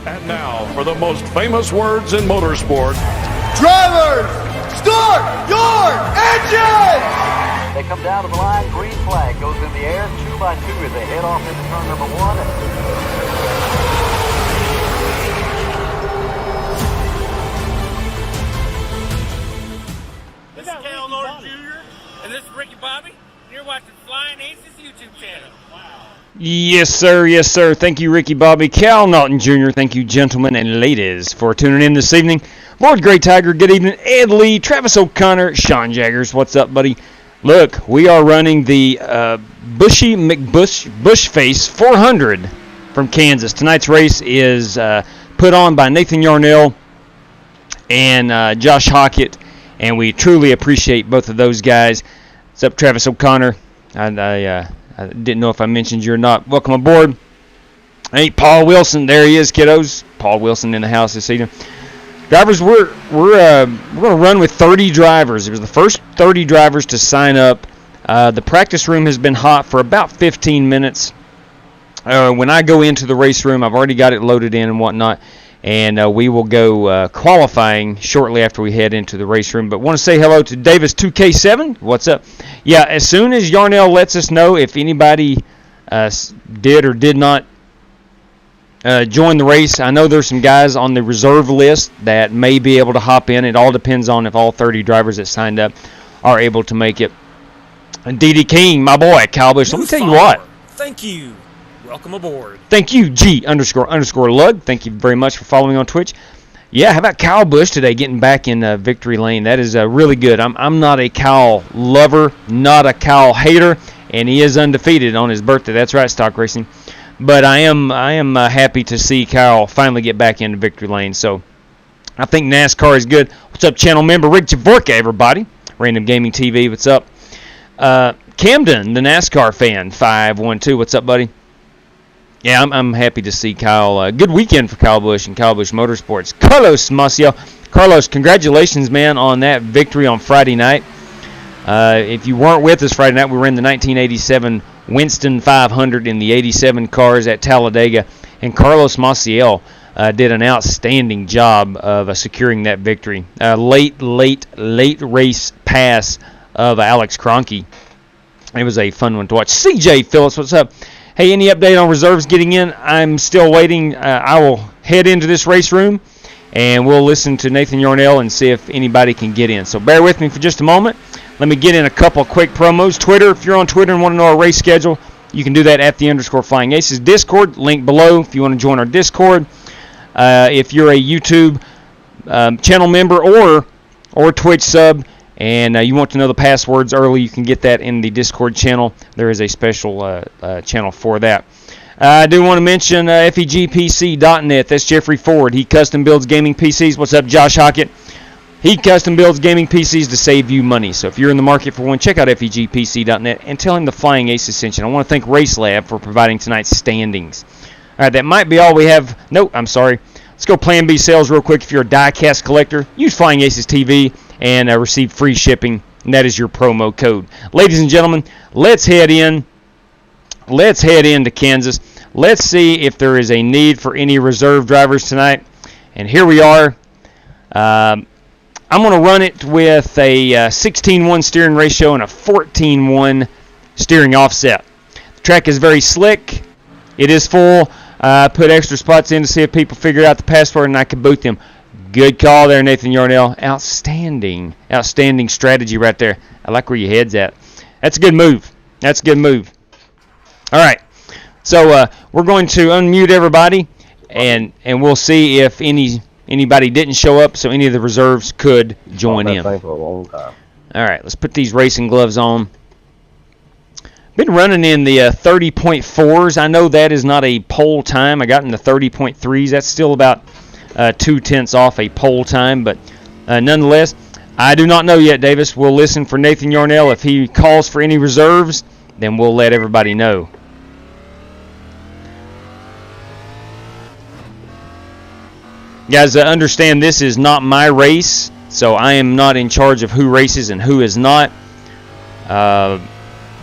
And now for the most famous words in motorsport. Drivers, start your engines! They come down to the line, green flag goes in the air, 2 by 2 as they head off into turn number 1. This is Cal Norton Jr. and this is Ricky Bobby. You're watching Flying Aces YouTube channel. Wow. Yes, sir. Yes, sir. Thank you, Ricky Bobby. Cal Naughton Jr. Thank you, gentlemen and ladies, for tuning in this evening. Lord Grey Tiger, good evening. Ed Lee, Travis O'Connor, Sean Jaggers. What's up, buddy? Look, we are running the Buschy McBusch Bushface 400 from Kansas. Tonight's race is put on by Nathan Yarnell and Josh Hockett, and we truly appreciate both of those guys. What's up, Travis O'Connor? I didn't know if I mentioned you or not. Welcome aboard. Hey, Paul Wilson. There he is, kiddos. Paul Wilson in the house this evening. Drivers, we're going to run with 30 drivers. It was the first 30 drivers to sign up. The practice room has been hot for about 15 minutes. When I go into the race room, I've already got it loaded in and whatnot, and we will go qualifying shortly after we head into the race room. But want to say hello to Davis 2K7. What's up? Yeah, as soon as Yarnell lets us know if anybody did or did not join the race. I know there's some guys on the reserve list that may be able to hop in. It all depends on if all 30 drivers that signed up are able to make it. D.D. King, my boy, Kyle Busch. Let me tell you what. Thank you. Welcome aboard. Thank you, G__Lug. Thank you very much for following on Twitch. Yeah, how about Kyle Busch today getting back in victory lane? That is really good. I'm not a Kyle lover, not a Kyle hater, and he is undefeated on his birthday. That's right, Stock Racing. But I am happy to see Kyle finally get back into victory lane. So I think NASCAR is good. What's up, channel member Rick Javorka, everybody? Random Gaming TV, what's up? Camden, the NASCAR fan, 512. What's up, buddy? Yeah, I'm happy to see Kyle. Good weekend for Kyle Busch and Kyle Busch Motorsports. Carlos Maciel. Carlos, congratulations, man, on that victory on Friday night. If you weren't with us Friday night, we ran the 1987 Winston 500 in the 87 cars at Talladega, and Carlos Maciel did an outstanding job of securing that victory. Late race pass of Alex Kroenke. It was a fun one to watch. CJ Phillips, what's up? Hey, any update on reserves getting in? I'm still waiting. I will head into this race room, and we'll listen to Nathan Yarnell and see if anybody can get in. So bear with me for just a moment. Let me get in a couple quick promos. Twitter, if you're on Twitter and want to know our race schedule, you can do that at _Flying Aces. Discord, link below if you want to join our Discord. If you're a YouTube channel member or Twitch sub and you want to know the passwords early, you can get that in the Discord channel. There is a special channel for that. I do want to mention FEGPC.net. That's Jeffrey Ford. He custom builds gaming PCs. What's up, Josh Hockett? He custom builds gaming PCs to save you money. So if you're in the market for one, check out FEGPC.net and tell him the Flying Aces sent you. I want to thank RaceLab for providing tonight's standings. All right, that might be all we have. Nope, I'm sorry. Let's go Plan B sales real quick. If you're a Diecast collector, use Flying Aces TV and receive free shipping. And that is your promo code. Ladies and gentlemen, let's head in. Let's head into Kansas. Let's see if there is a need for any reserve drivers tonight. And here we are. I'm going to run it with a 16:1 steering ratio and a 14:1 steering offset. The track is very slick. It is full. I put extra spots in to see if people figure out the password and I can boot them. Good call there, Nathan Yarnell. Outstanding strategy right there. I like where your head's at. That's a good move. All right. So we're going to unmute everybody, and we'll see if anybody didn't show up, so any of the reserves could join in. All right, let's put these racing gloves on. Been running in the 30.4s. I know that is not a pole time. I got in the 30.3s. That's still about 0.2 off a pole time, but nonetheless, I do not know yet, Davis. We'll listen for Nathan Yarnell. If he calls for any reserves, then we'll let everybody know. Guys, understand this is not my race, so I am not in charge of who races and who is not.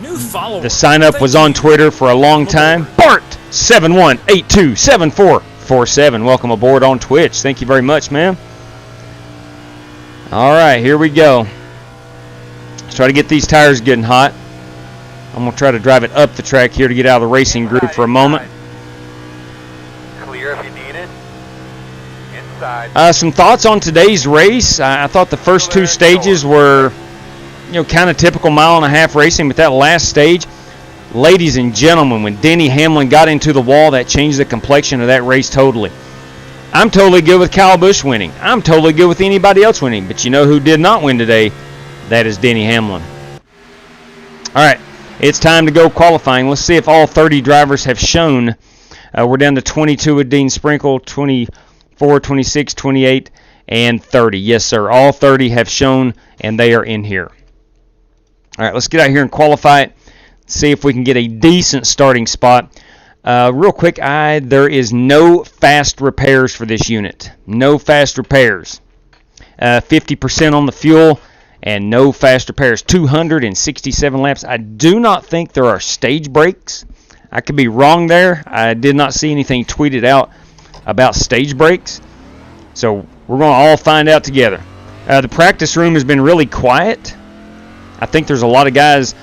New follower. The sign-up was on Twitter for a long time. Bart718274 847. Welcome aboard on Twitch. Thank you very much, man. All right, here we go. Let's try to get these tires getting hot. I'm going to try to drive it up the track here to get out of the racing group for a moment. Clear if you need it. Inside. Some thoughts on today's race. I thought the first two stages were, kind of typical mile-and-a-half racing, but that last stage, ladies and gentlemen, when Denny Hamlin got into the wall, that changed the complexion of that race totally. I'm totally good with Kyle Busch winning. I'm totally good with anybody else winning, but you know who did not win today? That is Denny Hamlin. All right. It's time to go qualifying. Let's see if all 30 drivers have shown. We're down to 22 with Dean Sprinkle, 24, 26, 28, and 30. Yes, sir. All 30 have shown, and they are in here. All right, let's get out here and qualify it. See if we can get a decent starting spot. Real quick, there is no fast repairs for this unit. No fast repairs. 50% on the fuel. And no fast repairs. 267 laps. I do not think there are stage breaks. I could be wrong there. I did not see anything tweeted out about stage breaks. So we're going to all find out together. The practice room has been really quiet. I think there's a lot of guys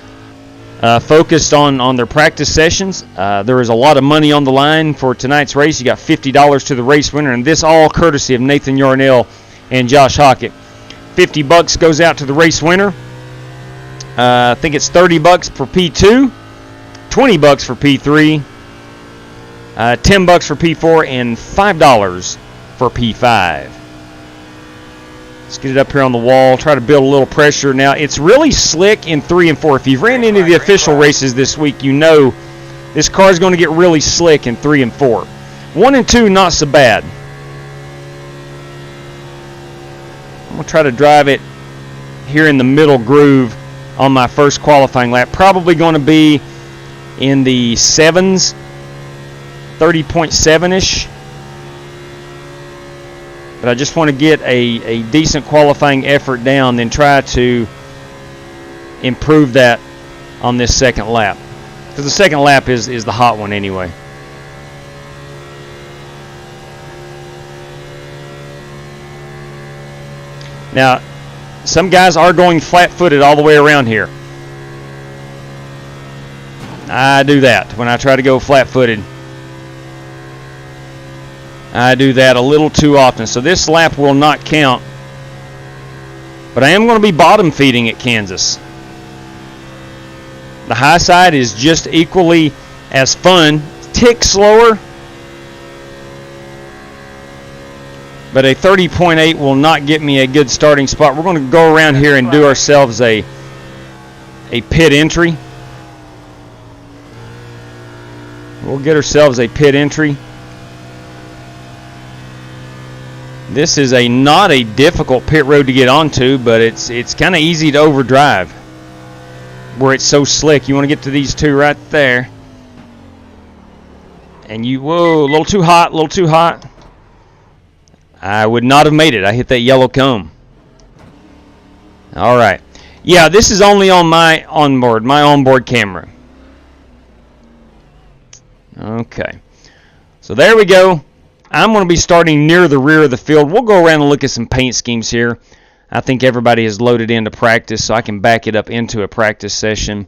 focused on their practice sessions. There is a lot of money on the line for tonight's race. You got $50 to the race winner, and this all courtesy of Nathan Yarnell and Josh Hockett. $50 goes out to the race winner. I think it's $30 for P2, $20 for P3, $10 for P4, and $5 for P5. Let's get it up here on the wall. Try to build a little pressure. Now, it's really slick in 3 and 4. If you've ran any of the official races this week, you know this car is going to get really slick in 3 and 4. 1 and 2, not so bad. I'm going to try to drive it here in the middle groove on my first qualifying lap. Probably going to be in the 7s, 30.7-ish. But I just want to get a decent qualifying effort down, then try to improve that on this second lap. Because the second lap is the hot one anyway. Now, some guys are going flat-footed all the way around here. I do that when I try to go flat-footed. I do that a little too often. So this lap will not count. But I am going to be bottom feeding at Kansas. The high side is just equally as fun. Tick slower. But a 30.8 will not get me a good starting spot. We're going to go around here and do ourselves a pit entry. We'll get ourselves a pit entry. This is not a difficult pit road to get onto, but it's kind of easy to overdrive where it's so slick. You want to get to these two right there. And whoa, a little too hot, a little too hot. I would not have made it. I hit that yellow cone. All right. Yeah, this is only on my onboard camera. Okay. So there we go. I'm going to be starting near the rear of the field. We'll go around and look at some paint schemes here. I think everybody is loaded into practice, so I can back it up into a practice session.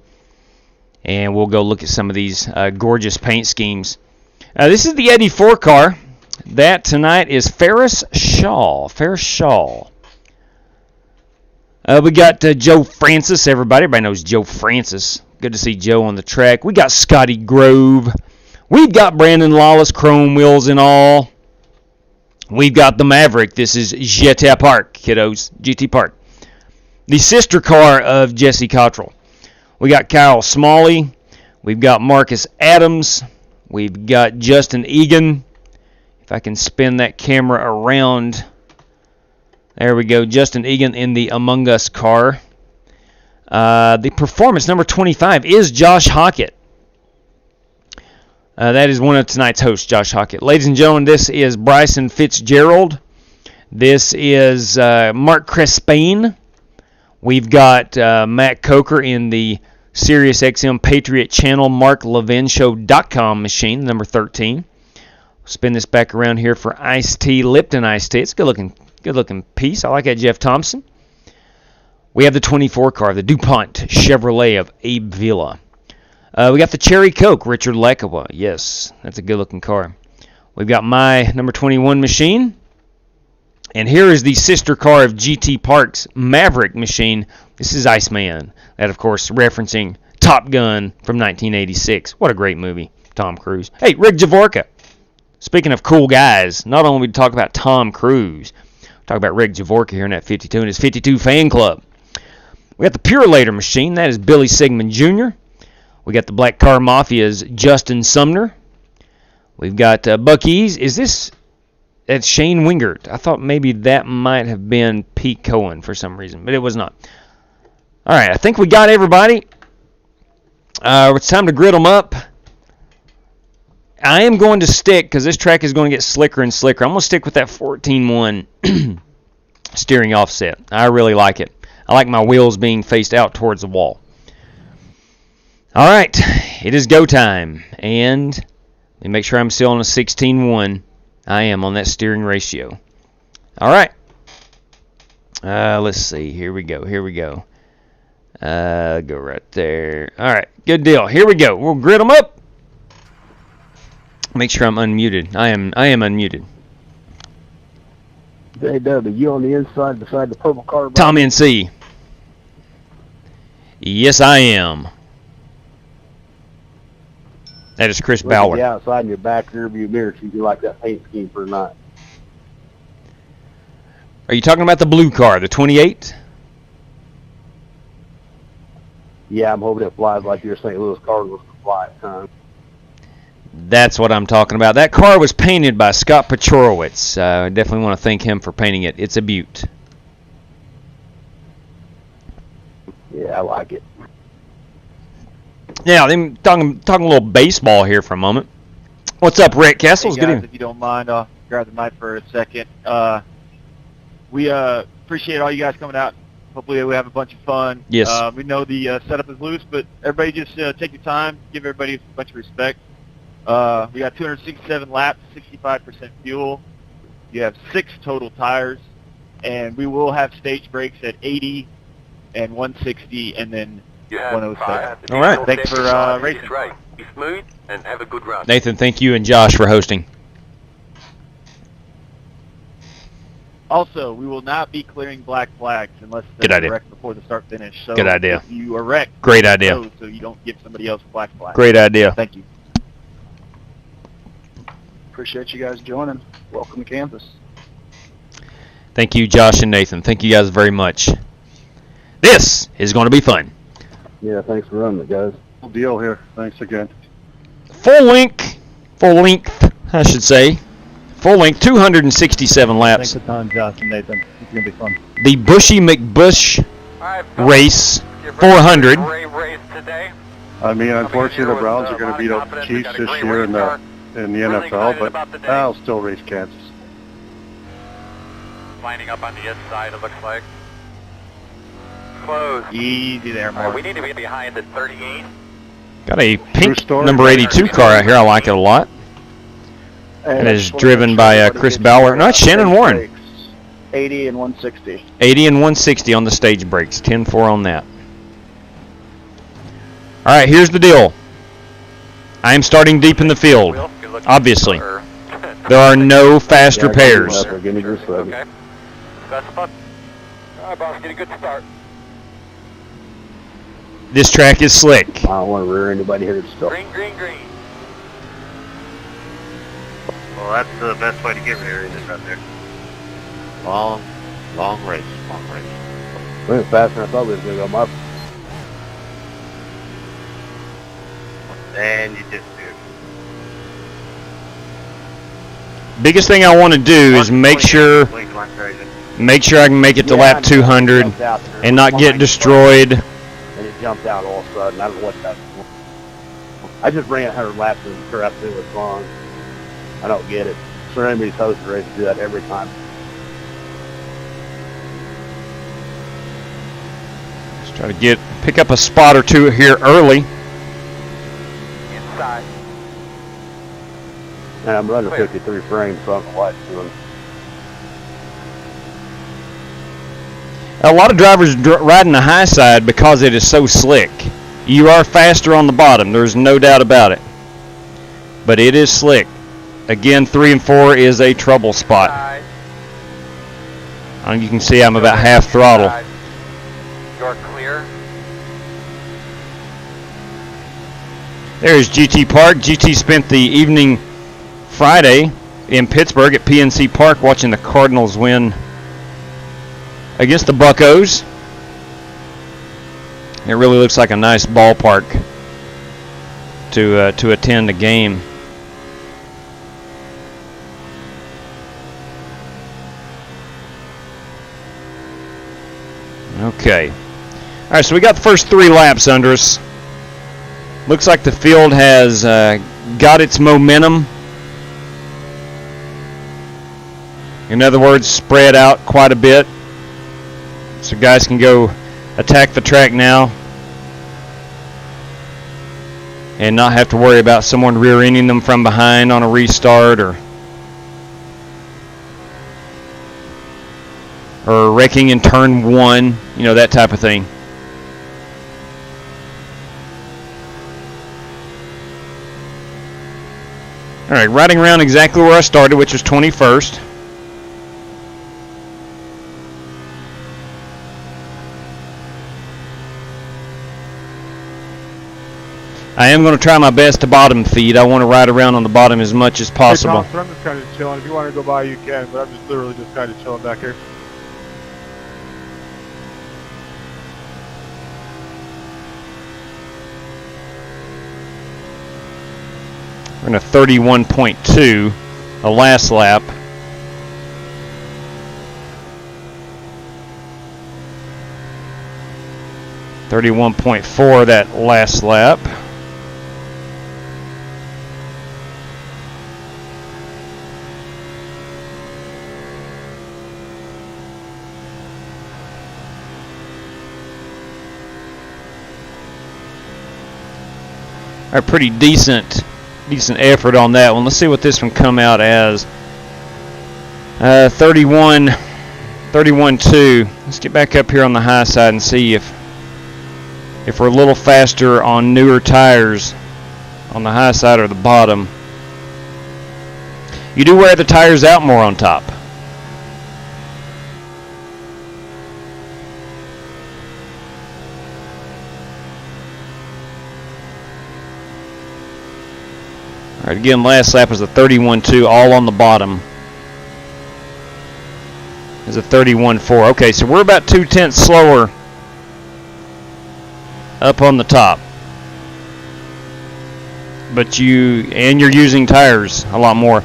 And we'll go look at some of these gorgeous paint schemes. This is the Eddie 4 car. That tonight is Ferris Shaw. Ferris Shaw. We got Joe Francis, everybody. Everybody knows Joe Francis. Good to see Joe on the track. We got Scotty Grove. We've got Brandon Lawless, chrome wheels and all. We've got the Maverick. This is GT Park, kiddos. GT Park. The sister car of Jesse Cottrell. We got Kyle Smalley. We've got Marcus Adams. We've got Justin Egan. If I can spin that camera around. There we go. Justin Egan in the Among Us car. The performance, number 25, is Josh Hockett. That is one of tonight's hosts, Josh Hockett. Ladies and gentlemen, this is Bryson Fitzgerald. This is Mark Crespin. We've got Matt Coker in the SiriusXM Patriot Channel, MarkLevinShow.com machine, number 13. Spin this back around here for Iced Tea, Lipton Iced Tea. It's a good looking piece. I like that, Jeff Thompson. We have the 24 car, the DuPont Chevrolet of Abe Villa. We got the Cherry Coke, Richard Lekawa. Yes, that's a good looking car. We've got my number 21 machine. And here is the sister car of GT Park's Maverick machine. This is Iceman. That, of course, referencing Top Gun from 1986. What a great movie, Tom Cruise. Hey, Rick Javorka. Speaking of cool guys, not only we talk about Tom Cruise, we talk about Rick Javorka here in that 52 and his 52 fan club. We got the Pure Later machine. That is Billy Sigmund Jr. We got the Black Car Mafia's Justin Sumner. We've got Bucky's. Is this... That's Shane Wingert. I thought maybe that might have been Pete Cohen for some reason, but it was not. All right, I think we got everybody. It's time to grid them up. I am going to stick, because this track is going to get slicker and slicker, I'm going to stick with that 14-1 steering offset. I really like it. I like my wheels being faced out towards the wall. All right, it is go time. And let me make sure I'm still on a 16-1. I am on that steering ratio. All right. Let's see. Here we go. Go right there. All right. Good deal. Here we go. We'll grid them up. Make sure I'm unmuted. I am unmuted. Hey, Doug, are you on the inside beside the purple car? Tom NC. Yes, I am. That is Chris Bauer. The outside in your back rearview mirror, so you like that paint scheme for tonight. Are you talking about the blue car, the 28? Yeah, I'm hoping it flies like your St. Louis Cardinals can fly at times. That's what I'm talking about. That car was painted by Scott Pachorowicz. I definitely want to thank him for painting it. It's a beaut. Yeah, I like it. Now, then talking a little baseball here for a moment. What's up, Rick Castles? Hey Good guys, evening. if you don't mind, I'll grab the mic for a second. We appreciate all you guys coming out. Hopefully we have a bunch of fun. Yes. We know the setup is loose, but everybody just take your time. Give everybody a bunch of respect. We got 267 laps, 65% fuel. You have 6 total tires. And we will have stage breaks at 80 and 160 and then 107. All right. Thanks for racing. Right. Be smooth and have a good run. Nathan, thank you, and Josh for hosting. Also, we will not be clearing black flags unless Good they're idea. wrecked before the start finish. So Good idea. If you are wrecked, Great idea. so you don't give somebody else a black flag. Great idea. Thank you. Appreciate you guys joining. Welcome to campus. Thank you, Josh and Nathan. Thank you guys very much. This is going to be fun. Yeah, thanks for running it, guys. Good deal here. Thanks again. Full length, I should say. Full length, 267 laps. Thanks a ton, Josh and Nathan. It's going to be fun. The Buschy McBusch race 400. Great race today. I mean, unfortunately, the Browns are going to beat up the Chiefs this year in the NFL, but I'll still race Kansas. Lining up on the inside, it looks like. Close. Easy there, Mark. We need to be behind at 38. Got a pink story. number 82 car out here. I like it a lot. And is driven by Chris Bauer. No, it's Shannon Warren. 80 and 160. 80 and 160 on the stage brakes. 10-4 on that. All right, here's the deal. I am starting deep in the field, obviously. There are no faster pairs. Give me just a second. Okay. That's fun. All right, boss, get a good start. This track is slick. I don't want to rear anybody here still. Green, green, green. Well, that's the best way to get here, is it right there? Long race, We went faster than I thought we was going to go. My And you just do. Biggest thing I want to do is make sure I can make it to lap 200 and not get destroyed. And it jumped out all of a sudden. I don't know what that was. I just ran 100 laps and crap through it wrong. I don't get it. So anybody's hosting race do that every time. Let's try to pick up a spot or two here early. Inside. And I'm running 53 frames, so I don't know what it's doing. A lot of drivers riding the high side because it is so slick. You are faster on the bottom. There's no doubt about it. But it is slick. Again, 3 and 4 is a trouble spot. You can see I'm about half throttle. You're clear. There's GT Park. GT spent the evening Friday in Pittsburgh at PNC Park watching the Cardinals win against the Buccos. It really looks like a nice ballpark to attend a game. Okay. All right, so we got the first 3 laps under us. Looks like the field has got its momentum. In other words, spread out quite a bit. So guys can go attack the track now and not have to worry about someone rear-ending them from behind on a restart or wrecking in turn 1, you know, that type of thing. All right, riding around exactly where I started, which was 21st. I am going to try my best to bottom feed. I want to ride around on the bottom as much as possible. Hey, Thompson, I'm just kind of chilling. If you want to go by, you can, but I'm just literally just kind of chilling back here. We're in a 31.2, the last lap. .4 that last lap. A pretty decent effort on that one. Let's see what this one come out as. 31.2. Let's get back up here on the high side and see if we're a little faster on newer tires on the high side or the bottom. You do wear the tires out more on top. All right, again, last lap was a 31.2, all on the bottom. Is a 31.4. Okay, so we're about 0.2 slower up on the top. But you're using tires a lot more.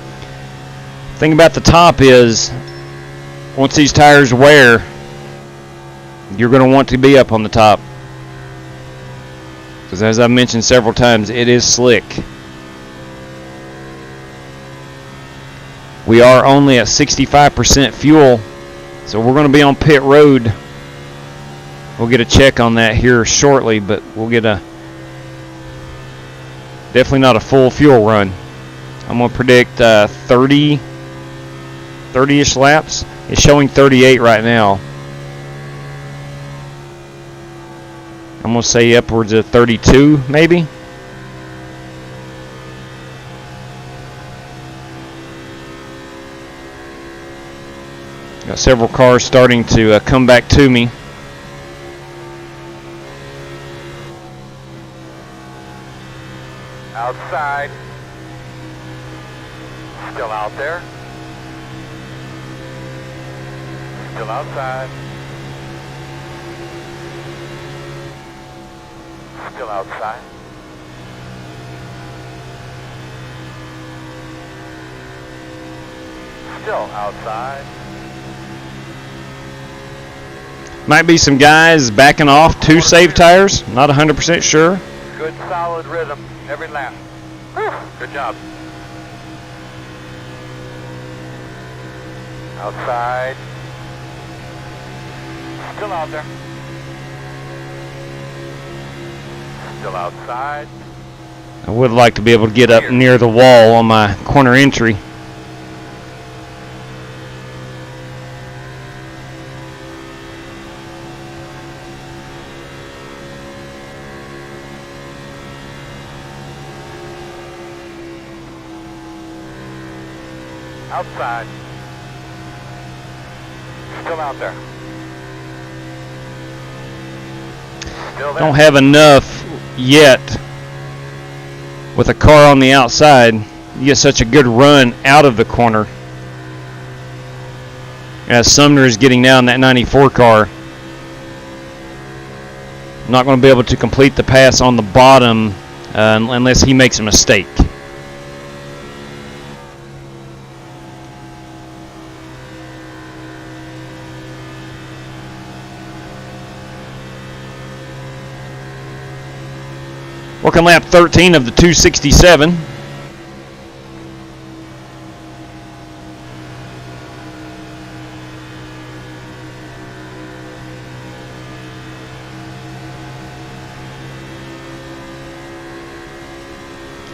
Thing about the top is, once these tires wear, you're going to want to be up on the top. Because as I've mentioned several times, it is slick. We are only at 65% fuel, so we're going to be on pit road. We'll get a check on that here shortly, but we'll get definitely not a full fuel run. I'm going to predict 30-ish laps. It's showing 38 right now. I'm going to say upwards of 32 maybe. Got several cars starting to come back to me. Outside. Still out there. Still outside. Still outside. Still outside. Might be some guys backing off to save tires. Not 100% sure. Good solid rhythm every lap. Whew, good job. Outside. Still out there. Still outside. I would like to be able to get up near the wall on my corner entry. Outside. Still out there. Still there. Don't have enough yet with a car on the outside. You get such a good run out of the corner. As Sumner is getting down that 94 car. I'm not going to be able to complete the pass on the bottom unless he makes a mistake. Working lap 13 of the 267.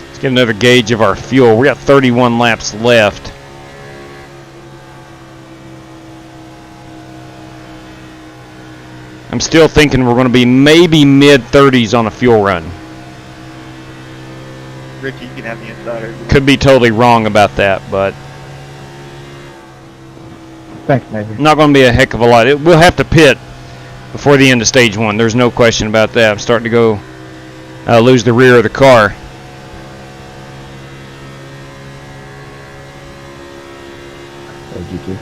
Let's get another gauge of our fuel. We got 31 laps left. I'm still thinking we're going to be maybe mid-30s on a fuel run. Ricky, you can have the insider. Could be totally wrong about that, but Thanks, Nathan. not going to be a heck of a lot. We'll have to pit before the end of stage 1. There's no question about that. I'm starting to go lose the rear of the car. GT.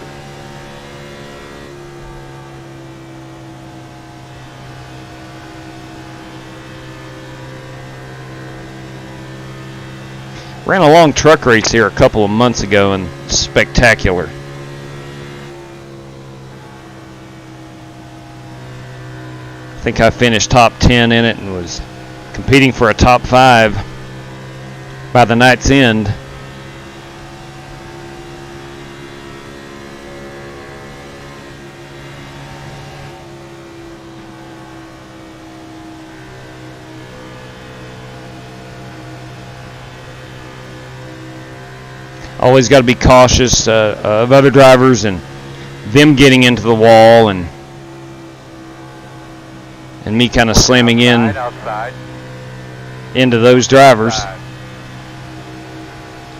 Ran a long truck race here a couple of months ago and spectacular. I think I finished top 10 in it and was competing for a top 5 by the night's end. Always got to be cautious of other drivers and them getting into the wall and me kind of slamming into those drivers.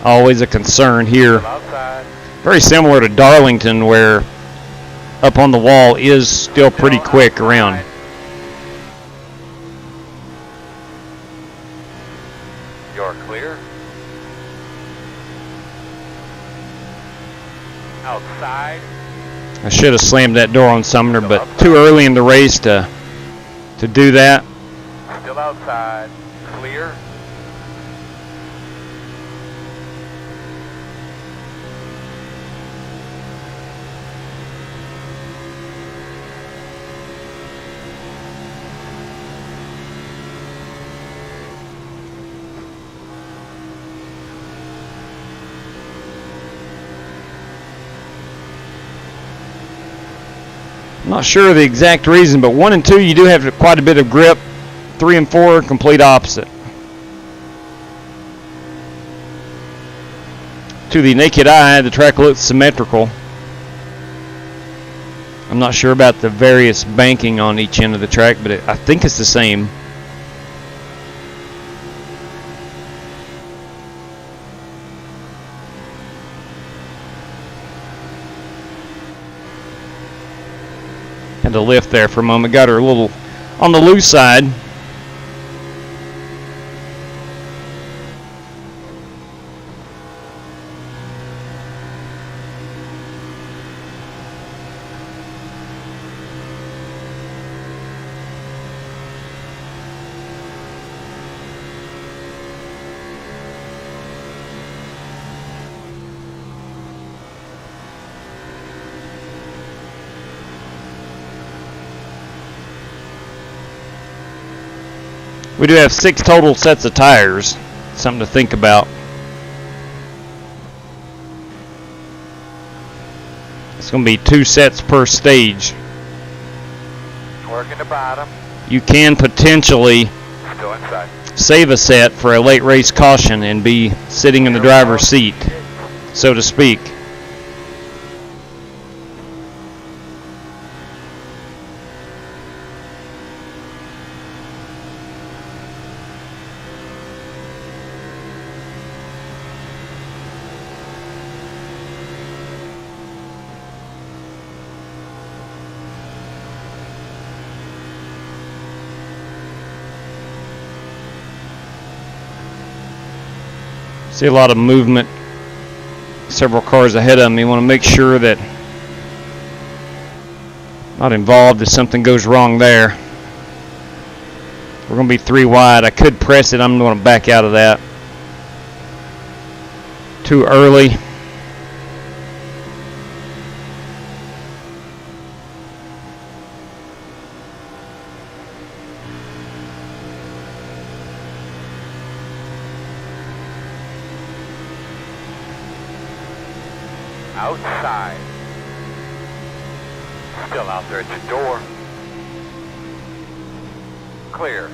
Always a concern here. Very similar to Darlington, where up on the wall is still pretty quick around. You're clear. Outside. I should have slammed that door on Sumner, but too early in the race to do that. Still outside. Clear. I'm not sure of the exact reason, but 1 and 2 you do have quite a bit of grip. 3 and 4 complete opposite. To the naked eye, the track looks symmetrical. I'm not sure about the various banking on each end of the track, but I think it's the same. Had to lift there for a moment. Got her a little on the loose side. We do have 6 total sets of tires. Something to think about. It's going to be 2 sets per stage. Working the bottom. You can potentially Still inside. save a set for a late race caution and be sitting in the driver's seat, so to speak. See a lot of movement, several cars ahead of me. Want to make sure that not involved if something goes wrong there. We're going to be 3 wide. I could press it. I'm going to back out of that. Too early. Outside. Still out there at the door. Clear.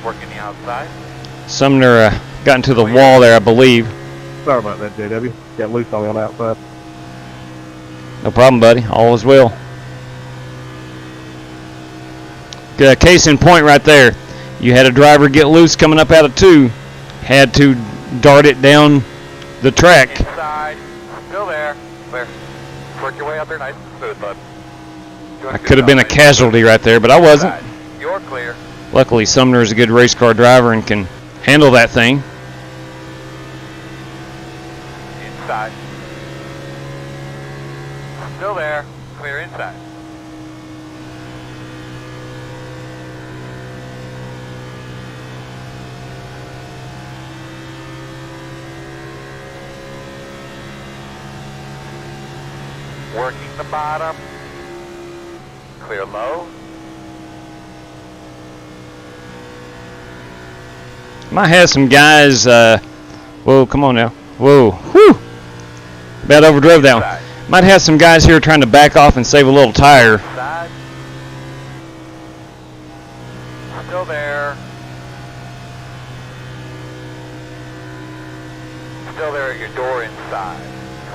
Working the outside. Sumner got into the wall there, I believe. Sorry about that, JW. Got loose on me on the outside. No problem, buddy. All is well. Good case in point right there. You had a driver get loose coming up out of 2. Had to dart it down the track. Inside. Still there. Clear. Work your way out there nice and smooth, bud. I could have been a casualty right there, but I wasn't. You're clear. Luckily, Sumner is a good race car driver and can handle that thing. Inside. Still there. Clear inside. Working the bottom. Clear low. Might have some guys, whoa, come on now. Whoa, whew. About overdrove that one. Might have some guys here trying to back off and save a little tire. Side. Still there. Still there at your door inside.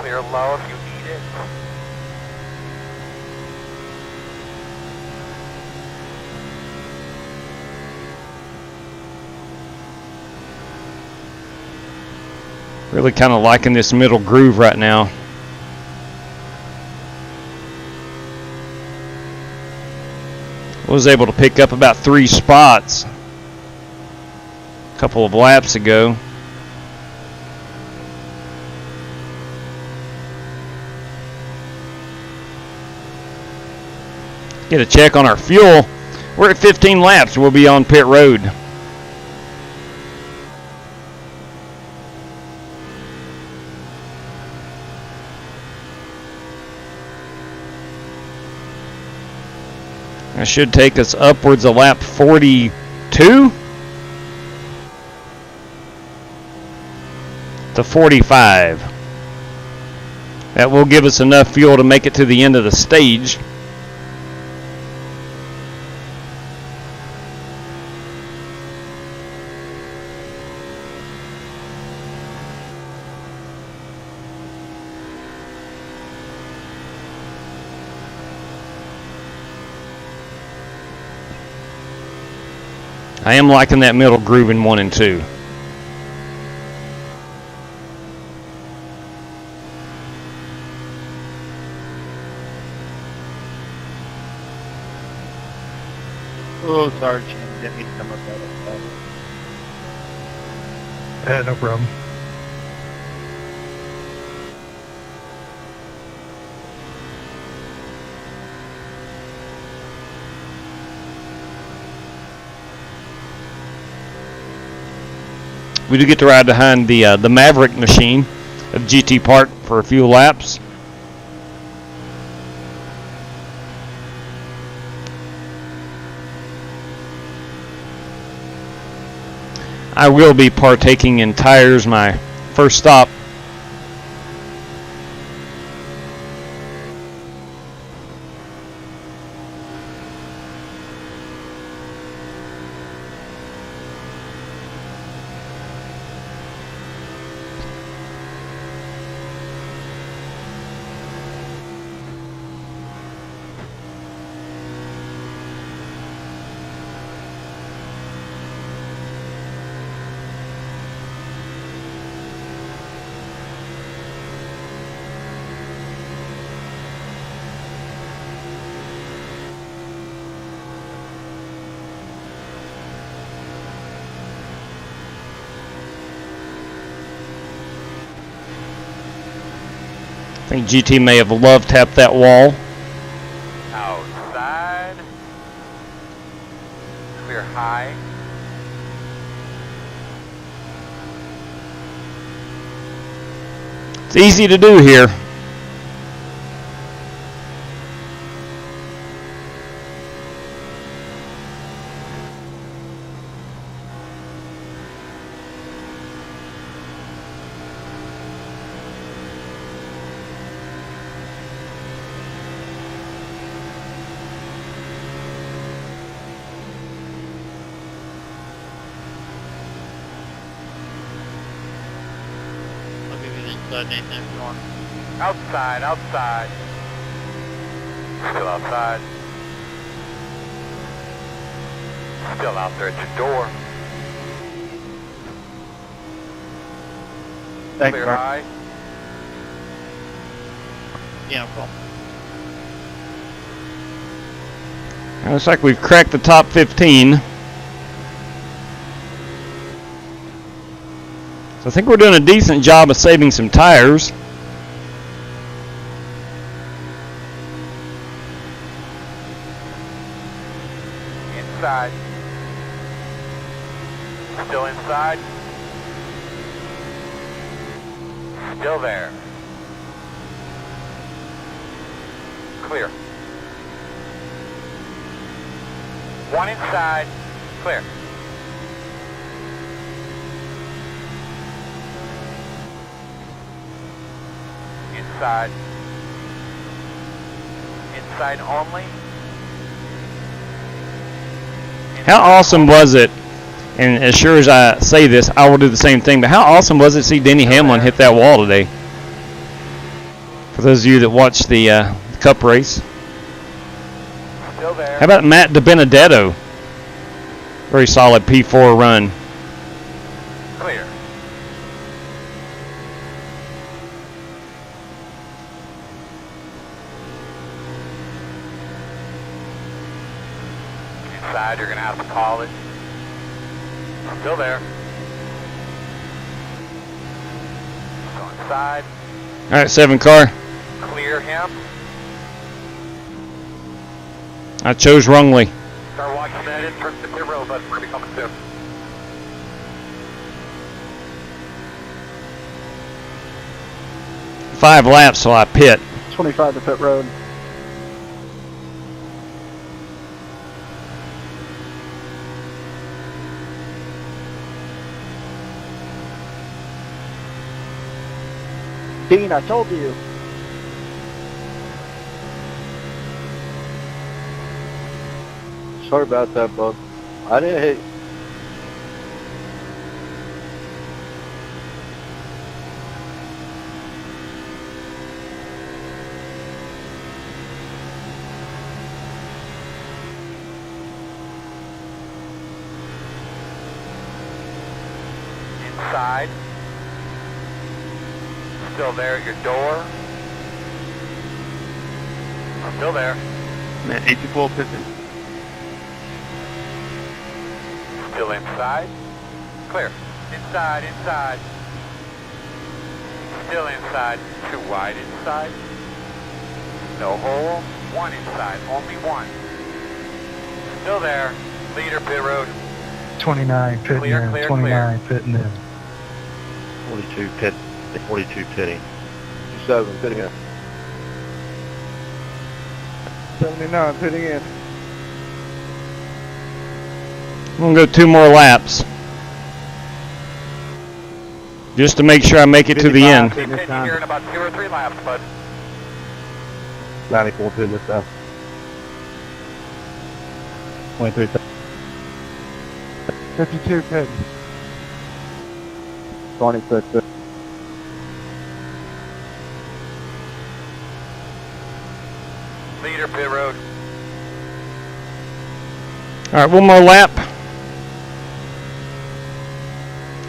Clear low if you need it. Really kind of liking this middle groove right now. Was able to pick up about 3 spots a couple of laps ago. Get a check on our fuel. We're at 15 laps. We'll be on pit road. That should take us upwards of lap 42 to 45. That will give us enough fuel to make it to the end of the stage. I am liking that middle groove in 1 and 2. Oh, sorry, Jim. Didn't mean to come up that. No problem. We do get to ride behind the Maverick machine of GT Park for a few laps. I will be partaking in tires my first stop. think GT may have love tapped that wall. Outside. Clear high. It's easy to do here. Outside, outside. Still outside. Still out there at your door. Thanks, Clear Mark. high. Yeah, well. Looks like we've cracked the top 15. So I think we're doing a decent job of saving some tires. Inside. Still inside. Still there. Clear. One inside. Clear. Inside. Inside only. How awesome was it? And as sure as I say this, I will do the same thing. But how awesome was it to see Denny Hamlin hit that wall today? For those of you that watched the Cup race. Still there. How about Matt DiBenedetto? Very solid P4 run. Clear. Inside, you're going to have to call it. Still there. Still inside. All right, 7 car. Clear him. I chose wrongly. Start watching that in front of the pit road, but we're going to be coming soon. Five laps, so I pit. 25 to pit road. Dean, I told you. Sorry about that, bud. I didn't hit. Inside. Still there at your door. Still there. Man, 84 piston. Still inside. Clear. Inside, inside. Still inside. Too wide inside. No hole. One inside. Only one. Still there. Leader pit road. 29 pitting Clear, in. clear, 29 pitting in. 42 pit. 42 pitting. 7 pitting in. 79 pitting in. I'm going to go 2 more laps. Just to make sure I make it to the end. Keep pitting here in about 2 or 3 laps, bud. 94 pit this time. 23. 52 pitting. 26 pit. Leader pit road. All right, one more lap.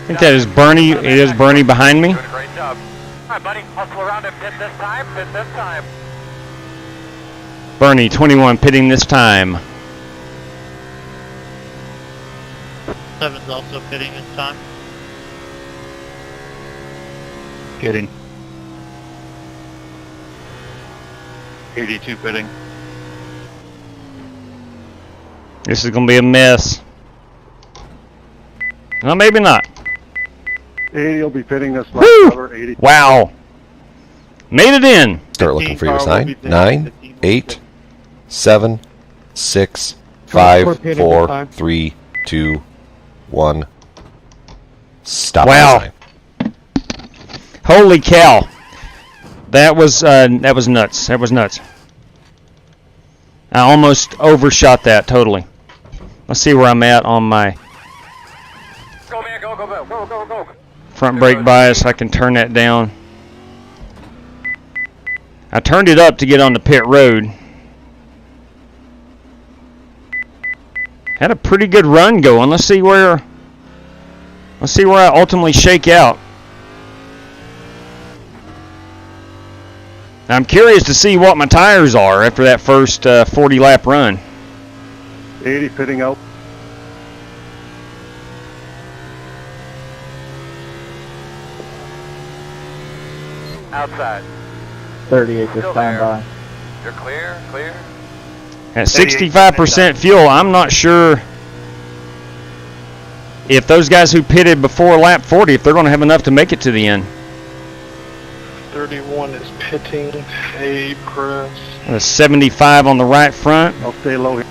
I think that is Bernie. It is Bernie behind me. Doing a great job. All right, buddy. Hustle around and pit this time. Pit this time. Bernie, 21, pitting this time. 7's also pitting this time. Kidding. 82 pitting. This is going to be a mess. Well, maybe not. 80 will be pitting this lap Woo! cover. 80. Wow. Made it in. Start looking for your Carl will be sign. pitting. 9, 15 8, 7, 6, We're 5, pitting this 4, time. 3, 2, 1. Stop. Wow. the sign. Holy cow. That was nuts. That was nuts. I almost overshot that totally. Let's see where I'm at on my Go, man, go, go, go, go, go, go. front brake bias. I can turn that down. I turned it up to get on the pit road. Had a pretty good run going. Let's see where I ultimately shake out. I'm curious to see what my tires are after that first 40 lap run. 80 pitting out. Outside. 38 this Still time there. by. You're clear, clear. At 65% fuel, I'm not sure if those guys who pitted before lap 40, if they're going to have enough to make it to the end. 31 is pitting. Hey, Chris. A 75 on the right front. I'll stay low here.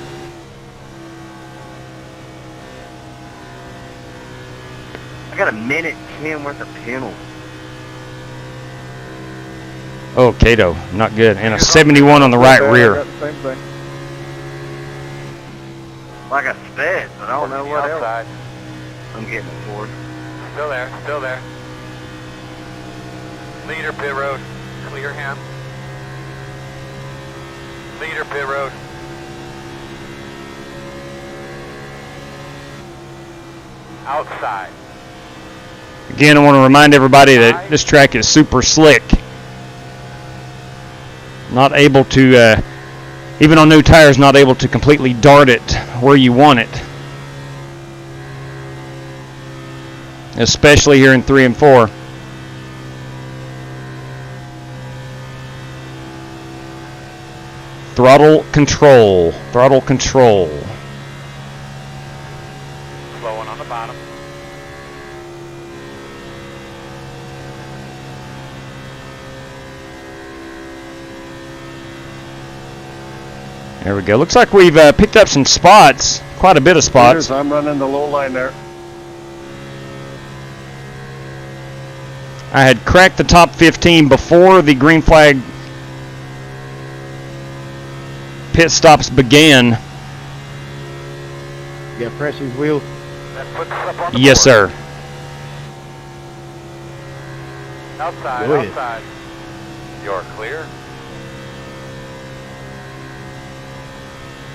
I got a minute 10 worth of penalty. Oh, Cato, not good. And a 71 on the right rear. Got the same thing. Like I said, but I don't know what else. Outside. I'm getting it for. Still there, still there. Leader pit road. Clear him. Leader pit road. Outside. Again, I want to remind everybody that this track is super slick. Not able to, even on new tires, not able to completely dart it where you want it. Especially here in 3 and 4. Throttle control. Throttle control. Slowing on the bottom. There we go. Looks like we've picked up some spots. Quite a bit of spots. I'm running the low line there. I had cracked the top 15 before the green flag pit stops began. You got Pressy's wheels. That puts us up on the Yes, board. sir. Outside, Go ahead. outside. You're clear.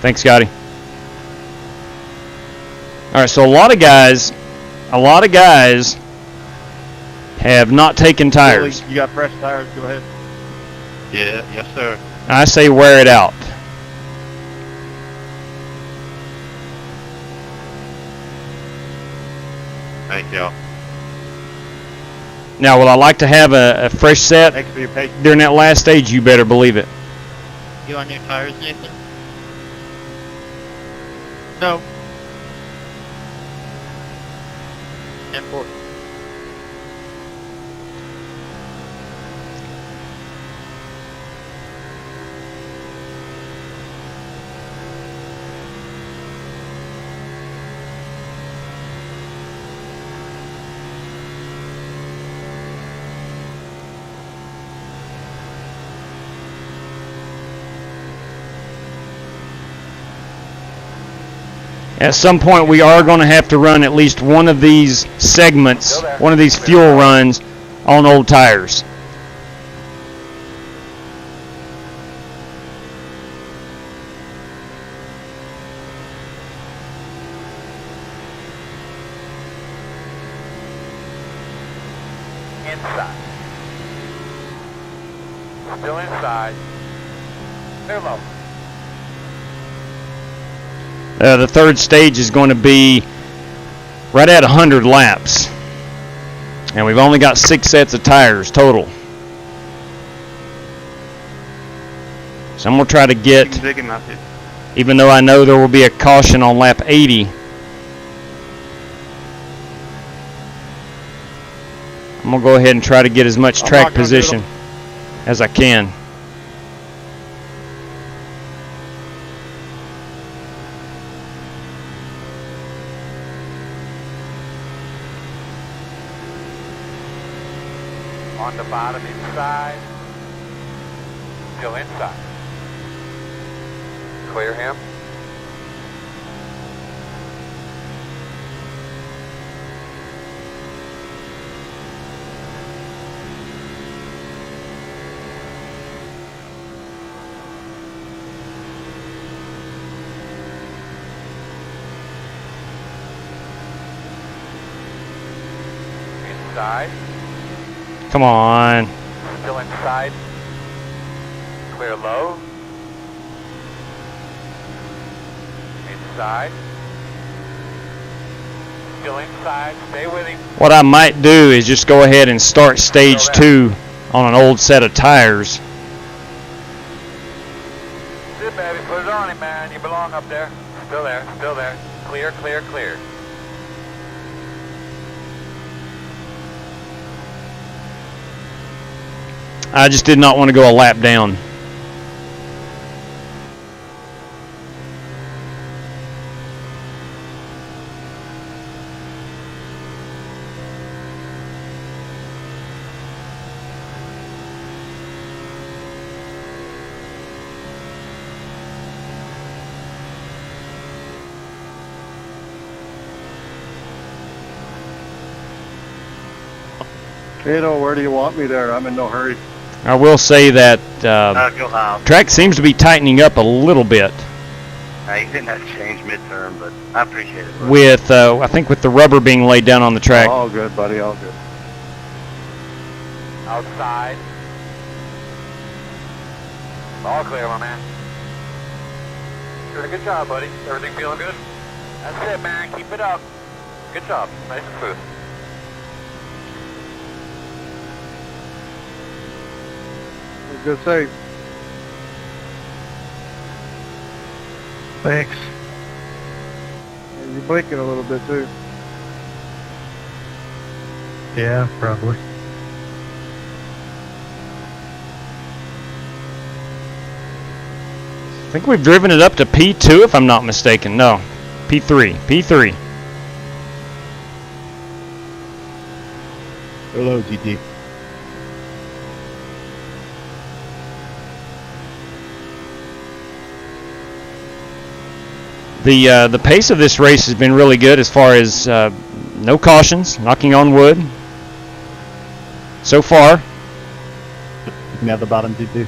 Thanks, Scotty. All right, so a lot of guys have not taken tires. Billy, you got fresh tires, go ahead. Yeah, yes sir. I say wear it out. Thank y'all. Now, will I like to have a fresh set Thanks for your patience. during that last stage? You better believe it. You on new tires, Nathan? No. And 4. At some point, we are going to have to run at least one of these segments, one of these fuel runs on old tires. Inside. Still inside. They're low. The third stage is going to be right at 100 laps. And we've only got 6 sets of tires total. So I'm going to try to get, Big enough. even though I know there will be a caution on lap 80, I'm going to go ahead and try to get as much track position as I can. On the bottom inside. Still inside. Clear him. Inside. Come on. Still inside. Clear low. Inside. Still inside. Stay with him. What I might do is just go ahead and start stage 2 on an old set of tires. Sit, baby. Put it on him, man. You belong up there. Still there. Still there. Clear, clear, clear. I just did not want to go a lap down. Kato, where do you want me there? I'm in no hurry. I will say that Go out. track seems to be tightening up a little bit You didn't have to change midterm, but I appreciate it. with, I think with the rubber being laid down on the track. All good, buddy, all good. Outside. All clear, my man. Doing a good job, buddy. Everything feeling good? That's it, man. Keep it up. Good job. Nice and smooth. Good save. Thanks. And you're blinking a little bit too. Yeah, probably. I think we've driven it up to P2 if I'm not mistaken. No, P3. P3. Hello, GT. The pace of this race has been really good as far as no cautions, knocking on wood. So far, Me at the bottom, GT.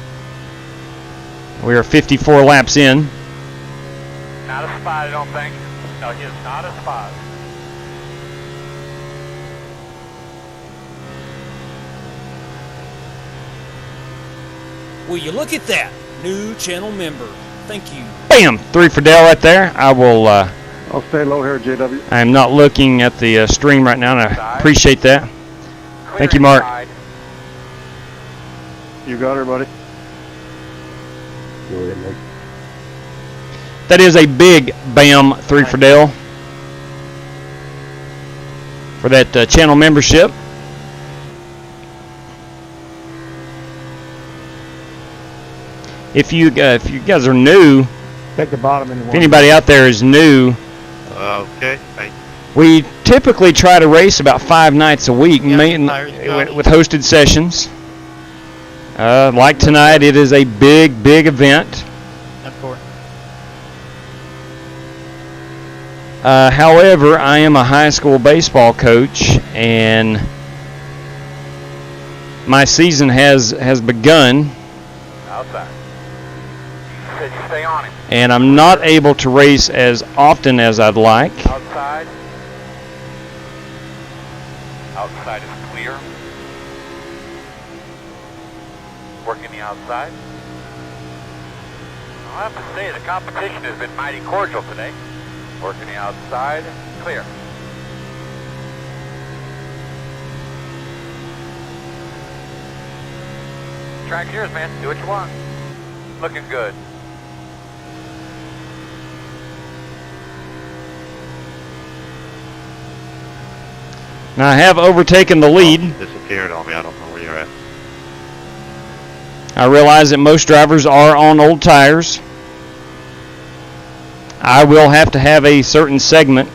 we are 54 laps in. Not a spot, I don't think. No, he is not a spot. Will you look at that? New channel member. Thank you. Bam! 3 for Dale right there. I will. I'll stay low here, JW. I am not looking at the stream right now, and I appreciate that. Thank you, Mark. You got her, buddy. That is a big bam 3 for Dale for that channel membership. If you guys are new, Take the bottom in the if anybody out there is new, Okay. we typically try to race about 5 nights a week with hosted sessions. Like tonight, it is a big event. However, I am a high school baseball coach, and my season has begun. Outside. Said you stay on him. And I'm not able to race as often as I'd like. Outside. Outside is clear. Working the outside. I'll have to say the competition has been mighty cordial today. Working the outside, clear. Track's yours, man. Do what you want. Looking good. Now I have overtaken the lead. Disappeared on me. I don't know where you're at. I realize that most drivers are on old tires. I will have to have a certain segment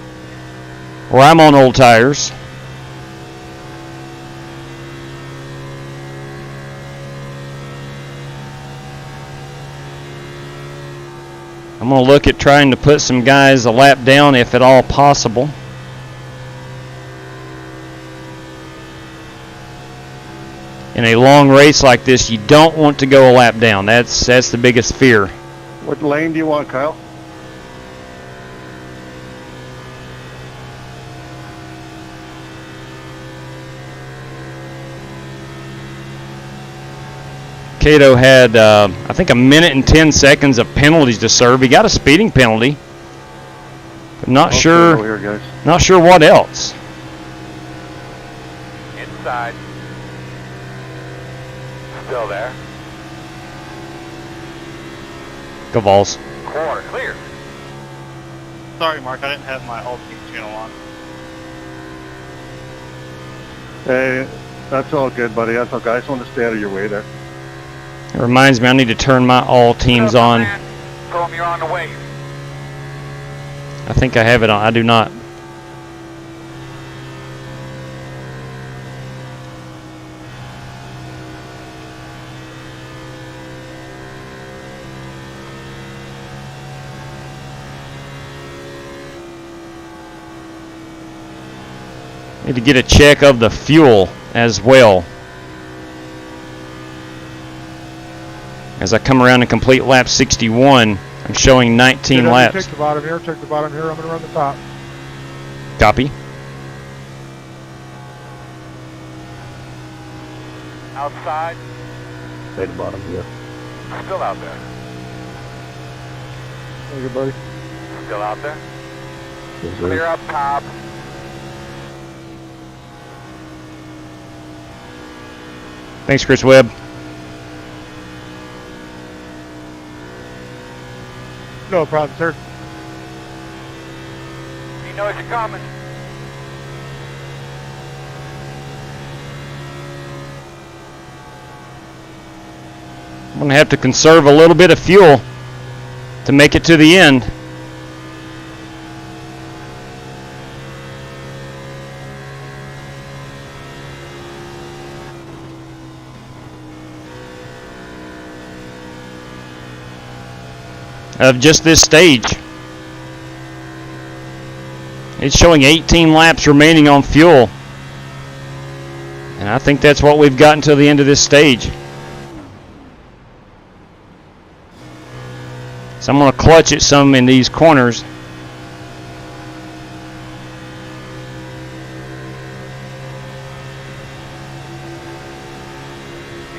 where I'm on old tires. I'm going to look at trying to put some guys a lap down if at all possible. In a long race like this, you don't want to go a lap down. That's the biggest fear. What lane do you want, Kyle? Cato had, I think, 1 minute and 10 seconds of penalties to serve. He got a speeding penalty, but not sure what else. Inside. Still there. Cavalls. Quarter clear. Sorry, Mark, I didn't have my all team channel on. Hey, that's all good, buddy. That's okay. I just want to stay out of your way there. It reminds me I need to turn my all teams on. Tell them you're on the way. I think I have it on. I do not. Need to get a check of the fuel as well. As I come around and complete lap 61, I'm showing 19 laps. Check the bottom here, check the bottom here. I'm going to run the top. Copy. Outside. Stay the bottom here. Still out there. Thank you, buddy. Still out there. Clear up top. Thanks, Chris Webb. No problem, sir. He knows you're coming. I'm going to have to conserve a little bit of fuel to make it to the end. Of just this stage. It's showing 18 laps remaining on fuel. And I think that's what we've got until the end of this stage. So I'm going to clutch at some in these corners.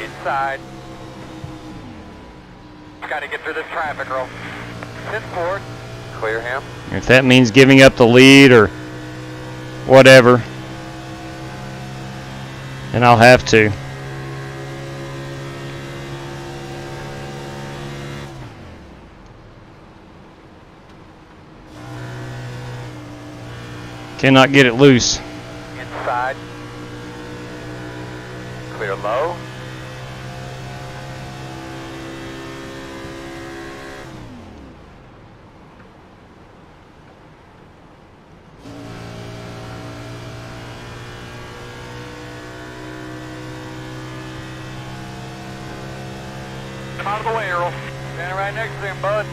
Inside. Got to get through this traffic, girl. 10-4. Clear him. If that means giving up the lead or whatever, then I'll have to. Cannot get it loose. Inside. Clear low. Out of the way, Earl. Standing right next to him, bud.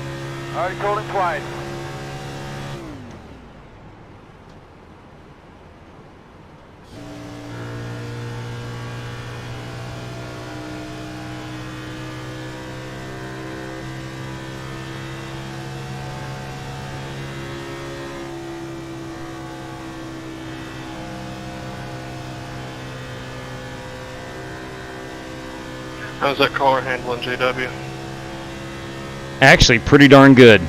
Already told him twice. How's that car handling, JW? Actually, pretty darn good.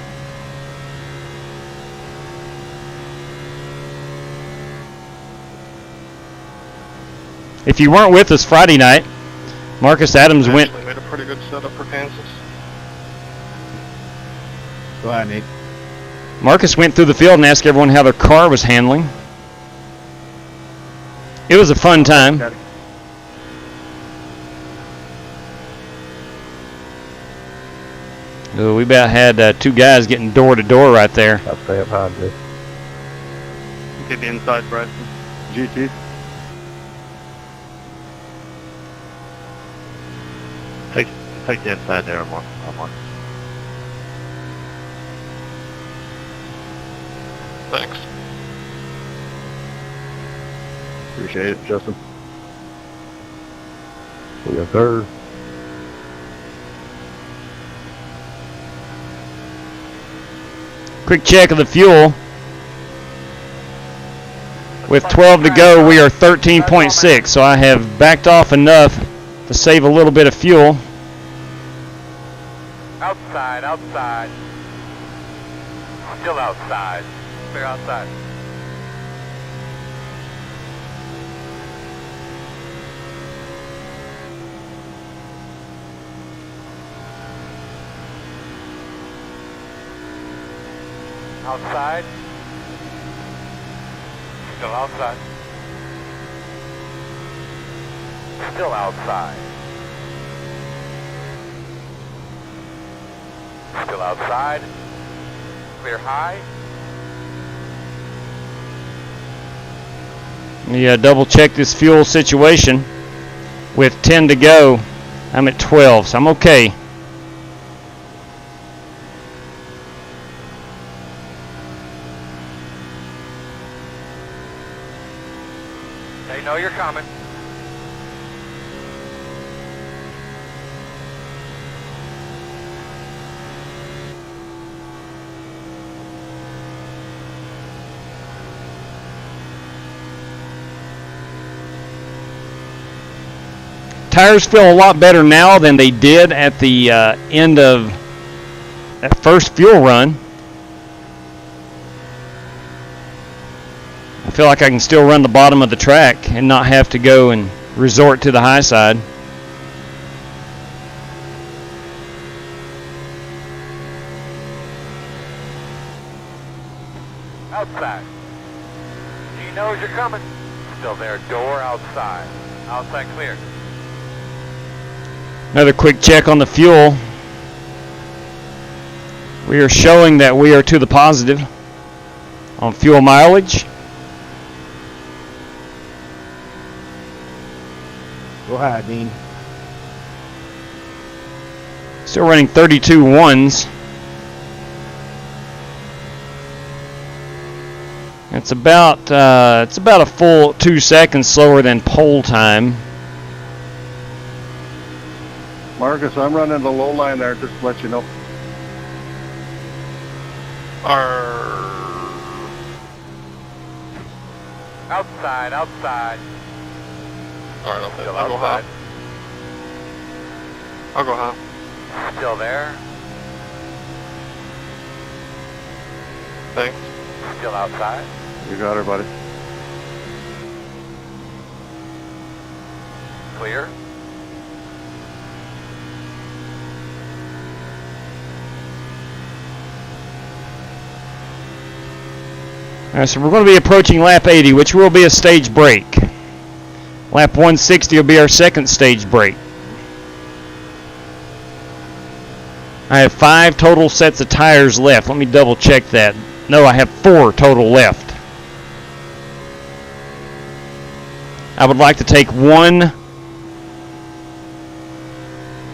If you weren't with us Friday night, Marcus Adams went. Made a pretty good setup for Kansas. Go ahead, Nate. Marcus went through the field and asked everyone how their car was handling. It was a fun time. We about had 2 guys getting door to door right there. I'll stay up high, dude. Get the inside, Bryson. GT. Take the inside there, I'm on. Thanks. Appreciate it, Justin. We got third. Quick check of the fuel. With 12 to go, we are 13.6, so I have backed off enough to save a little bit of fuel. Outside, outside. Still outside. Clear outside. Outside. Still outside. Still outside. Still outside. Clear high. Let me double check this fuel situation. With 10 to go, I'm at 12, so I'm okay. They know you're coming. Tires feel a lot better now than they did at the end of that first fuel run. I feel like I can still run the bottom of the track and not have to go and resort to the high side. Outside. He knows you're coming. Still there. Door outside. Outside clear. Another quick check on the fuel. We are showing that we are to the positive on fuel mileage. Go ahead, Dean. Still running 32 ones. It's about a full 2 seconds slower than pole time. Marcus, I'm running the low line there, just to let you know. Outside, outside. Alright, I'll Still go high. outside. I'll go high. Still there. Thanks. Still outside. You got her, buddy. Clear. So we're going to be approaching lap 80, which will be a stage break. Lap 160 will be our second stage break. I have 5 total sets of tires left. Let me double check that. No, I have 4 total left. I would like to take 1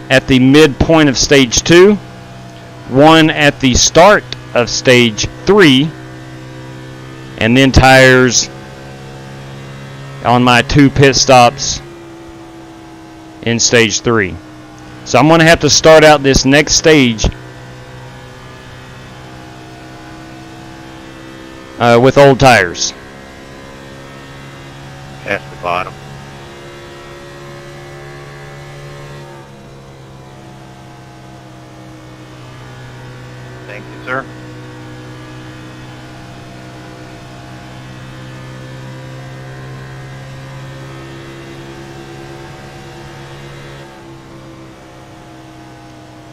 at the midpoint of stage 2, 1 at the start of stage 3, and then tires on my 2 pit stops in stage 3. So I'm going to have to start out this next stage with old tires. Past the bottom. Thank you, sir.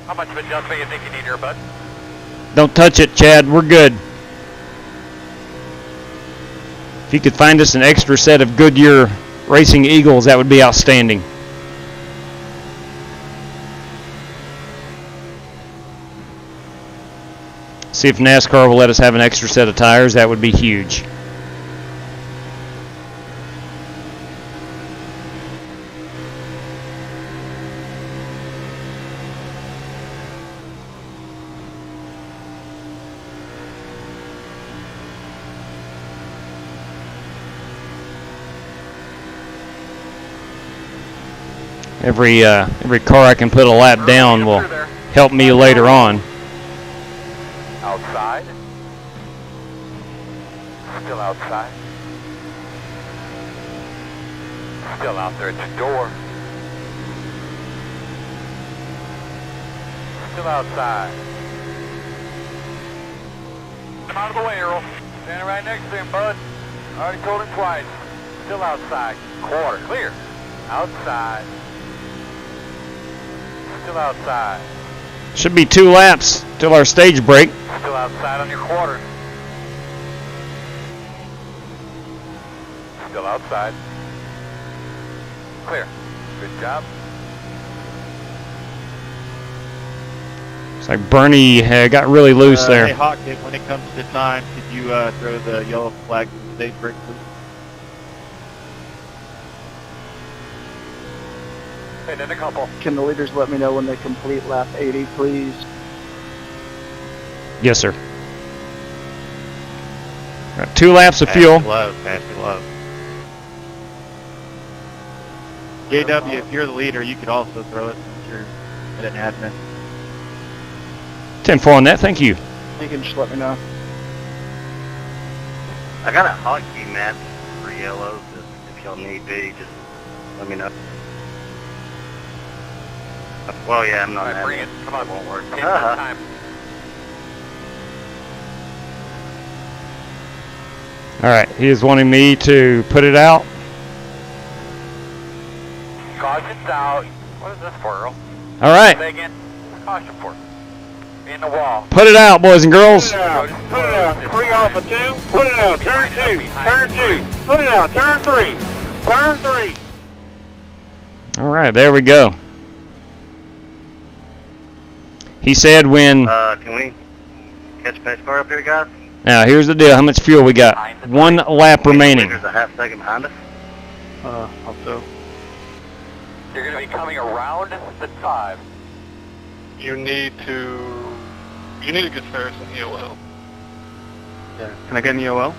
How much of adjustment you think you need here, bud? Don't touch it, Chad. We're good. If you could find us an extra set of Goodyear Racing Eagles, that would be outstanding. See if NASCAR will let us have an extra set of tires. That would be huge. Every car I can put a lap down will help me later on. Outside. Still outside. Still out there at the door. Still outside. Come out of the way, Earl. Standing right next to him, bud. Already told him twice. Still outside. Quarter. Clear. Outside. Still outside. Should be 2 laps till our stage break. Still outside on your quarter. Still outside. Clear. Good job. It's like Bernie got really loose there. Hey, Hawk, when it comes to time, could you throw the yellow flag to the stage break, please? And then a couple. Can the leaders let me know when they complete lap 80, please? Yes, sir. Got 2 laps of fuel. Pass me low. JW, if you're the leader, you could also throw it since you're an admin. 10-4 on that. Thank you. You can just let me know. I got a hotkey map for yellow. Just if y'all need be, just let me know. Well, yeah, I'm not. All right, bring it. Come on. It won't work. Take your time. All right. He is wanting me to put it out. Caution's out. What is this for, Earl? All right. Say again. Caution for. In the wall. Put it out, boys and girls. Put it out. 3 off of 2. Put it out. Turn 2. Turn 2. Put it out. Turn 3. Turn 3. All right. There we go. He said when... Can we catch a pace car up here, guys? Now, here's the deal. How much fuel we got? 1 lap remaining. There's a half second behind us. Also. You're going to be coming around the 5. You need to get Ferris in EOL. Yeah. Can I get an EOL?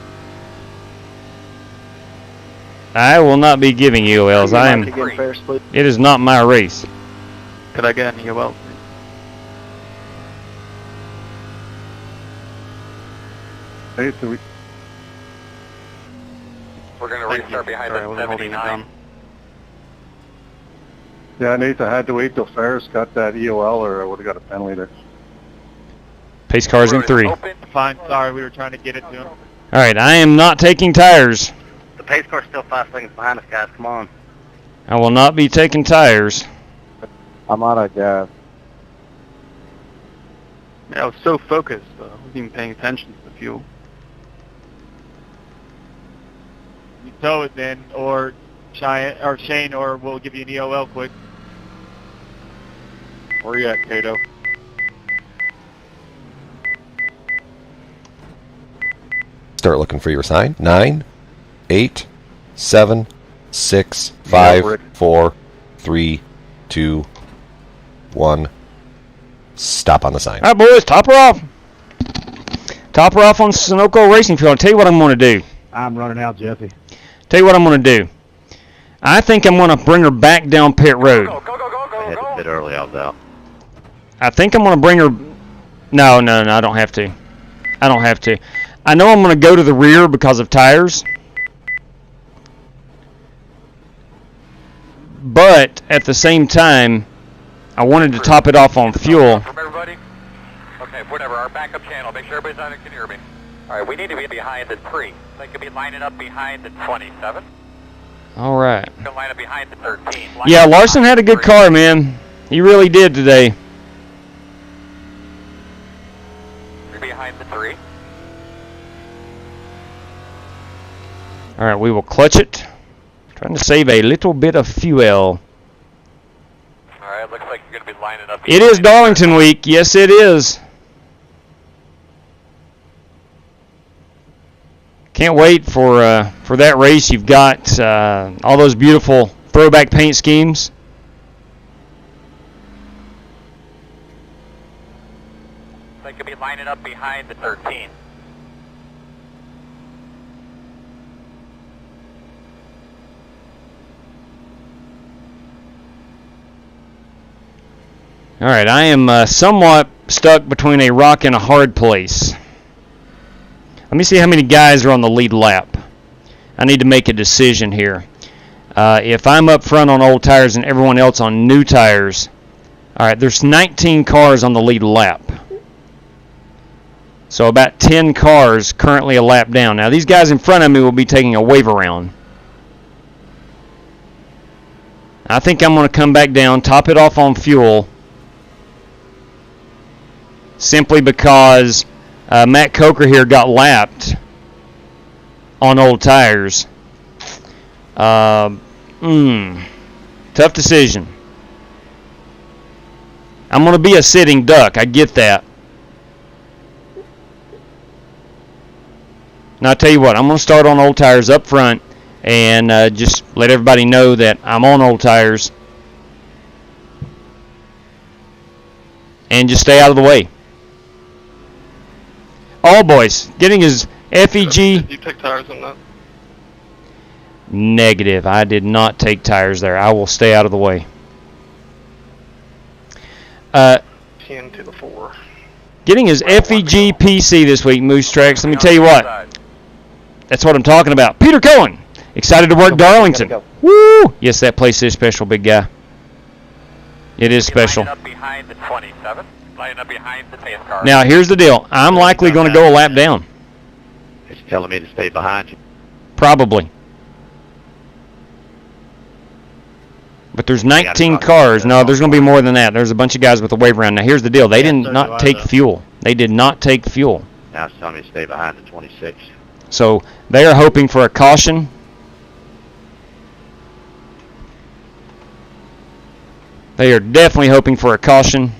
I will not be giving EOLs. I am. Again, Ferris, please. It is not my race. Could I get an EOL? Hey, so We're going to restart behind Sorry, I the wasn't holding it 79. down. yeah, Nathan, I had to wait till Ferris got that EOL, or I would have got a penalty there. Pace cars in 3. All Open. Fine, sorry, we were trying to get it to him. right. I am not taking tires. The pace car's still 5 seconds behind us, guys. Come on. I will not be taking tires. I'm out of gas. I was so focused, I wasn't even paying attention to the fuel. You tow it then, or Shane, or we'll give you an EOL quick. Where you at, Cato? Start looking for your sign. 9, 8, 7, 6, 5, 4, 3, 2, 1. Stop on the sign. All right, boys. Top her off. Top her off on Sunoco Racing Fuel. I'll tell you what I'm going to do. I'm running out, Jesse. Tell you what I'm going to do. I think I'm going to bring her back down pit road. Go, go, go, go, go, I had to pit early, I was out. I think I'm going to bring her... No, I don't have to. I don't have to. I know I'm going to go to the rear because of tires. But at the same time, I wanted to top it off on fuel. From everybody? Okay, whatever. Our backup channel. Make sure everybody's on it can hear me. All right, we need to be behind the 3. They could be lining up behind the 27. All right. You can line up behind the 13. Yeah, Larson had a good car, man. He really did today. All right, we will clutch it. Trying to save a little bit of fuel. All right, looks like you're going to be lining up. It is Darlington week. Yes, it is. Can't wait for that race. You've got all those beautiful throwback paint schemes. They could be lining up behind the 13. All right, I am somewhat stuck between a rock and a hard place. Let me see how many guys are on the lead lap. I need to make a decision here. If I'm up front on old tires and everyone else on new tires, all right, there's 19 cars on the lead lap. So about 10 cars currently a lap down. Now, these guys in front of me will be taking a wave around. I think I'm going to come back down, top it off on fuel, simply because Matt Coker here got lapped on old tires. Tough decision. I'm going to be a sitting duck. I get that. Now, I'll tell you what. I'm going to start on old tires up front and just let everybody know that I'm on old tires. And just stay out of the way. All boys, getting his FEG. Did you take tires on that? Negative. I did not take tires there. I will stay out of the way. 10 to the 4. Getting his FEG PC this week, Moose Tracks. Let me tell you what. That's what I'm talking about. Peter Cohen, excited to work Darlington. Woo! Yes, that place is special, big guy. It is special. Lining up behind the 27. Lining up behind the pace car. Now, here's the deal. I'm likely going to go a lap down. It's telling me to stay behind you. Probably. But there's 19 cars. No, there's going to be more than that. There's a bunch of guys with a wave around. Now, here's the deal. They did not take fuel. They did not take fuel. Now it's telling me to stay behind the 26. So they are hoping for a caution. They are definitely hoping for a caution.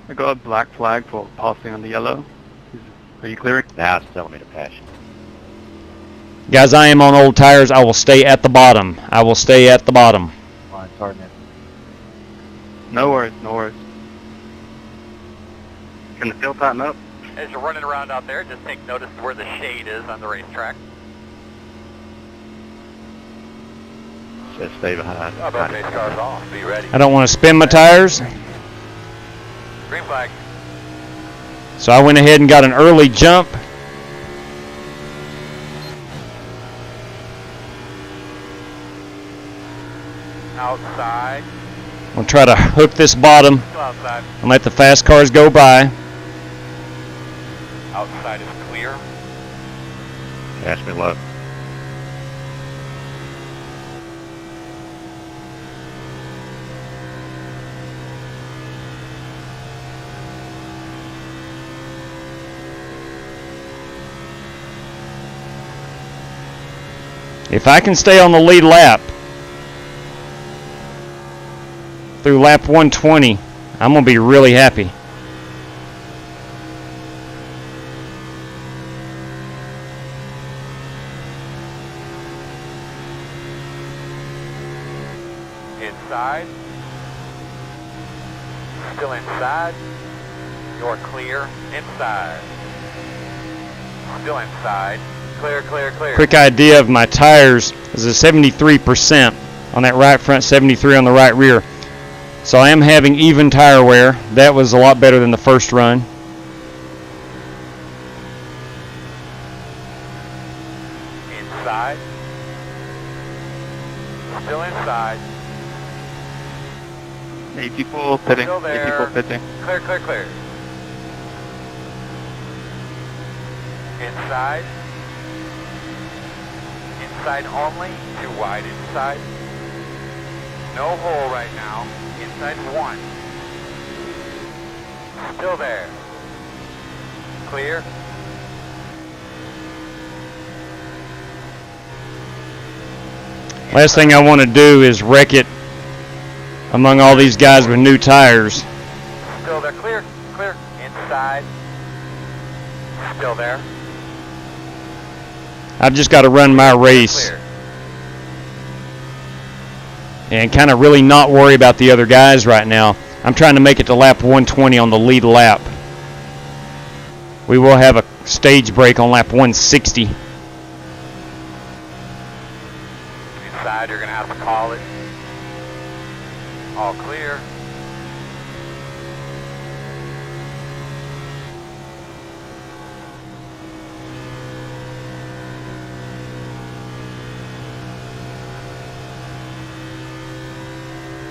I got a black flag for passing on the yellow. Are you clearing? Now it's telling me to pass you. Guys, I am on old tires. I will stay at the bottom. I will stay at the bottom. Sorry, man. No worries, no worries. Can the field tighten up? As you're running around out there, just take notice of where the shade is on the racetrack. Says stay behind. How about pace cars off? Be ready. I don't want to spin my tires. Green flag. So I went ahead and got an early jump. Outside. I'm going to try to hook this bottom Still outside. and let the fast cars go by. Outside is clear. Pass me low. If I can stay on the lead lap through lap 120, I'm going to be really happy. Inside. Still inside. You're clear. Inside. Still inside. Clear, clear, clear. Quick idea of my tires is a 73% on that right front, 73 on the right rear. So I am having even tire wear. That was a lot better than the first run. Inside. Still inside. 8 people pitting. Still 8 there. people pitting. Clear, clear, clear. Inside. Inside only. Too wide inside. No hole right now. Inside 1. Still there. Clear. Last thing I want to do is wreck it among all these guys with new tires. Still there, clear, clear, inside. Still there. I've just got to run my race. Clear. And kind of really not worry about the other guys right now. I'm trying to make it to lap 120 on the lead lap. We will have a stage break on lap 160. Inside, you're going to have to call it. All clear.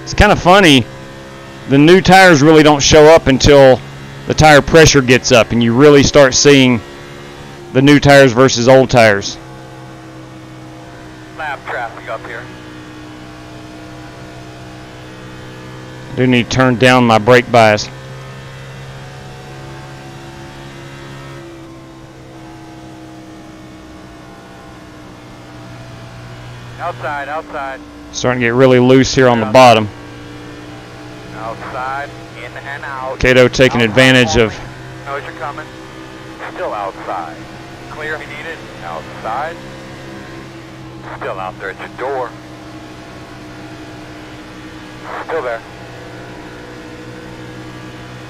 It's kind of funny. The new tires really don't show up until the tire pressure gets up and you really start seeing the new tires versus old tires. Lap traffic up here. I do need to turn down my brake bias. Outside, outside. Starting to get really loose here on the bottom. Outside, in and out. Cato taking advantage of. Knows you're coming. Still outside. Clear if you need it. Outside. Still out there at your door. Still there.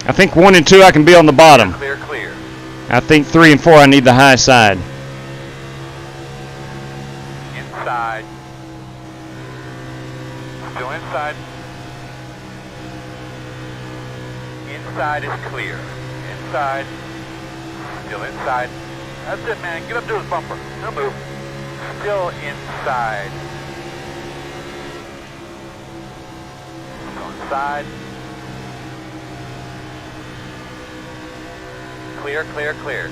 I think 1 and 2 I can be on the bottom. Clear, clear. I think 3 and 4 I need the high side. Inside. Still inside. Inside is clear. Inside. Still inside. That's it, man. Get up to his bumper. Don't move. Still inside. Still inside. Clear, clear, clear.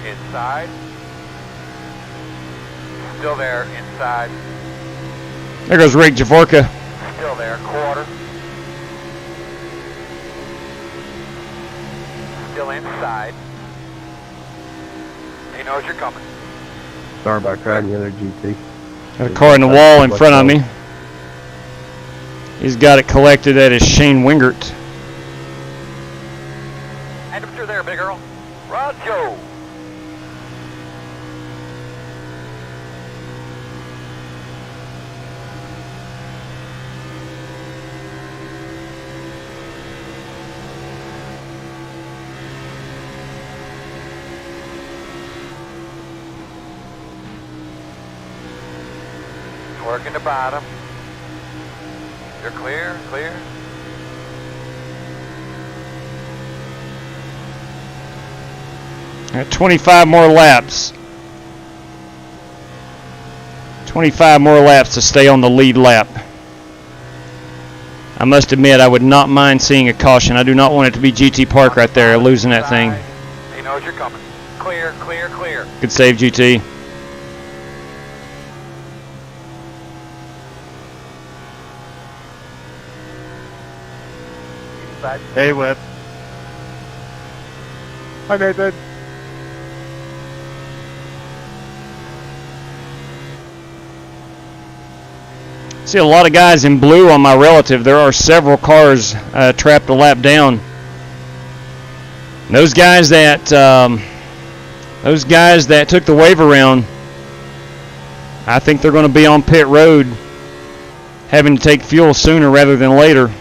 Inside. Still there, inside. There goes Rick Javorka. Still there, quarter. Still inside. He knows you're coming. Sorry about crowding the other GT. Got a car in the wall in front of me. He's got it collected at his Shane Wingert. And if you're there, big girl. Rojo. Working the bottom. You're clear, clear. Got 25 more laps. 25 more laps to stay on the lead lap. I must admit, I would not mind seeing a caution. I do not want it to be GT Park right there, losing that thing. He knows you're coming. Clear, clear, clear. Good save, GT. Hey, Webb. Hi, Nathan. See a lot of guys in blue on my relative. There are several cars trapped a lap down. Those guys that took the wave around, I think they're going to be on pit road, having to take fuel sooner rather than later,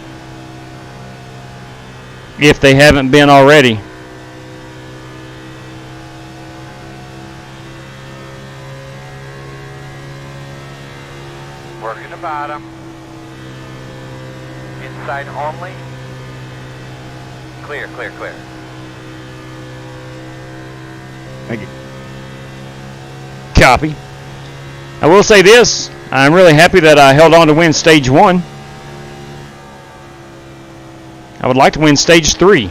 if they haven't been already. Working the bottom. Inside only. Clear, clear, clear. Thank you. Copy. I will say this. I'm really happy that I held on to win stage 1. I would like to win stage 3.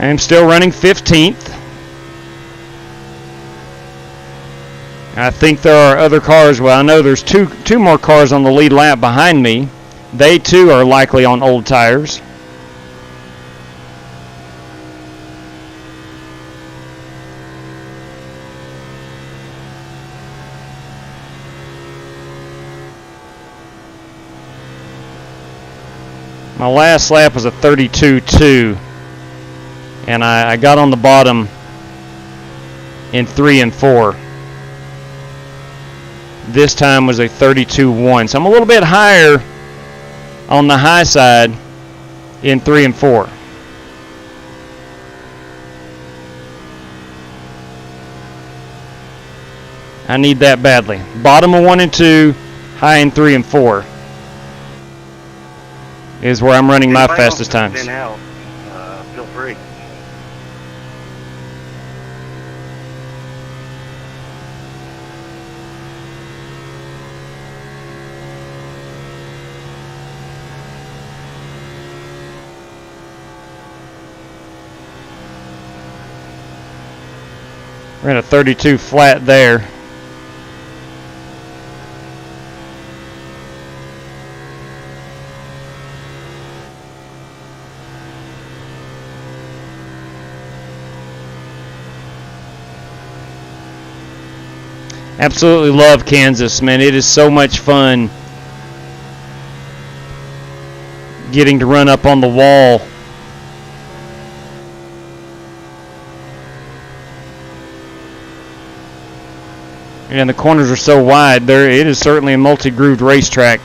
I am still running 15th. I think there are other cars. Well, I know there's two more cars on the lead lap behind me. They too are likely on old tires. My last lap was a 32.2, and I got on the bottom in 3 and 4. This time was a 32.1, so I'm a little bit higher on the high side in 3 and 4. I need that badly. Bottom of 1 and 2, high in 3 and 4 is where I'm running my fastest times. Feel free. We're at a 32 flat there. Absolutely love Kansas, man. It is so much fun getting to run up on the wall. And the corners are so wide. It is certainly a multi-grooved racetrack.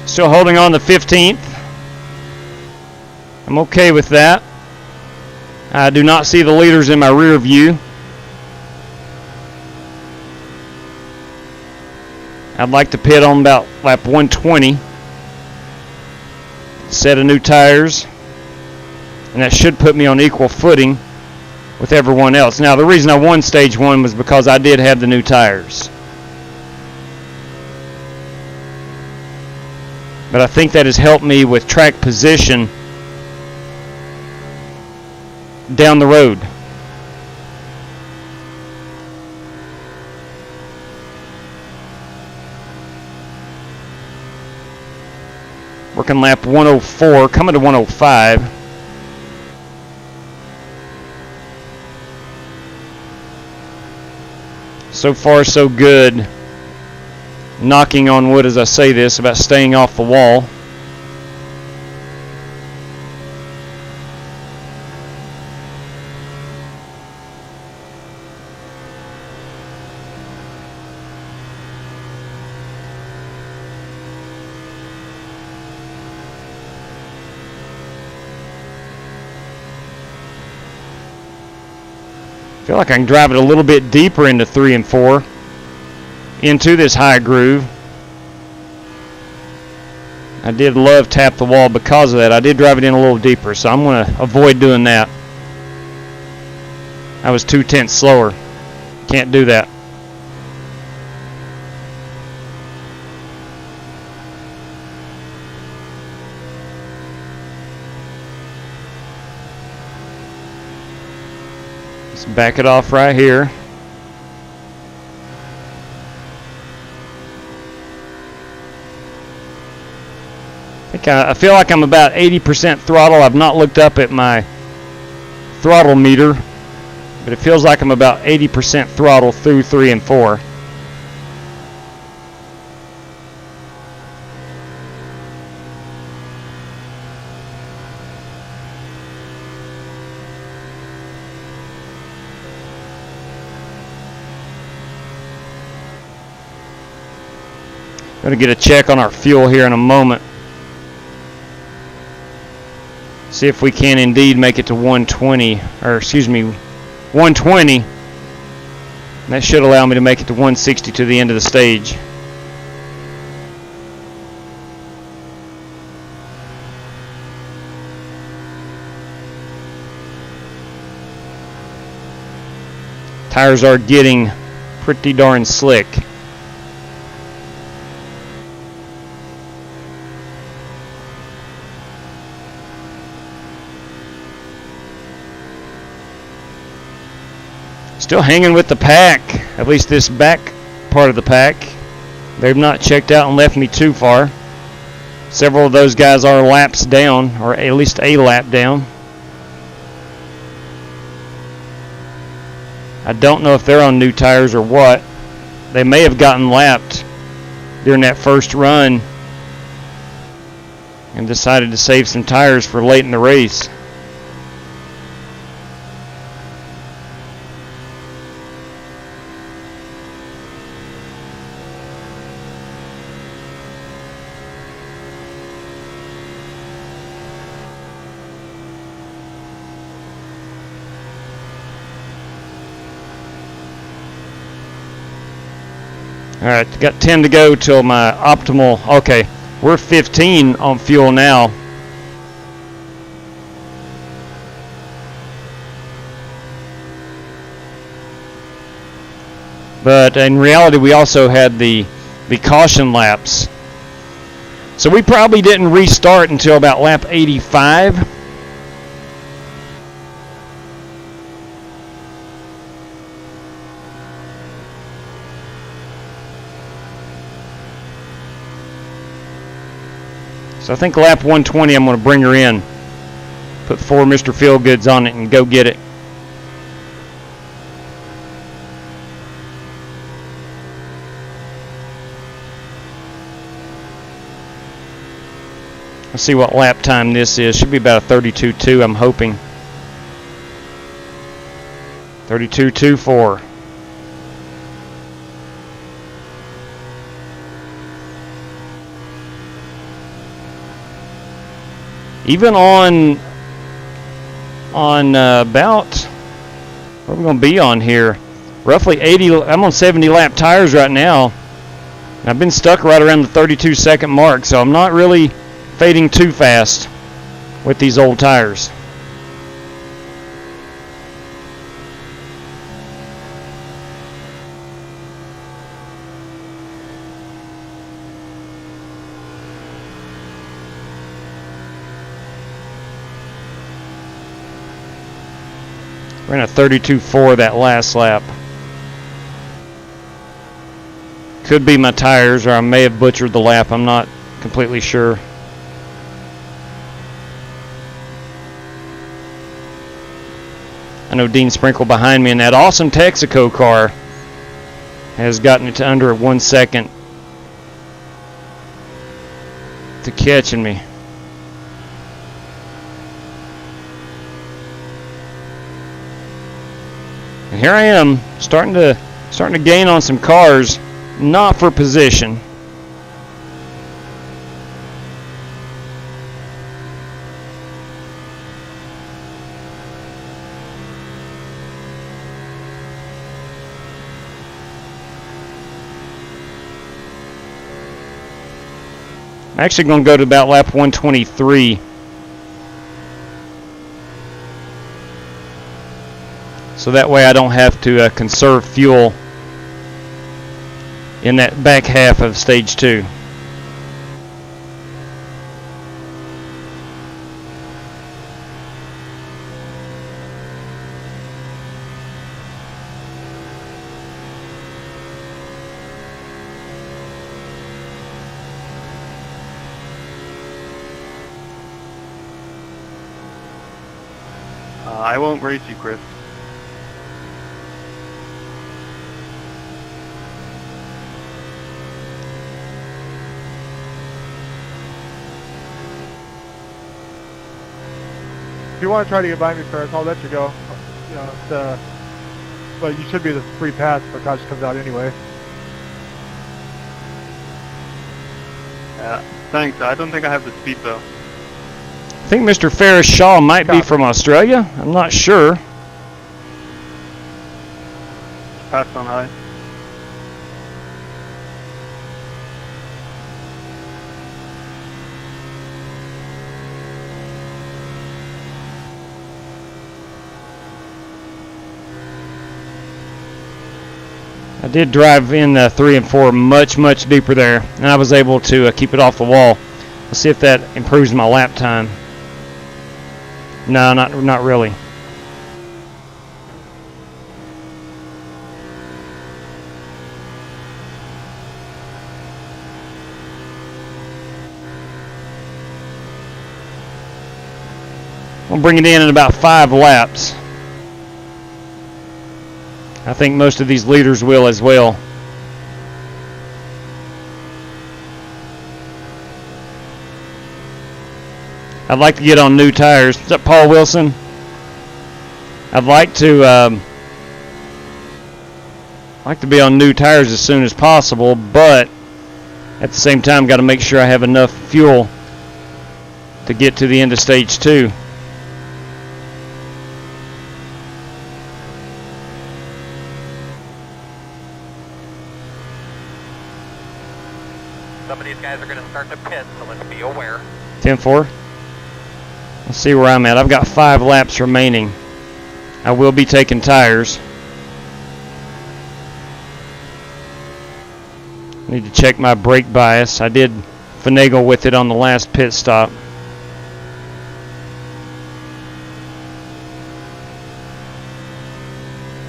Still holding on to 15th. I'm okay with that. I do not see the leaders in my rear view. I'd like to pit on about lap 120. Set of new tires. And that should put me on equal footing with everyone else. Now, the reason I won stage 1 was because I did have the new tires. But I think that has helped me with track position down the road. Working lap 104, coming to 105. So far, so good. Knocking on wood as I say this about staying off the wall. I feel like I can drive it a little bit deeper into 3 and 4. Into this high groove. I did love tap the wall because of that. I did drive it in a little deeper, so I'm going to avoid doing that. I was 2/10 slower. Can't do that. Let's back it off right here. I feel like I'm about 80% throttle. I've not looked up at my throttle meter, but it feels like I'm about 80% throttle through 3 and 4. Going to get a check on our fuel here in a moment. See if we can indeed make it to 120, or excuse me, 120. That should allow me to make it to 160 to the end of the stage. Tires are getting pretty darn slick. Still hanging with the pack, at least this back part of the pack. They've not checked out and left me too far. Several of those guys are laps down, or at least a lap down. I don't know if they're on new tires or what. They may have gotten lapped during that first run and decided to save some tires for late in the race. All right, got 10 to go till my optimal. Okay, we're 15 on fuel now. But in reality, we also had the caution laps. So we probably didn't restart until about lap 85. So I think lap 120, I'm going to bring her in. Put 4 Mr. Feelgoods on it and go get it. Let's see what lap time this is. Should be about a 32.2, I'm hoping. 32.24. Even on about, what are we going to be on here? Roughly 80, I'm on 70 lap tires right now. I've been stuck right around the 32-second mark, so I'm not really fading too fast with these old tires. Ran a 32.4 that last lap. Could be my tires, or I may have butchered the lap. I'm not completely sure. I know Dean Sprinkle behind me in that awesome Texaco car has gotten it to under 1 second to catching me. And here I am, starting to gain on some cars, not for position. I'm actually going to go to about lap 123. So that way I don't have to conserve fuel in that back half of stage 2. I won't race you, Chris. If you want to try to get by me first, I'll let you go. You know, but you should be the free pass if Akash comes out anyway. Thanks. I don't think I have the speed though. I think Mr. Ferris Shaw might be from Australia. I'm not sure. Pass on high. I did drive in 3 and 4 much deeper there, and I was able to keep it off the wall. Let's see if that improves my lap time. No, not really. We'll bring it in about 5 laps. I think most of these leaders will as well. I'd like to get on new tires. Is that Paul Wilson? I'd like to be on new tires as soon as possible, but at the same time, got to make sure I have enough fuel to get to the end of stage 2. Some of these guys are going to start to pit, so let's be aware. 10-4. Let's see where I'm at. I've got 5 laps remaining. I will be taking tires. Need to check my brake bias. I did finagle with it on the last pit stop.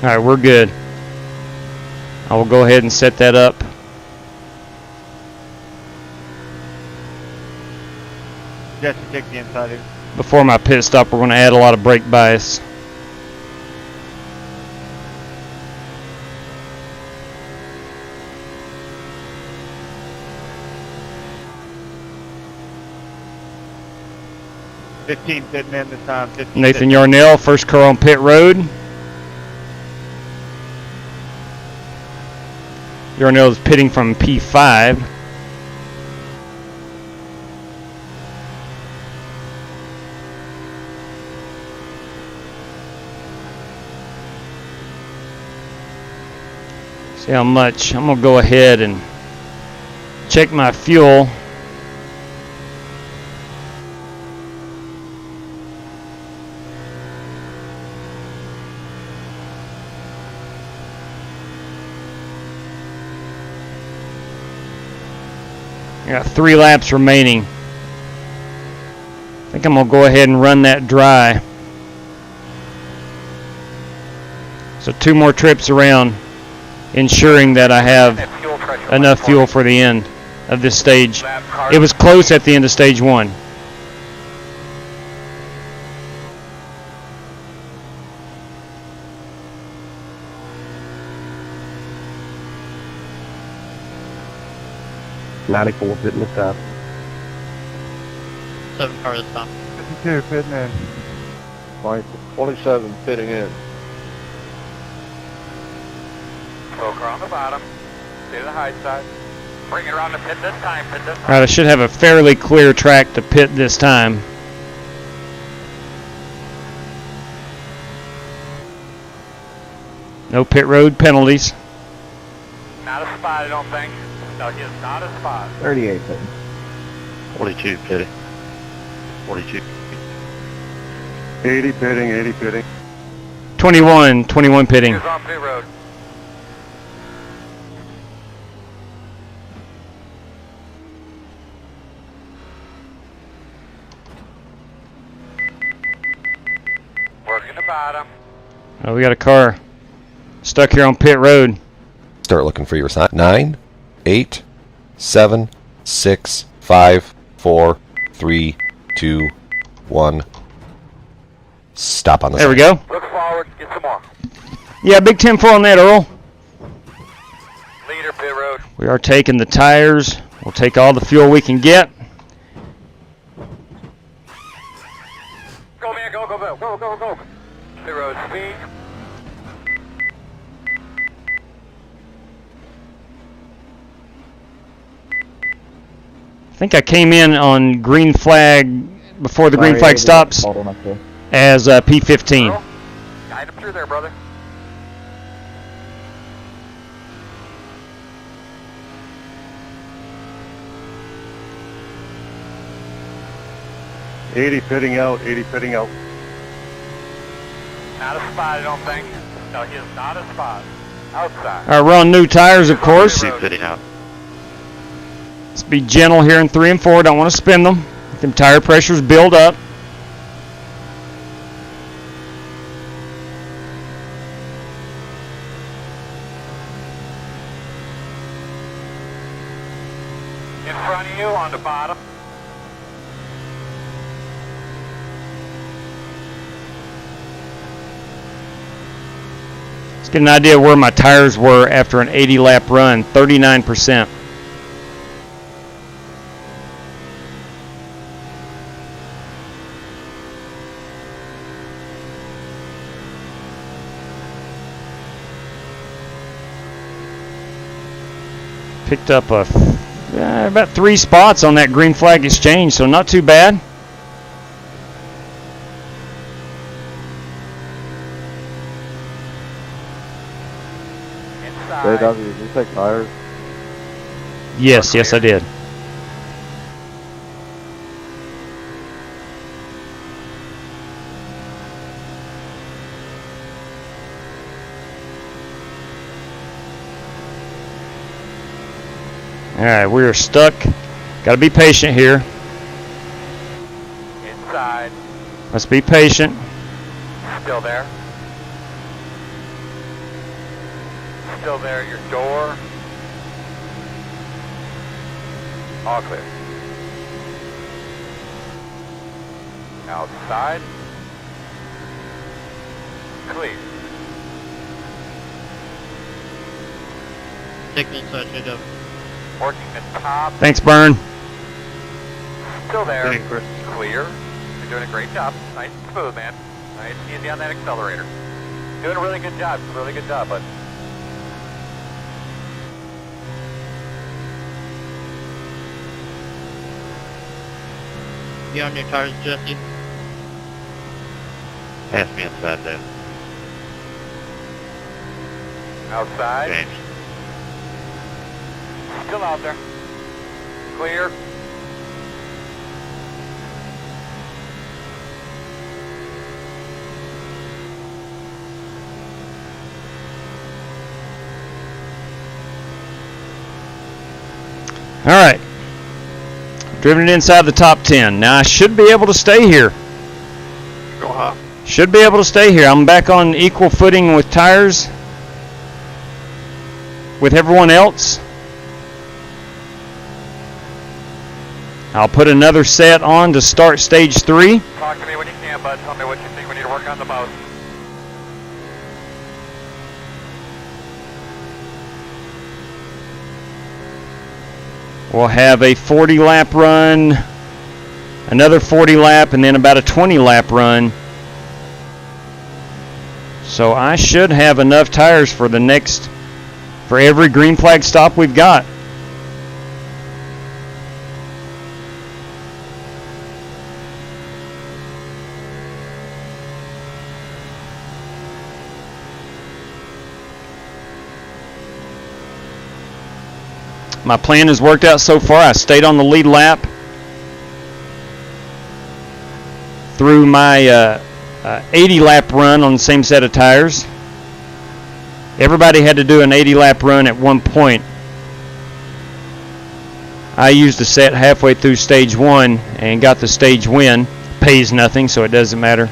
Alright, we're good. I will go ahead and set that up. Jesse, take the inside here. Before my pit stop, we're going to add a lot of brake bias. Pitting in this time. 15 Nathan Yarnell, first car on pit road. Yarnell is pitting from P5. See how much. I'm going to go ahead and check my fuel. I got 3 laps remaining. I think I'm going to go ahead and run that dry. So 2 more trips around, ensuring that I have enough fuel for the end of this stage. It was close at the end of stage 1. .94 pitting this time. 7 car this time. 52 pitting in. 27 pitting in. Slow car on the bottom. Stay to the high side. Bring it around the pit this time. Pit this time. Alright, I should have a fairly clear track to pit this time. No pit road penalties. Not a spot, I don't think. No, he is not a spot. 38 pitting. 42 pitting. 42. 80 pitting, 80 pitting. 21 pitting. Here's on pit road. Working the bottom. Oh, we got a car stuck here on pit road. Start looking for your sign. 9, 8, 7, 6, 5, 4, 3, 2, 1. Stop on the There we sign. go. Look forward, get some more. Yeah, big 10-4 on that, Earl. Leader pit road. We are taking the tires. We'll take all the fuel we can get. Go, man, go, go, go, go, go, go. Pit road speed. I think I came in on green flag before the green flag stops as P15. Earl, guide him through there, brother. '80 pitting out, 80 pitting out. Not a spot, I don't think. No, he is not a spot. Outside. All right, we're on new tires, of course. Fitting out. Let's be gentle here in 3 and 4. Don't want to spin them. Let them tire pressures build up. In front of you on the bottom. Let's get an idea of where my tires were after an 80-lap run. 39%. Picked up about 3 spots on that green flag exchange, so not too bad. JW, did you take tires? Yes, I did. All right, we are stuck. Got to be patient here. Inside. Let's be patient. Still there. Still there at your door. All clear. Outside. Clear. Take me inside, JW. Working the top. Thanks, Burn. Still there. Thanks, Chris. Clear. You're doing a great job. Nice and smooth, man. Nice and easy on that accelerator. Doing a really good job. Really good job, bud. You on your tires, Jesse? Pass me inside there. Outside. James. Still out there. Clear. All right. Driven it inside the top 10. Now I should be able to stay here. Go hot. Should be able to stay here. I'm back on equal footing with tires with everyone else. I'll put another set on to start stage 3. Talk to me when you can, bud. Tell me what you think we need to work on the most. We'll have a 40-lap run, another 40-lap, and then about a 20-lap run. So I should have enough tires for every green flag stop we've got. My plan has worked out so far. I stayed on the lead lap through my 80-lap run on the same set of tires. Everybody had to do an 80-lap run at one point. I used the set halfway through stage 1 and got the stage win. Pays nothing, so it doesn't matter.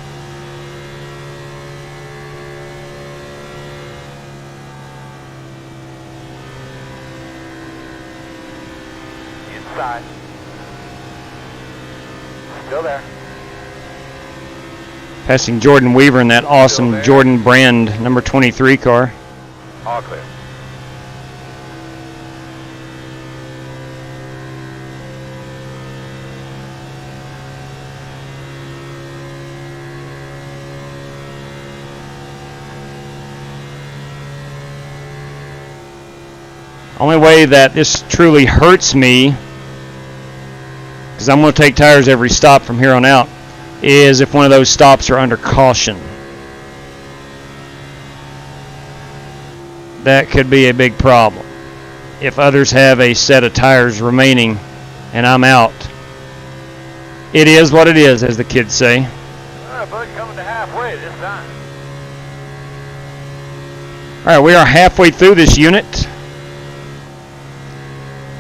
Inside. Still there. Passing Jordan Weaver in that awesome Jordan brand number 23 car. All clear. Only way that this truly hurts me, because I'm going to take tires every stop from here on out, is if one of those stops are under caution. That could be a big problem. If others have a set of tires remaining and I'm out. It is what it is, as the kids say. All right, bud, coming to halfway this time. All right, we are halfway through this unit.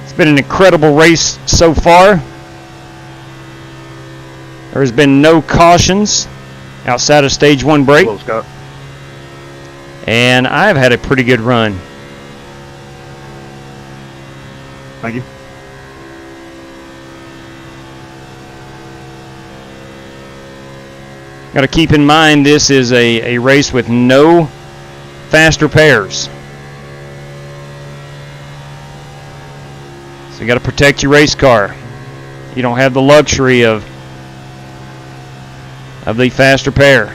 It's been an incredible race so far. There has been no cautions outside of stage 1 break. Hello, Scott. And I've had a pretty good run. Thank you. Got to keep in mind this is a race with no faster pairs. So you got to protect your race car. You don't have the luxury of the faster pair.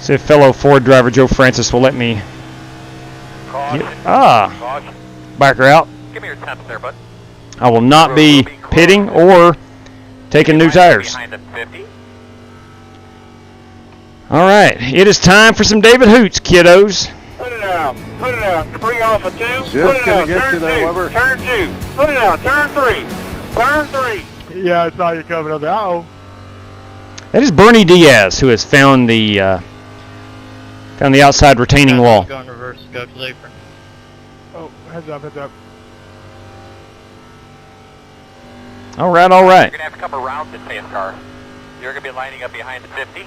See if fellow Ford driver Joe Francis will let me back her out. Give me your temps there, bud. I will not be pitting or taking new tires. All right, it is time for some David Hoots, kiddos. Put it out. Put it out. Debris off of 2. Just Put it gonna out. get Turn you there, 2. Weber. Turn 2. Put it out. Turn 3. Turn 3. Yeah, I saw you coming up there. Uh-oh. That is Bernie Diaz, who has found the outside retaining wall. Go in reverse, go to the apron. Oh, heads up, heads up. All right, all right. You're going to have to come around this pace car. You're going to be lining up behind the 50. I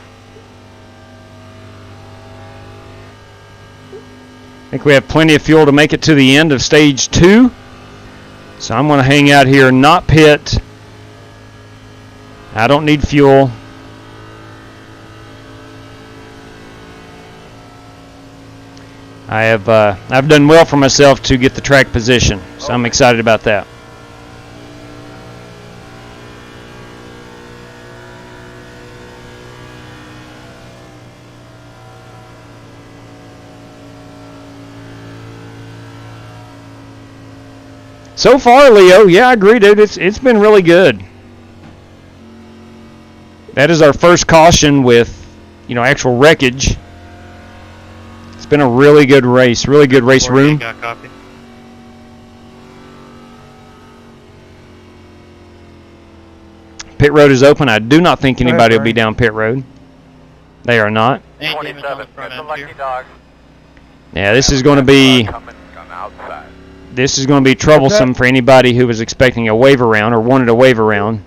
think we have plenty of fuel to make it to the end of stage 2. So I'm going to hang out here, not pit. I don't need fuel. I've done well for myself to get the track position, so I'm excited about that. So far, Leo, yeah, I agree, dude. It's been really good. That is our first caution with, actual wreckage. It's been a really good race, really good race room. Got copy. Pit road is open. I do not think anybody will be down pit road. They are not. 27, that's a lucky dog. Yeah, this is going to be troublesome for anybody who was expecting a wave around or wanted a wave around.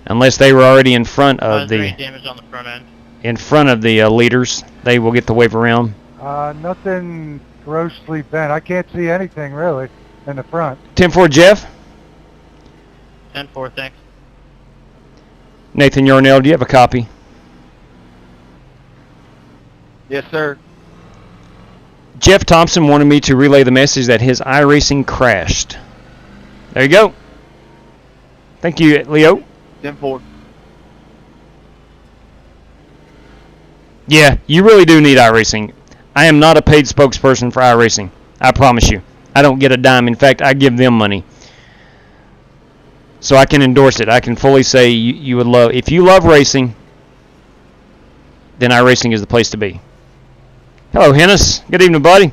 Unless they were already in front of damage on the front end. In front of the leaders, they will get the wave around. Nothing grossly bent. I can't see anything really in the front. 10-4, Jeff. 10-4, thanks. Nathan Yarnell, do you have a copy? Yes, sir. Jeff Thompson wanted me to relay the message that his iRacing crashed. There you go. Thank you, Leo. 10-4. Yeah, you really do need iRacing. I am not a paid spokesperson for iRacing. I promise you. I don't get a dime. In fact, I give them money. So I can endorse it. I can fully say you would love... If you love racing, then iRacing is the place to be. Hello, Hennis. Good evening, buddy.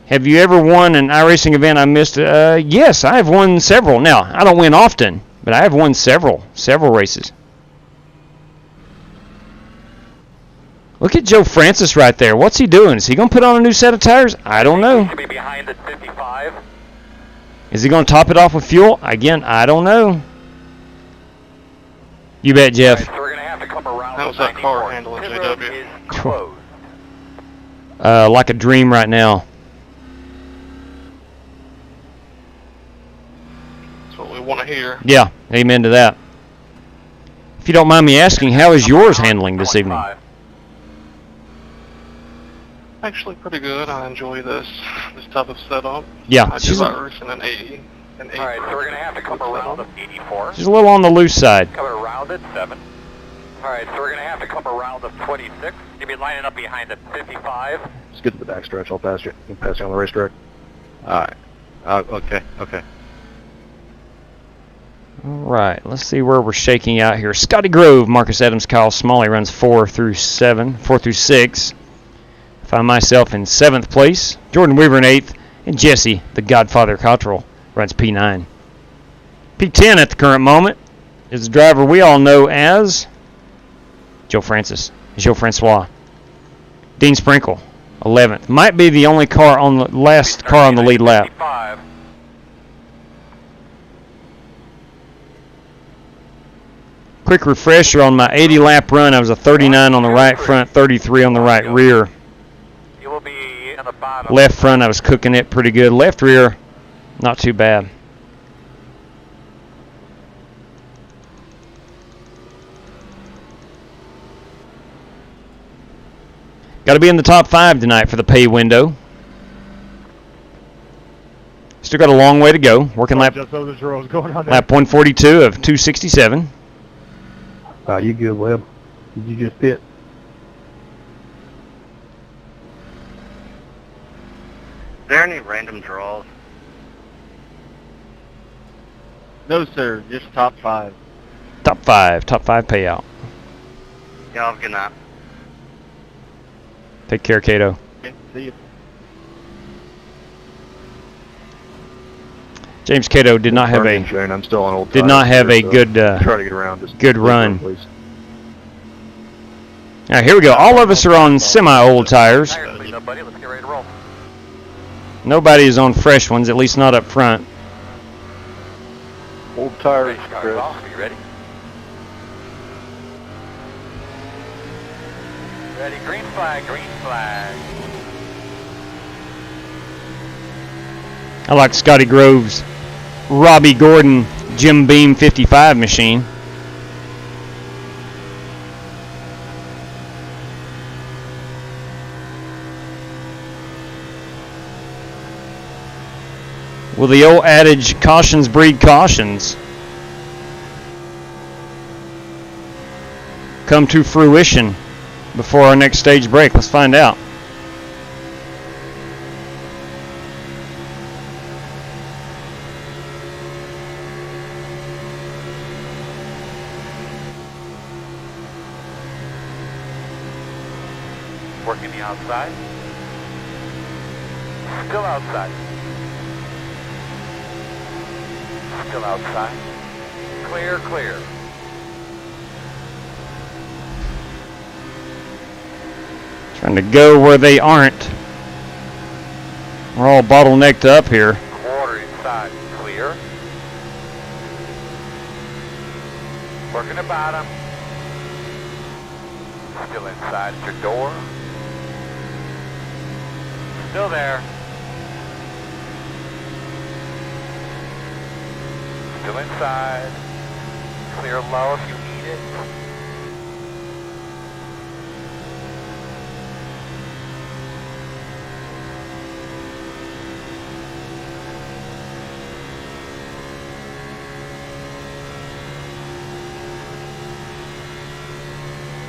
Have you ever won an iRacing event I missed? Yes, I have won several. Now, I don't win often, but I have won several races. Look at Joe Francis right there. What's he doing? Is he going to put on a new set of tires? I don't know. Should be behind at 55. Is he going to top it off with fuel? Again, I don't know. You bet, Jeff. Right, so we're going to have to come around. How's that car handling, JW? Closed. Like a dream right now. That's what we want to hear. Yeah, amen to that. If you don't mind me asking, how is yours handling this evening? Actually pretty good. I enjoy this type of setup. Yeah, I do like racing an 80. Alright, so we're going to have to come around at 84. She's a little on the loose side. Coming around at 7. All right, so we're going to have to come around the 26. You'll be lining up behind the 55. Just get to the back stretch. I'll pass you. I'll pass you on the racetrack. All right. Okay. All right, let's see where we're shaking out here. Scotty Grove, Marcus Adams, Kyle Smalley runs 4 through 6. I find myself in 7th place. Jordan Weaver in 8th, and Jesse, the Godfather Cottrell, runs P9. P10 at the current moment is the driver we all know as Joe Francois. Dean Sprinkle, 11th. Might be the only car on the last car on the lead lap. Quick refresher on my 80 lap run. I was a 39 on the right front, 33 on the right rear. You will be in the bottom. Left front, I was cooking it pretty good. Left rear, not too bad. Got to be in the top 5 tonight for the pay window. Still got a long way to go. Working lap 142 of 267. You good, Webb? Did you just pit? Is there any random draws? No, sir. Just top 5. Top 5 payout. Yeah, have a good night. Take care, Cato. See you. James Cato did not have I'm still on old did not have a good try to get around. Just good run. Please. All right, here we go. All of us are on semi-old tires. Buddy, let's get ready to roll. Nobody is on fresh ones, at least not up front. Old tires, Chris. Are you ready? Ready, green flag, green flag. I like Scotty Grove's Robbie Gordon Jim Beam 55 machine. Well, the old adage, cautions breed cautions, come to fruition before our next stage break. Let's find out. Working the outside. Still outside. Still outside. Clear, clear. Trying to go where they aren't. We're all bottlenecked up here. Quarter inside. Clear. Working the bottom. Still inside at your door. Still there. Still inside. Clear low if you need it.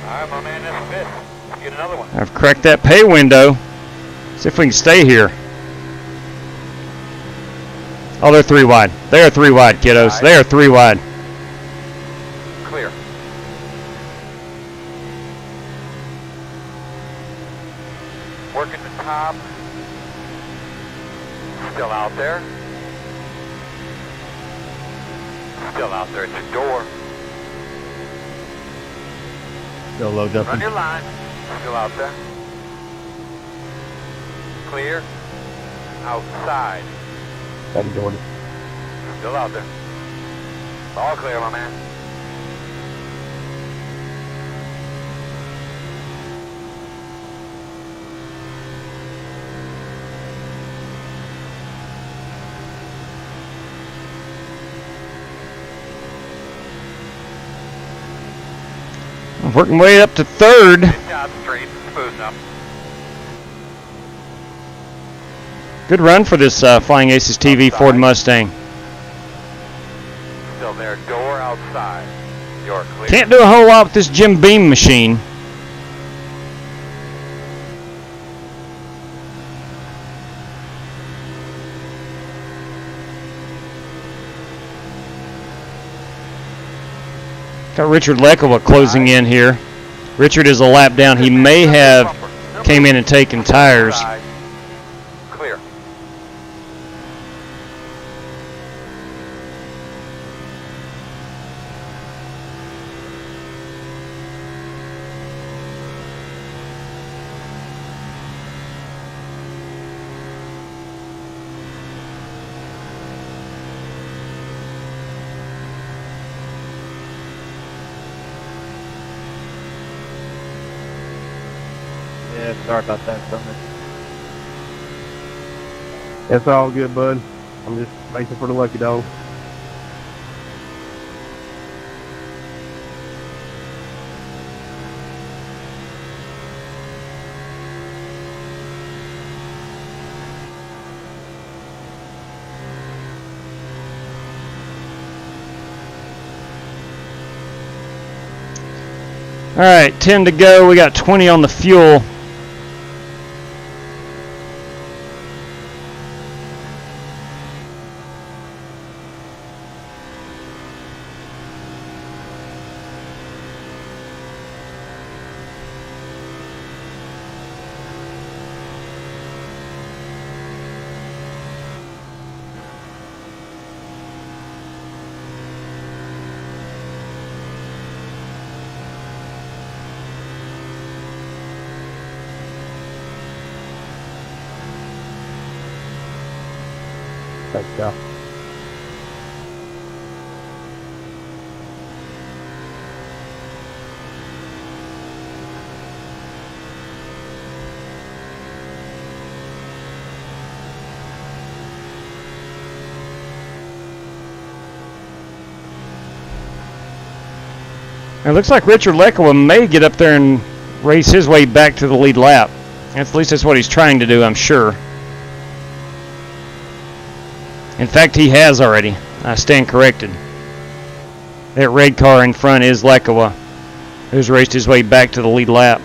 Alright, my man, that's fifth. Let's get another one. I've cracked that pay window. See if we can stay here. Oh, they're 3 wide. They are 3 wide, kiddos. They are 3 wide. Clear. Working the top. Still out there. Still out there at your door. Still low, Justin. Run your line. Still out there. Clear. Outside. Thank you, Jordan. Still out there. All clear, my man. Working way up to 3rd. Good job, straight, smooth enough. Good run for this Flying Aces TV Ford Mustang. Still there, door outside. You're clear. Can't do a whole lot with this Jim Beam machine. Got Richard Lekowa closing in here. Richard is a lap down. He may have came in and taken tires. Clear. Yeah, sorry about that, Summer. It's all good, bud. I'm just racing for the lucky dog. All right, 10 to go. We got 20 on the fuel. Thanks, Cal. It looks like Richard Lekowa may get up there and race his way back to the lead lap. At least that's what he's trying to do, I'm sure. In fact, he has already. I stand corrected. That red car in front is Lekowa, who's raced his way back to the lead lap.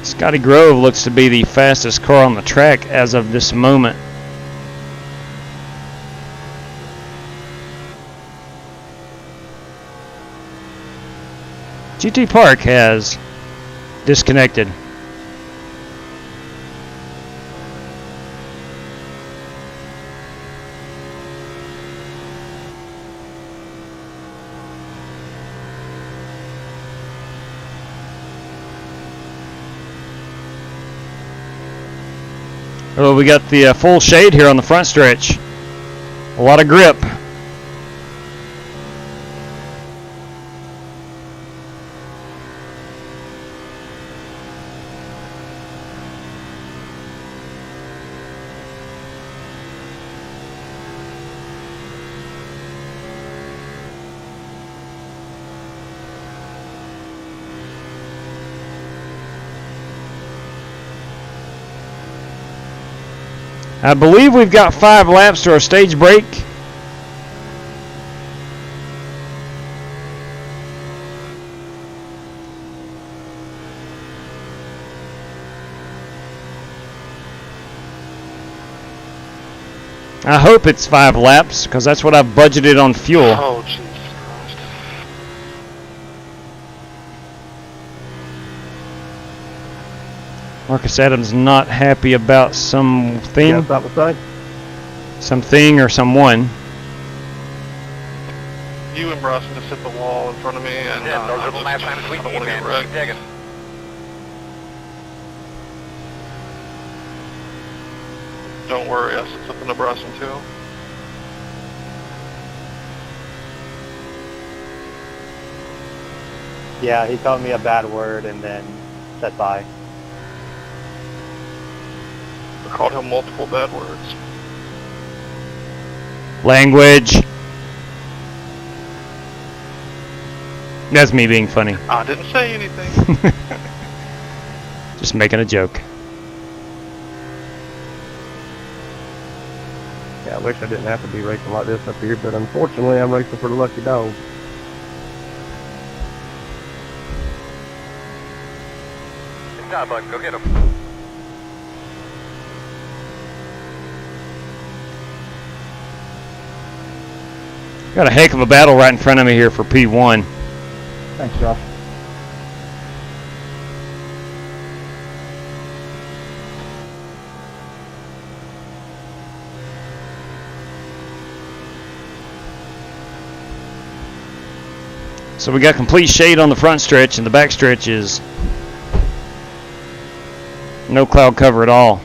Scotty Grove looks to be the fastest car on the track as of this moment. GT Park has disconnected. Oh, we got the full shade here on the front stretch. A lot of grip. I believe we've got 5 laps to our stage break. I hope it's 5 laps, because that's what I've budgeted on fuel. Oh, Jesus Christ. Marcus Adams not happy about something. Yeah, about the side. Something or someone. You and Bryson just hit the wall in front of me, and Yeah, those are the last times we I don't need, want to man. get wrecked. Keep digging. Don't worry, I said something to Bryson too. Yeah, he called me a bad word and then said bye. I called him multiple bad words. Language. That's me being funny. I didn't say anything. Just making a joke. Yeah, I wish I didn't have to be racing like this up here, but unfortunately I'm racing for the lucky dog. Good job, bud. Go get him. Got a heck of a battle right in front of me here for P1. Thanks, Josh. So we got complete shade on the front stretch, and the back stretch is no cloud cover at all.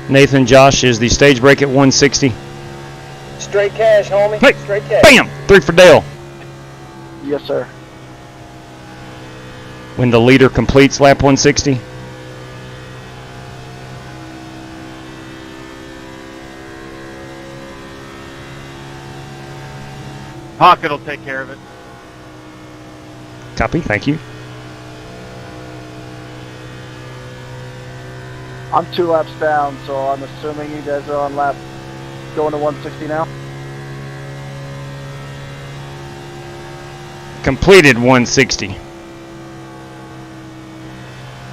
Nathan, Josh, is the stage break at 160. Straight cash, homie. Hey, Straight cash. bam! 3 for Dale. Yes, sir. When the leader completes lap 160. Pocket will take care of it. Copy, thank you. I'm 2 laps down, so I'm assuming you guys are on lap going to 160 now. Completed 160.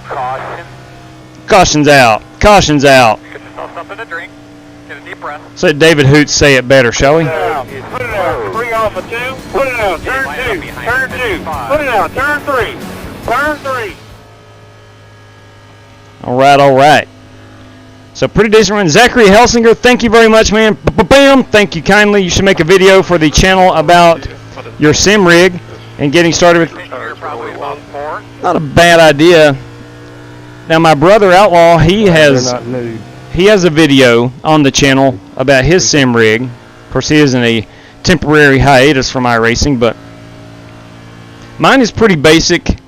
Caution. Caution's out. Caution's out. Get yourself something to drink. Get a deep breath. So let David Hoots say it better, shall we? Put it out. 3 off of 2. Put it out. Turn 2. Turn 2. Put it out. Turn 3. Turn 3. All right. So pretty decent run. Zachary Helsinger, thank you very much, man. Bam! Thank you kindly. You should make a video for the channel about your sim rig and getting started with. Not a bad idea. Now my brother Outlaw, he has a video on the channel about his sim rig. Of course, he is in a temporary hiatus from iRacing, but mine is pretty basic.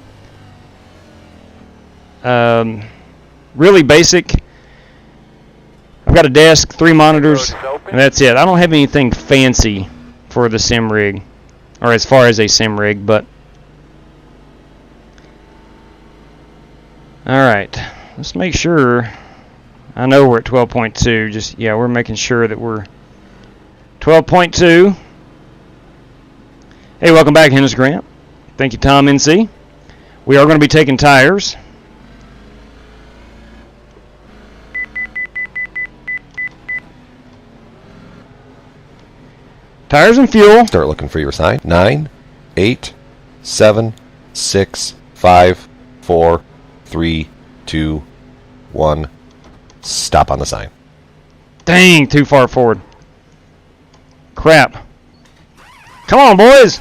Really basic. I've got a desk, 3 monitors, and that's it. I don't have anything fancy for the sim rig, or as far as a sim rig, but alright, let's make sure. I know we're at 12.2, just, yeah, we're making sure that we're 12.2. Hey, welcome back, Hennis Grant. Thank you, Tom NC. We are going to be taking tires. Tires and fuel. Start looking for your sign. 9, 8, 7, 6, 5, 4, 3, 2, 1. Stop on the sign. Dang, too far forward. Crap. Come on, boys.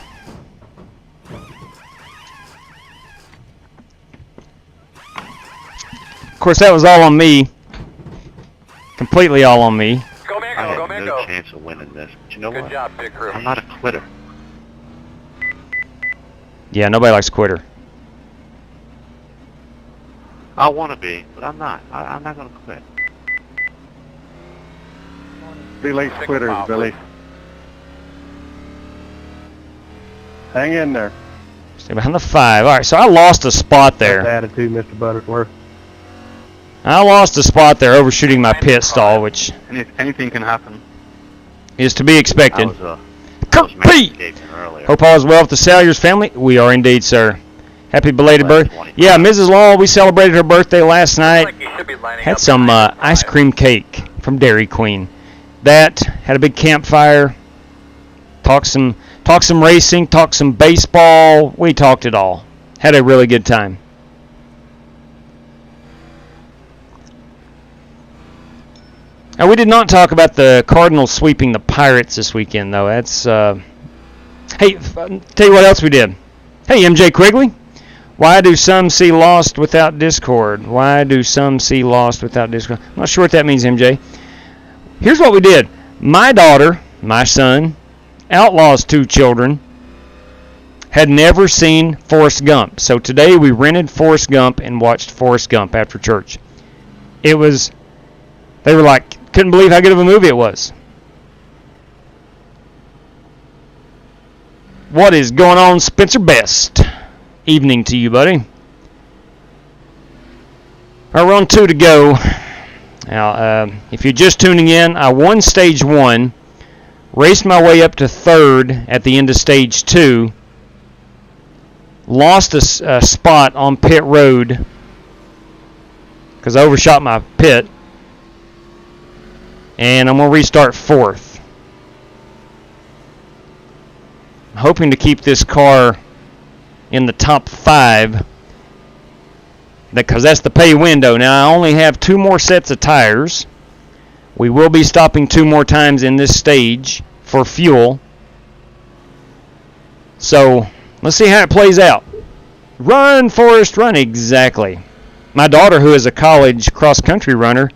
Of course, that was all on me. Completely all on me. Go, man, I go, have man, no go. chance of winning this. But you know Good what? job, big crew. I'm not a quitter. Yeah, nobody likes a quitter. I want to be, but I'm not. I'm not going to quit. Billy quitters, Billy. Hang in there. Stay behind the 5. All right, so I lost a spot there. That's attitude, Mr. Butterworth. I lost a spot there, overshooting my pit stall, which Anything can happen. is to be expected. Compete! Hope all is well with the Salyers family. We are indeed, sir. Happy belated birthday. Yeah, Mrs. Law, we celebrated her birthday last night. Had some ice cream cake from Dairy Queen. That, had a big campfire. Talked some racing, talked some baseball. We talked it all. Had a really good time. Now, we did not talk about the Cardinals sweeping the Pirates this weekend, though. That's, hey, tell you what else we did. Hey, MJ Quigley. Why do some see Lost without Discord? Why do some see Lost without Discord? I'm not sure what that means, MJ. Here's what we did. My daughter, my son, Outlaw's 2 children, had never seen Forrest Gump. So today we rented Forrest Gump and watched Forrest Gump after church. They were like, couldn't believe how good of a movie it was. What is going on, Spencer Best? Evening to you, buddy. All right, we're on 2 to go. Now, if you're just tuning in, I won Stage 1, raced my way up to 3rd at the end of Stage 2, lost a spot on pit road because I overshot my pit, and I'm going to restart 4th. I'm hoping to keep this car in the top 5 because that's the pay window. Now I only have 2 more sets of tires. We will be stopping 2 more times in this stage for fuel. So let's see how it plays out. Run, Forrest, run. Exactly. My daughter, who is a college cross-country runner,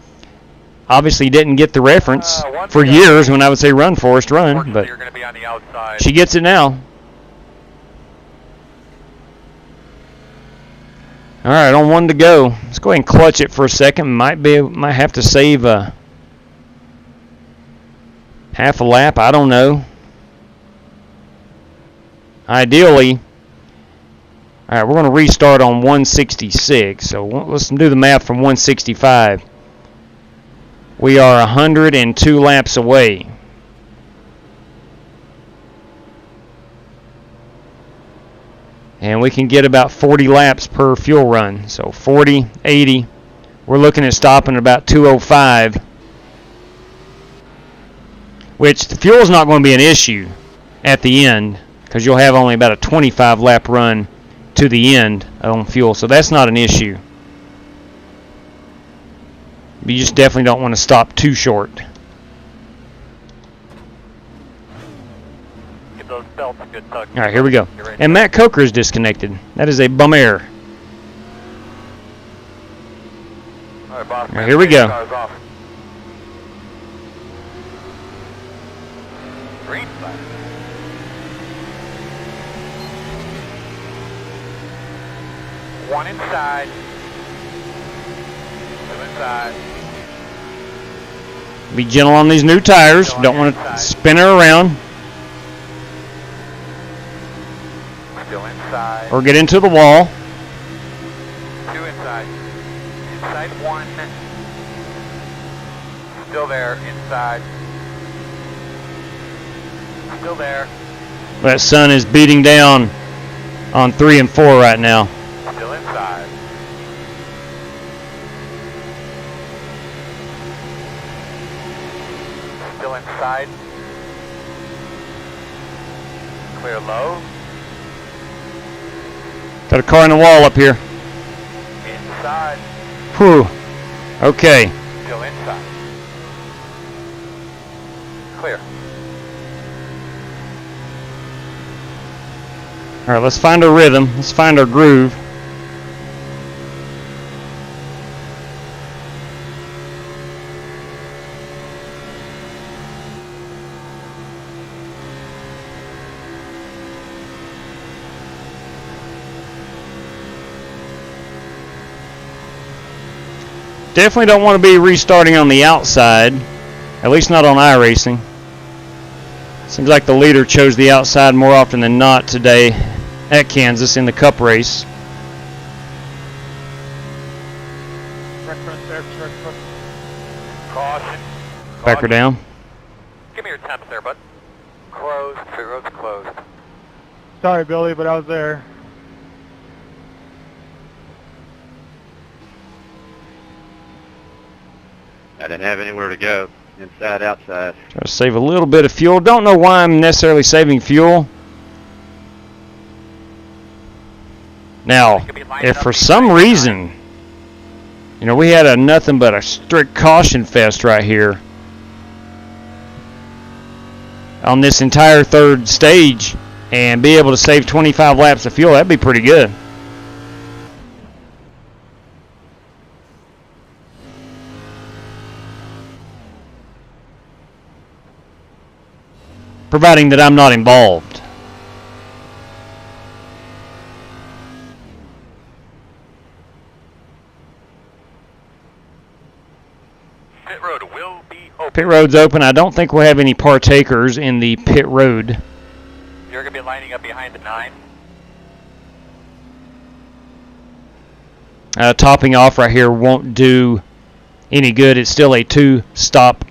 obviously didn't get the reference for years when I would say run, Forrest, run. But she gets it now. All right, on 1 to go. Let's go ahead and clutch it for a second. Might have to save half a lap. I don't know. Ideally, all right, we're going to restart on 166. So let's do the math from 165. We are 102 laps away. And we can get about 40 laps per fuel run. So 40, 80. We're looking at stopping at about 205. Which the fuel is not going to be an issue at the end, because you'll have only about a 25 lap run to the end on fuel. So that's not an issue. But you just definitely don't want to stop too short. All right, here we go. And Matt Coker is disconnected. That is a bum error. All right, here we go. Green flag. One inside. 2 inside. Be gentle on these new tires. Don't want to spin her around. Still inside. Or get into the wall. 2 inside. Inside 1. Still there. Inside. Still there. That sun is beating down on 3 and 4 right now. Still inside. Still inside. Clear low. Got a car in the wall up here. Inside. Whew. Okay. Still inside. Clear. All right, let's find our rhythm. Let's find our groove. Definitely don't want to be restarting on the outside, at least not on iRacing. Seems like the leader chose the outside more often than not today at Kansas in the Cup race. Caution. Back her down. Give me your temps there, bud. Closed. Pit road's closed. Sorry, Billy, but I was there. I didn't have anywhere to go. Inside, outside. Try to save a little bit of fuel. Don't know why I'm necessarily saving fuel. Now, if for some reason, you know, we had a nothing but a strict caution fest right here on this entire 3rd stage and be able to save 25 laps of fuel, that'd be pretty good. Providing that I'm not involved. Pit road will be open. Pit road's open. I don't think we'll have any partakers in the pit road. You're going to be lining up behind the 9. Topping off right here won't do any good. It's still a 2-stop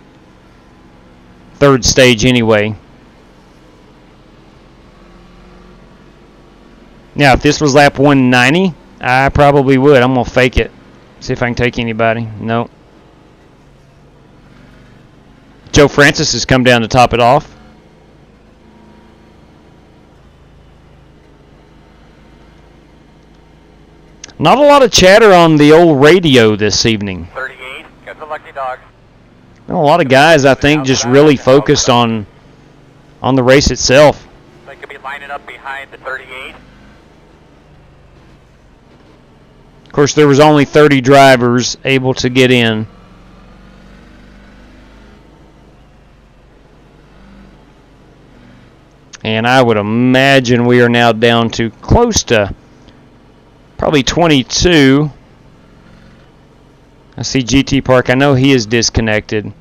third stage anyway. Now, if this was lap 190, I probably would. I'm going to fake it. See if I can take anybody. Nope. Joe Francis has come down to top it off. Not a lot of chatter on the old radio this evening. 38, got the lucky dog. A lot of guys, I think, just really focused on the race itself. They could be lining up behind the 38. Of course, there was only 30 drivers able to get in. And I would imagine we are now down to close to probably 22. I see GT Park. I know he is disconnected.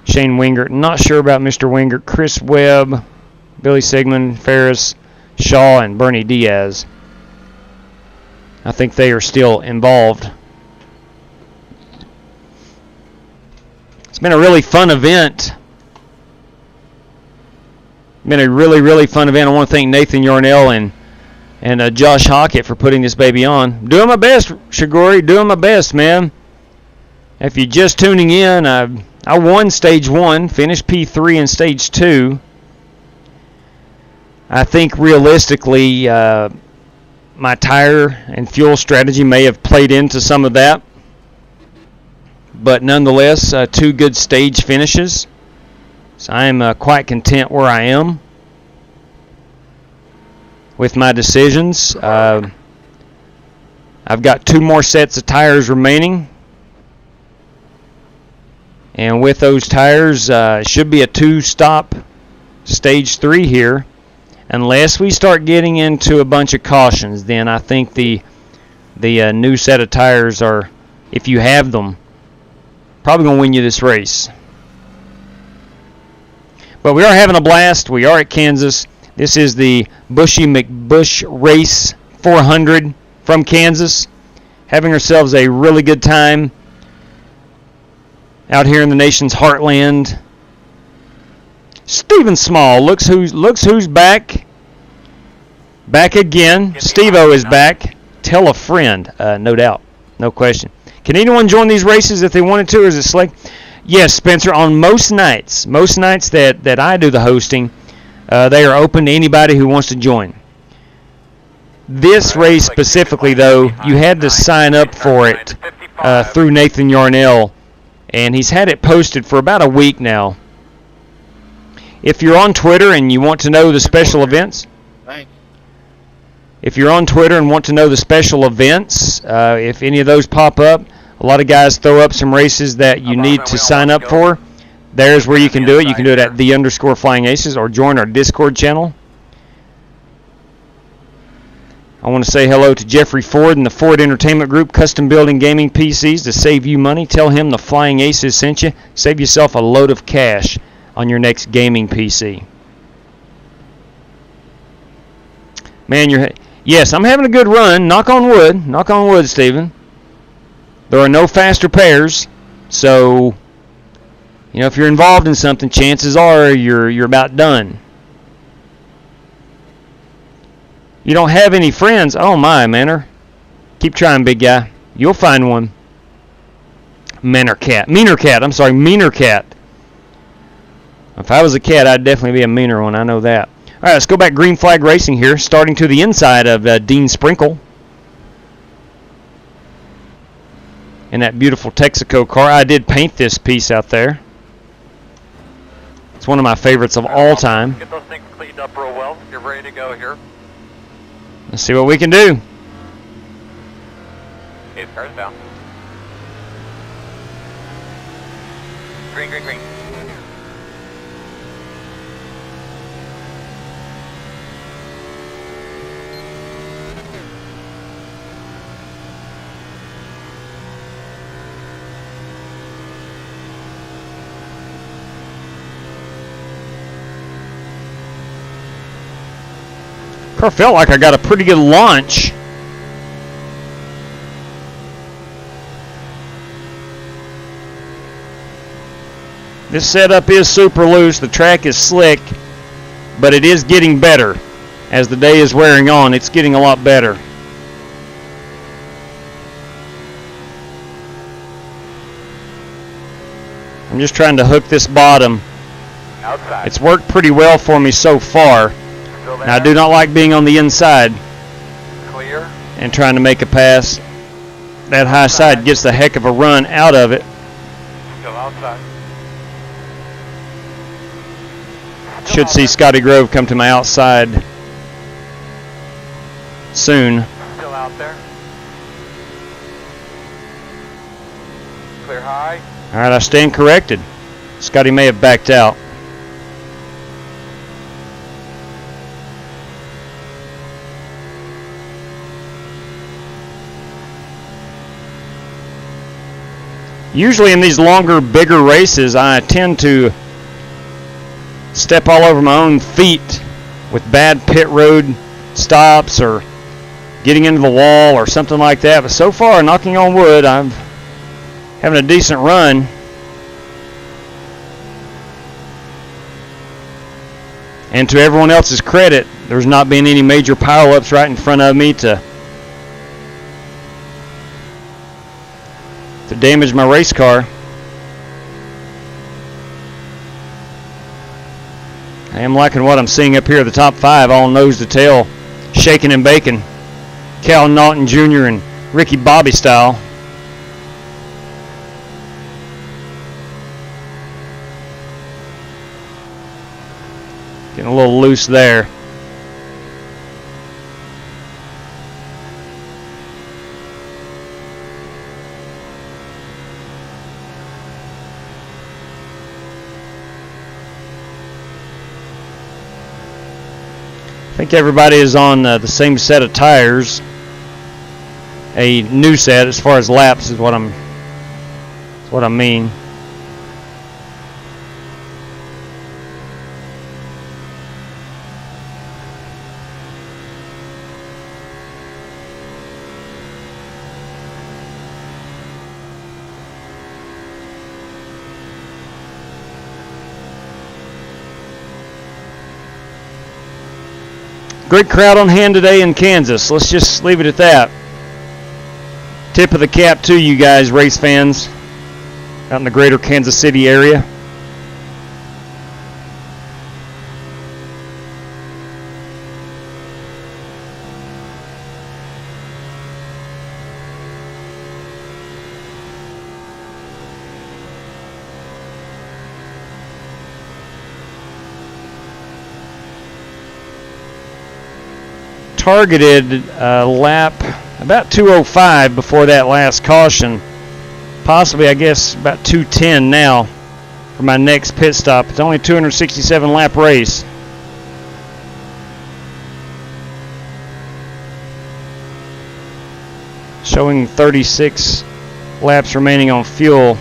Shane Wingert. Not sure about Mr. Wingert. Chris Webb, Billy Sigmund, Ferris, Shaw, and Bernie Diaz. I think they are still involved. It's been a really fun event. Been a really, really fun event. I want to thank Nathan Yarnell and Josh Hockett for putting this baby on. Doing my best, Shigori. Doing my best, man. If you're just tuning in, I won Stage 1, finished P3 in Stage 2. I think realistically, my tire and fuel strategy may have played into some of that. But nonetheless, 2 good stage finishes. So I am quite content where I am with my decisions. I've got 2 more sets of tires remaining. And with those tires, it should be a 2-stop Stage 3 here. Unless we start getting into a bunch of cautions, then I think the new set of tires are, if you have them, probably going to win you this race. But we are having a blast. We are at Kansas. This is the Buschy McBusch Race 400 from Kansas. Having ourselves a really good time out here in the nation's heartland. Stephen Small, looks who's back. Back again. Steve-O is back. Tell a friend, no doubt, no question. Can anyone join these races if they wanted to, or is it slick? Yes, Spencer, on most nights that I do the hosting, they are open to anybody who wants to join. This race specifically, though, you had to sign up for it through Nathan Yarnell, and he's had it posted for about a week now. If you're on Twitter and you want to know the special events, if you're on Twitter and want to know the special events, if any of those pop up, a lot of guys throw up some races that you need to sign up for. There's where you can do it. You can do it at _FlyingAces or join our Discord channel. I want to say hello to Jeffrey Ford and the Ford Entertainment Group, custom building gaming PCs to save you money. Tell him the Flying Aces sent you. Save yourself a load of cash on your next gaming PC. Man, yes, I'm having a good run. Knock on wood. Knock on wood, Stephen. There are no faster pairs, so if you're involved in something, chances are you're about done. You don't have any friends? Oh my, Manor. Keep trying, big guy. You'll find one. Meaner cat. If I was a cat, I'd definitely be a meaner one. I know that. All right, let's go back green flag racing here, starting to the inside of Dean Sprinkle. In that beautiful Texaco car. I did paint this piece out there. It's one of my favorites of all time. Get those things cleaned up real well. You're ready to go here. Let's see what we can do. Okay, car's down. Green, green, green. Car felt like I got a pretty good launch. This setup is super loose. The track is slick, but it is getting better. As the day is wearing on, it's getting a lot better. I'm just trying to hook this bottom. Outside. It's worked pretty well for me so far. Now, I do not like being on the inside Clear. and trying to make a pass. That high side gets the heck of a run out of it. Still outside. Should see Scotty Grove come to my outside soon. Still out there. Clear high. All right, I stand corrected. Scotty may have backed out. Usually in these longer, bigger races, I tend to step all over my own feet with bad pit road stops or getting into the wall or something like that. But so far, knocking on wood, I'm having a decent run. And to everyone else's credit, there's not been any major pile-ups right in front of me to damage my race car. I am liking what I'm seeing up here at the top 5, all nose to tail, shaking and baking. Cal Naughton Jr. and Ricky Bobby style. Getting a little loose there. I think everybody is on the same set of tires. A new set as far as laps is what I mean. Great crowd on hand today in Kansas. Let's just leave it at that. Tip of the cap to you guys, race fans, out in the greater Kansas City area. Targeted lap about 2:05 before that last caution. Possibly, I guess, about 2:10 now for my next pit stop. It's only a 267 lap race. Showing 36 laps remaining on fuel.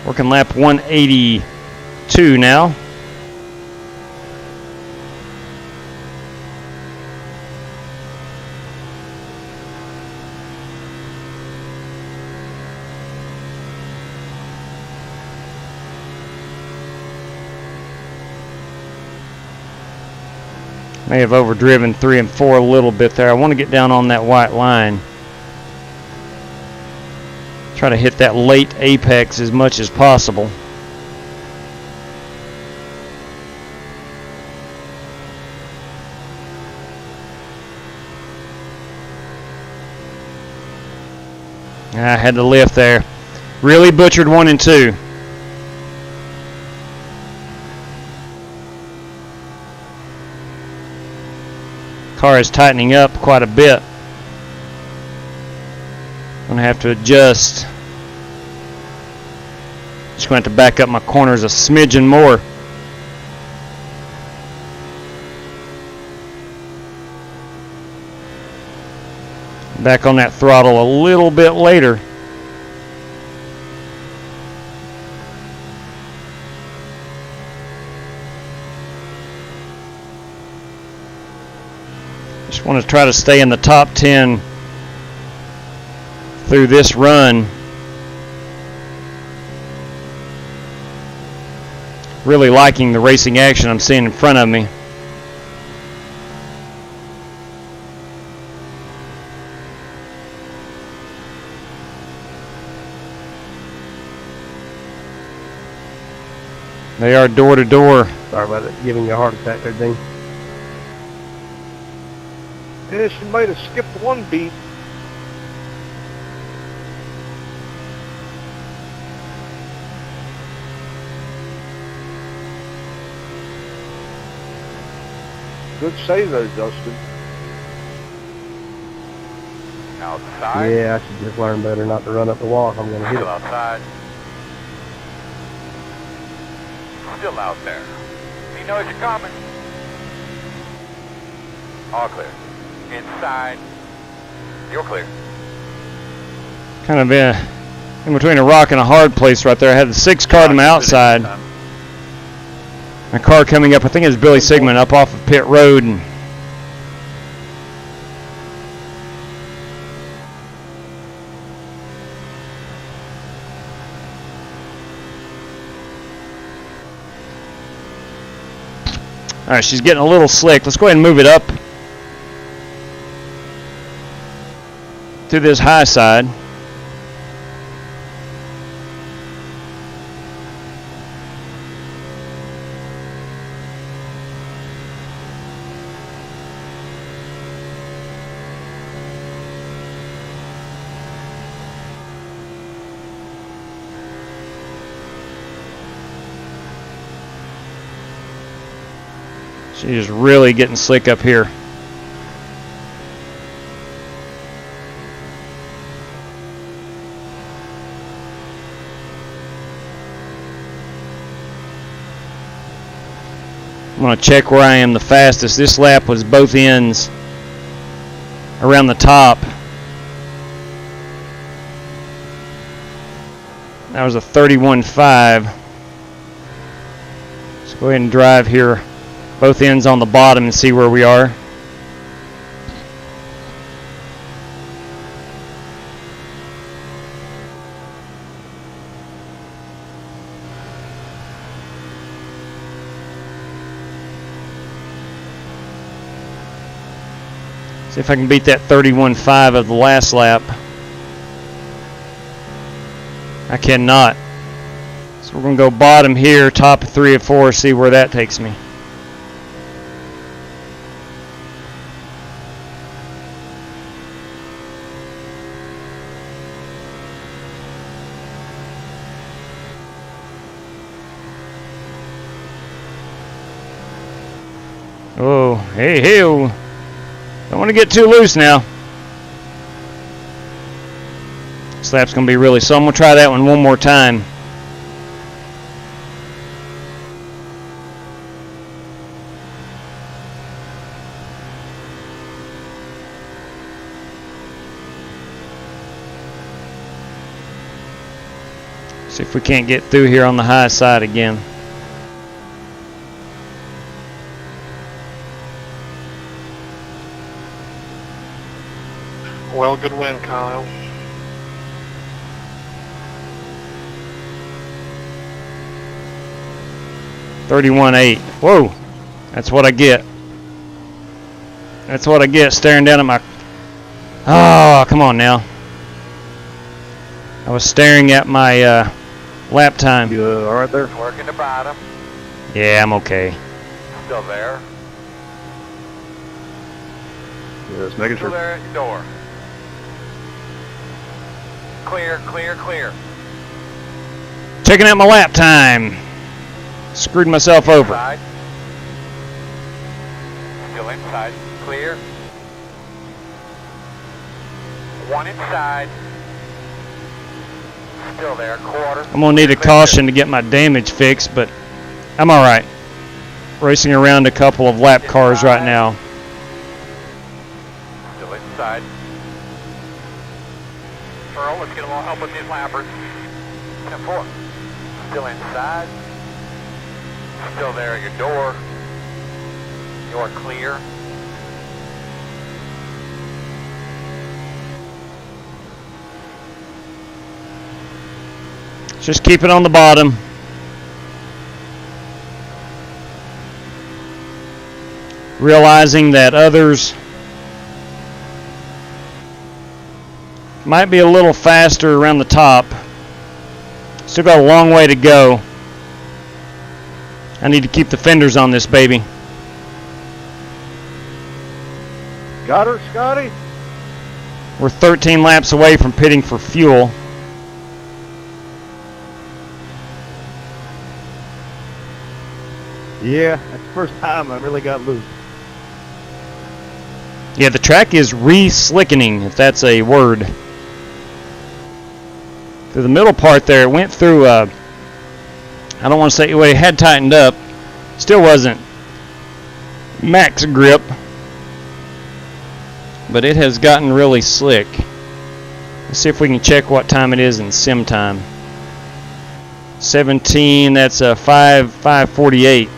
Working lap 182 now. May have overdriven 3 and 4 a little bit there. I want to get down on that white line. Try to hit that late apex as much as possible. I had to lift there. Really butchered 1 and 2. Car is tightening up quite a bit. I'm going to have to adjust. Just going to have to back up my corners a smidgen more. Back on that throttle a little bit later. Just want to try to stay in the top 10 through this run. Really liking the racing action I'm seeing in front of me. They are door to door. Sorry about it, giving you a heart attack there, Dean. Yeah, she might have skipped one beat. Good save there, Justin. Outside. Yeah, I should just learn better not to run up the wall if I'm going to hit Still it. outside. Still out there. He knows you're coming. All clear. Inside. You're clear. Kind of in between a rock and a hard place right there. I had the 6 car to my outside. My car coming up, I think it was Billy Sigmund up off of pit road. And all right, she's getting a little slick. Let's go ahead and move it up to this high side. She's really getting slick up here. I'm going to check where I am the fastest. This lap was both ends around the top. That was a 31.5. Let's go ahead and drive here. Both ends on the bottom and see where we are. See if I can beat that 31.5 of the last lap. I cannot. So we're going to go bottom here, top of 3 or 4, see where that takes me. Oh, hey, hey, don't want to get too loose now. This lap's going to be really, so I'm going to try that one more time. See if we can't get through here on the high side again. Well, good win, Kyle. $31.8. Whoa, that's what I get. That's what I get staring down at my. Oh, come on now. I was staring at my lap time. You all right there? Working the bottom. Yeah, I'm okay. Still there. Just making Still sure. there at your door. Clear, clear, clear. Checking out my lap time. Screwed myself over. Inside. Still inside. Clear. One inside. Still there. Quarter. I'm going to need a caution to get my damage fixed, but I'm all right. Racing around a couple of lap cars right now. Still inside. get a little help with these lappers. 10-4. Still inside. Still there at your door. You're clear. Just keep it on the bottom. Realizing that others might be a little faster around the top. Still got a long way to go. I need to keep the fenders on this baby. Got her, Scotty? We're 13 laps away from pitting for fuel. Yeah, that's the first time I really got loose. Yeah, the track is re-slickening, if that's a word. Through the middle part there, it went through, I don't want to say, well, it had tightened up. Still wasn't max grip. But it has gotten really slick. Let's see if we can check what time it is in sim time. 17, that's 5:48.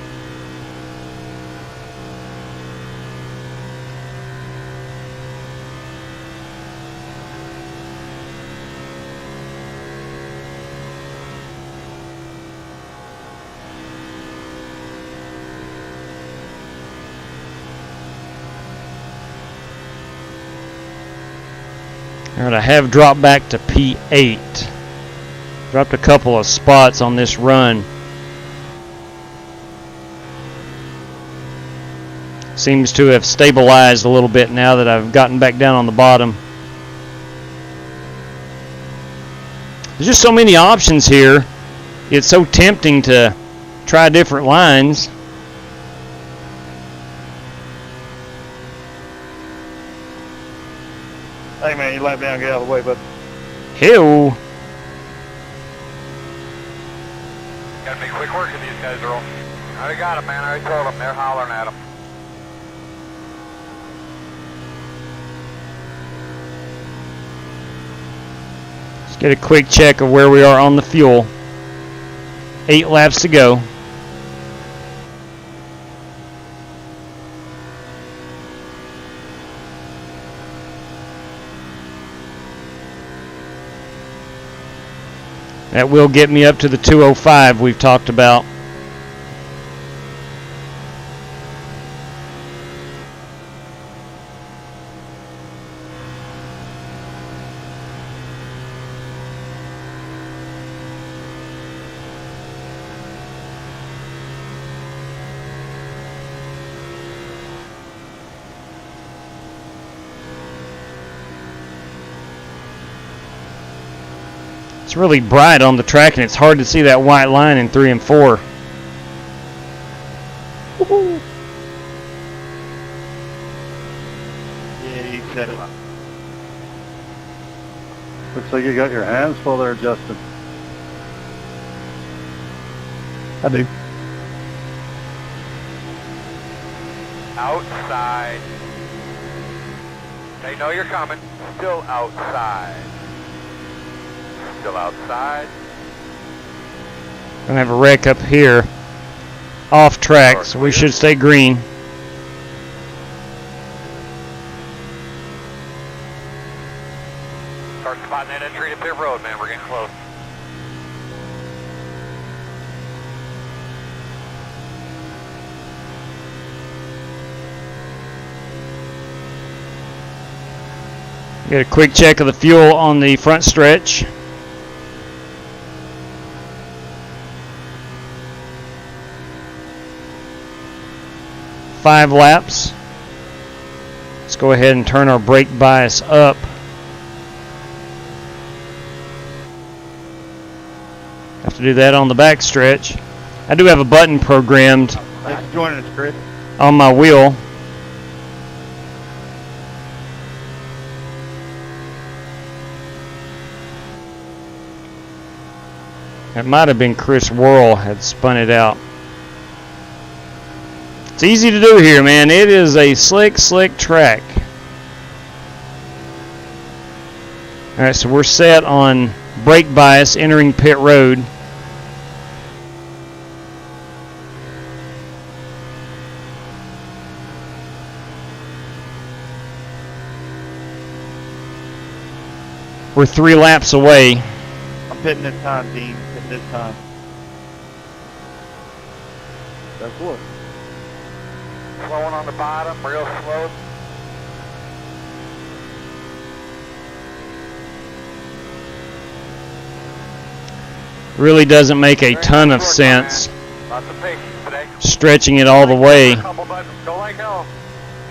Alright, I have dropped back to P8. Dropped a couple of spots on this run. Seems to have stabilized a little bit now that I've gotten back down on the bottom. There's just so many options here. It's so tempting to try different lines. Hey man, you lap down, get out of the way, bud. Ew. Gotta make quick work of these guys, Earl. I already got them, man. I already told them. They're hollering at them. Let's get a quick check of where we are on the fuel. 8 laps to go. That will get me up to the 205 we've talked about. It's really bright on the track, and it's hard to see that white line in 3 and 4. Yeah, you set it up. Looks like you got your hands full there, Justin. I do. Outside. They know you're coming. Still outside. Still outside. Gonna have a wreck up here. Off track, so we should stay green. Start spotting that entry to pit road, man. We're getting close. Get a quick check of the fuel on the front stretch. Five laps. Let's go ahead and turn our brake bias up. Have to do that on the back stretch. I do have a button programmed Thanks for joining us, Chris. on my wheel. It might have been Chris Worrell had spun it out. It's easy to do here, man. It is a slick, slick track. All right, so we're set on brake bias entering pit road. We're 3 laps away. I'm pitting this time, Dean. Pitting this time. That's what. Slowing on the bottom, real slow. Really doesn't make a ton of sense Lots of patience today. stretching it all the way. Couple buttons, go like hell.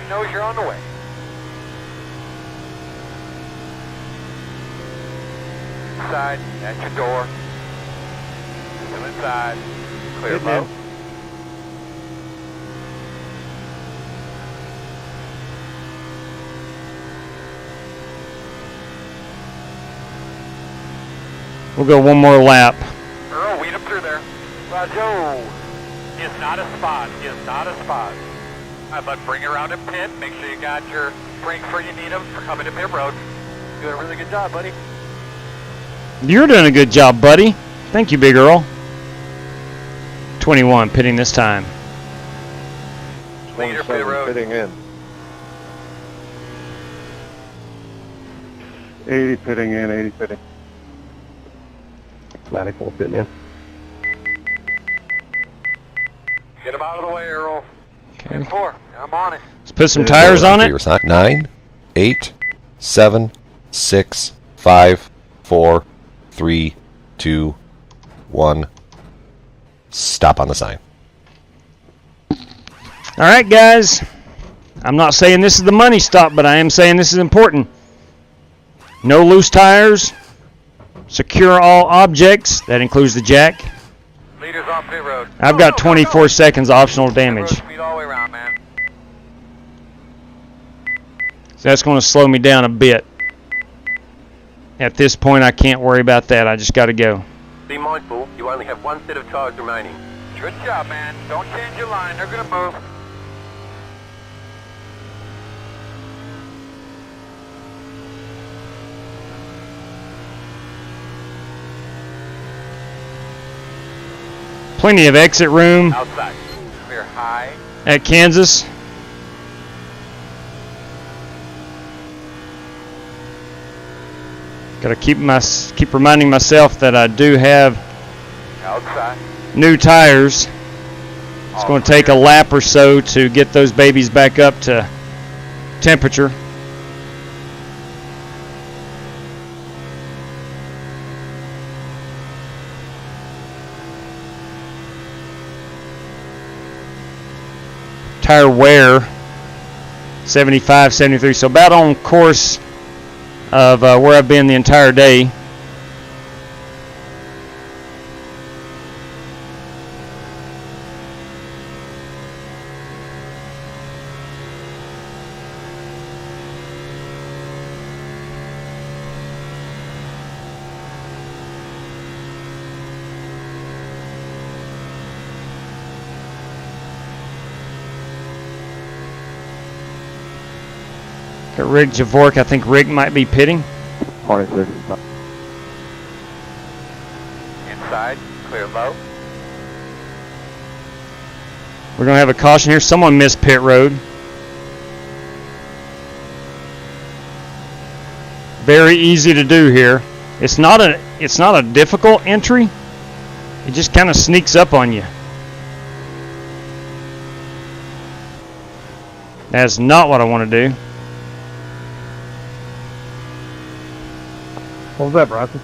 He knows you're on the way. Inside, at your door. Still inside. Clear low. We'll go one more lap. Earl, weed him through there. Rajo. Is not a spot. Is not a spot. But bring it around in pit. Make sure you got your brakes where you need them for coming to pit road. Doing a really good job, buddy. You're doing a good job, buddy. Thank you, Big Earl. 21 pitting this time. Leader pit road. Pitting in. 80 pitting in, 80 pitting. 94 pitting in. Get him out of the way, Earl. Okay. 4. I'm on it. Let's put some tires on it. 9, 8, 7, 6, 5, 4, 3, 2, 1. Stop on the sign. All right, guys. I'm not saying this is the money stop, but I am saying this is important. No loose tires. Secure all objects. That includes the jack. Leaders on pit road. I've got 24 seconds optional damage. Speed all the way around, man. So that's going to slow me down a bit. At this point, I can't worry about that. I just got to go. Be mindful, you only have 1 set of tires remaining. Good job, man. Don't change your line. They're going to move. Plenty of exit room Outside. Clear high. at Kansas. Got to keep reminding myself that I do have Outside. new tires. It's going to take a lap or so to get those babies back up to temperature. Tire wear 75, 73, so about on course of where I've been the entire day. Got Rick Javork. I think Rick might be pitting. Inside. Clear low. We're going to have a caution here. Someone missed pit road. Very easy to do here. It's not a difficult entry. It just kind of sneaks up on you. That's not what I want to do. What was that, Bryson?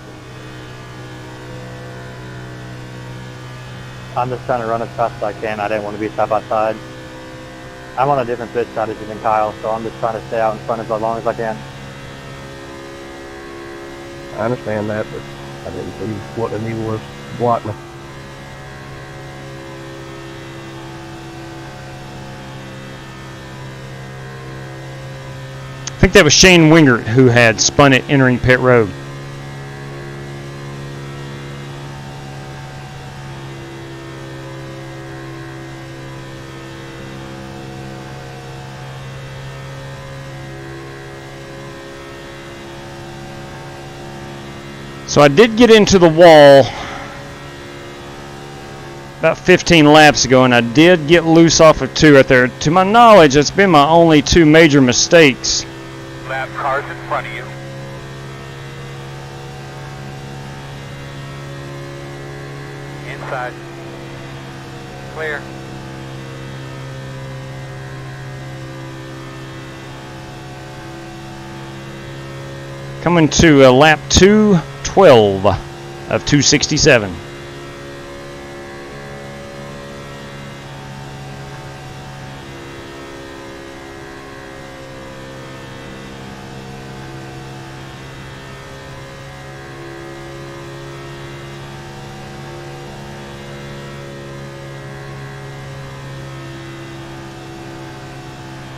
I'm just trying to run as fast as I can. I didn't want to be side by side. I'm on a different pitch strategy than Kyle, so I'm just trying to stay out in front as long as I can. I understand that, but I didn't see what the need was blocking me. I think that was Shane Wingert who had spun it entering pit road. So I did get into the wall about 15 laps ago, and I did get loose off of 2 right there. To my knowledge, it's been my only 2 major mistakes. Lap cars in front of you. Inside. Clear. Coming to lap 212 of 267.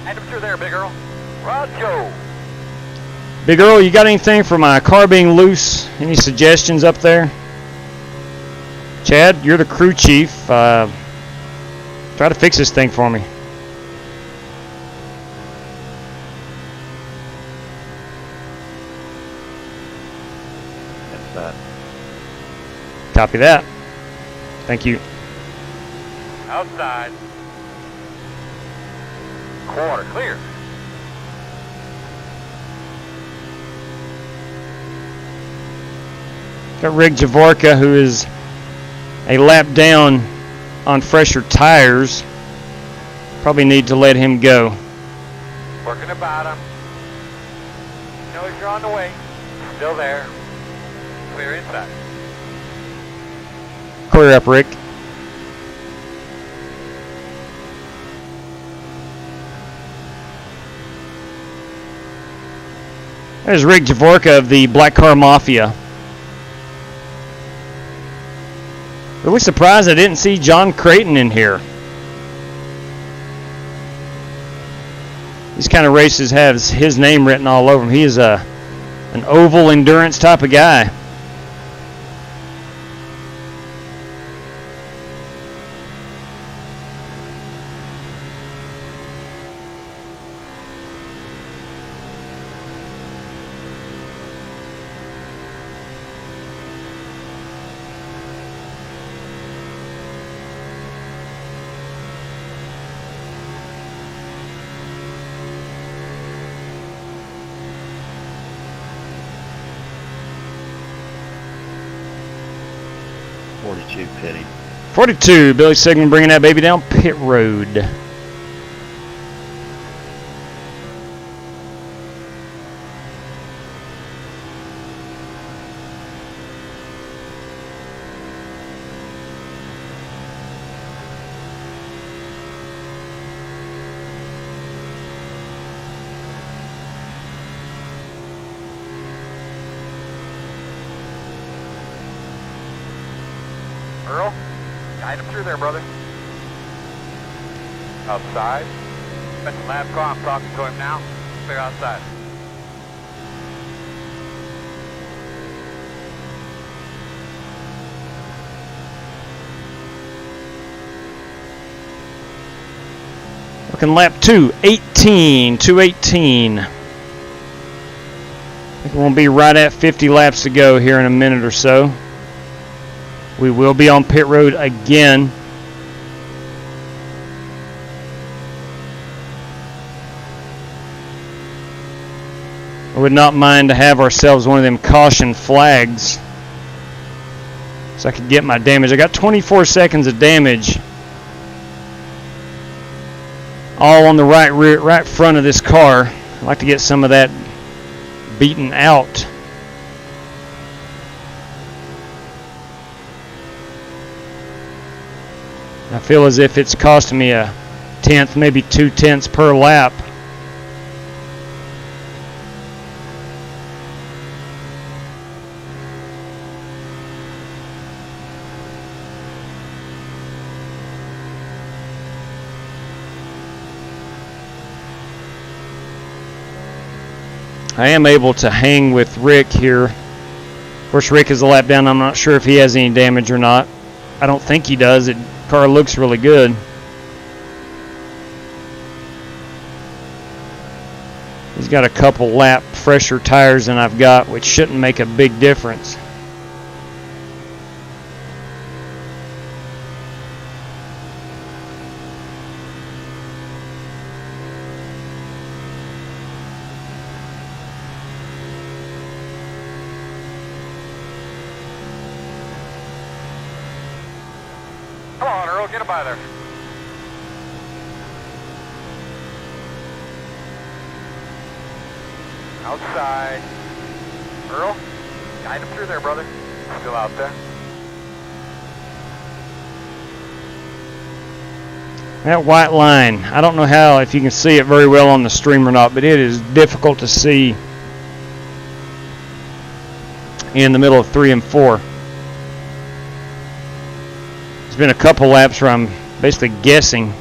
Hand him through there, Big Earl. Roger. Big Earl, you got anything for my car being loose? Any suggestions up there? Chad, you're the crew chief. Try to fix this thing for me. That's that. Copy that. Thank you. Outside. Quarter clear. Got Rick Javorka, who is a lap down on fresher tires. Probably need to let him go. Working the bottom. Know you're on the way. Still there. Clear inside. Clear up, Rick. There's Rick Javorka of the Black Car Mafia. Really surprised I didn't see John Creighton in here. These kind of races have his name written all over them. He is an oval endurance type of guy. Pity. 42, Billy Sigmund bringing that baby down pit road. Earl, guide him through there, brother. Outside. That's the lap car. I'm talking to him now. Clear outside. Looking lap 218, 218. I think we'll be right at 50 laps to go here in a minute or so. We will be on pit road again. I would not mind to have ourselves one of them caution flags so I could get my damage. I got 24 seconds of damage all on the right front of this car. I'd like to get some of that beaten out. I feel as if it's costing me a tenth, maybe 2/10 per lap. I am able to hang with Rick here. Of course, Rick is a lap down. I'm not sure if he has any damage or not. I don't think he does. The car looks really good. He's got a couple lap fresher tires than I've got, which shouldn't make a big difference. Joe, get him by there. Outside. Earl, guide him through there, brother. Still out there. That white line, I don't know how, if you can see it very well on the stream or not, but it is difficult to see in the middle of 3 and 4. There's been a couple laps where I'm basically guessing.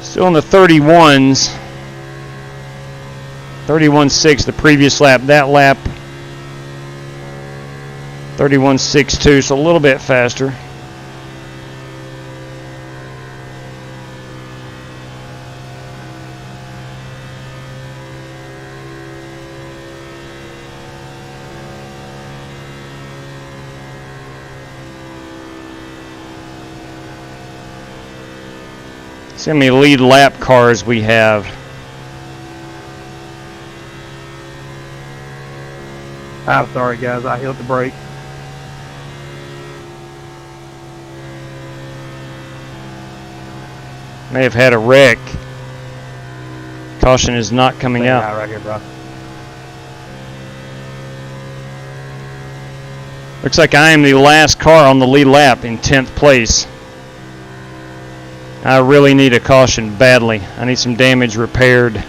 Still in the 31s. 31.6 the previous lap. That lap 31.62, so a little bit faster. See how many lead lap cars we have. I'm sorry, guys. I hit the brake. May have had a wreck. Caution is not coming out. Right here, bro. Looks like I am the last car on the lead lap in 10th place. I really need a caution badly. I need some damage repaired.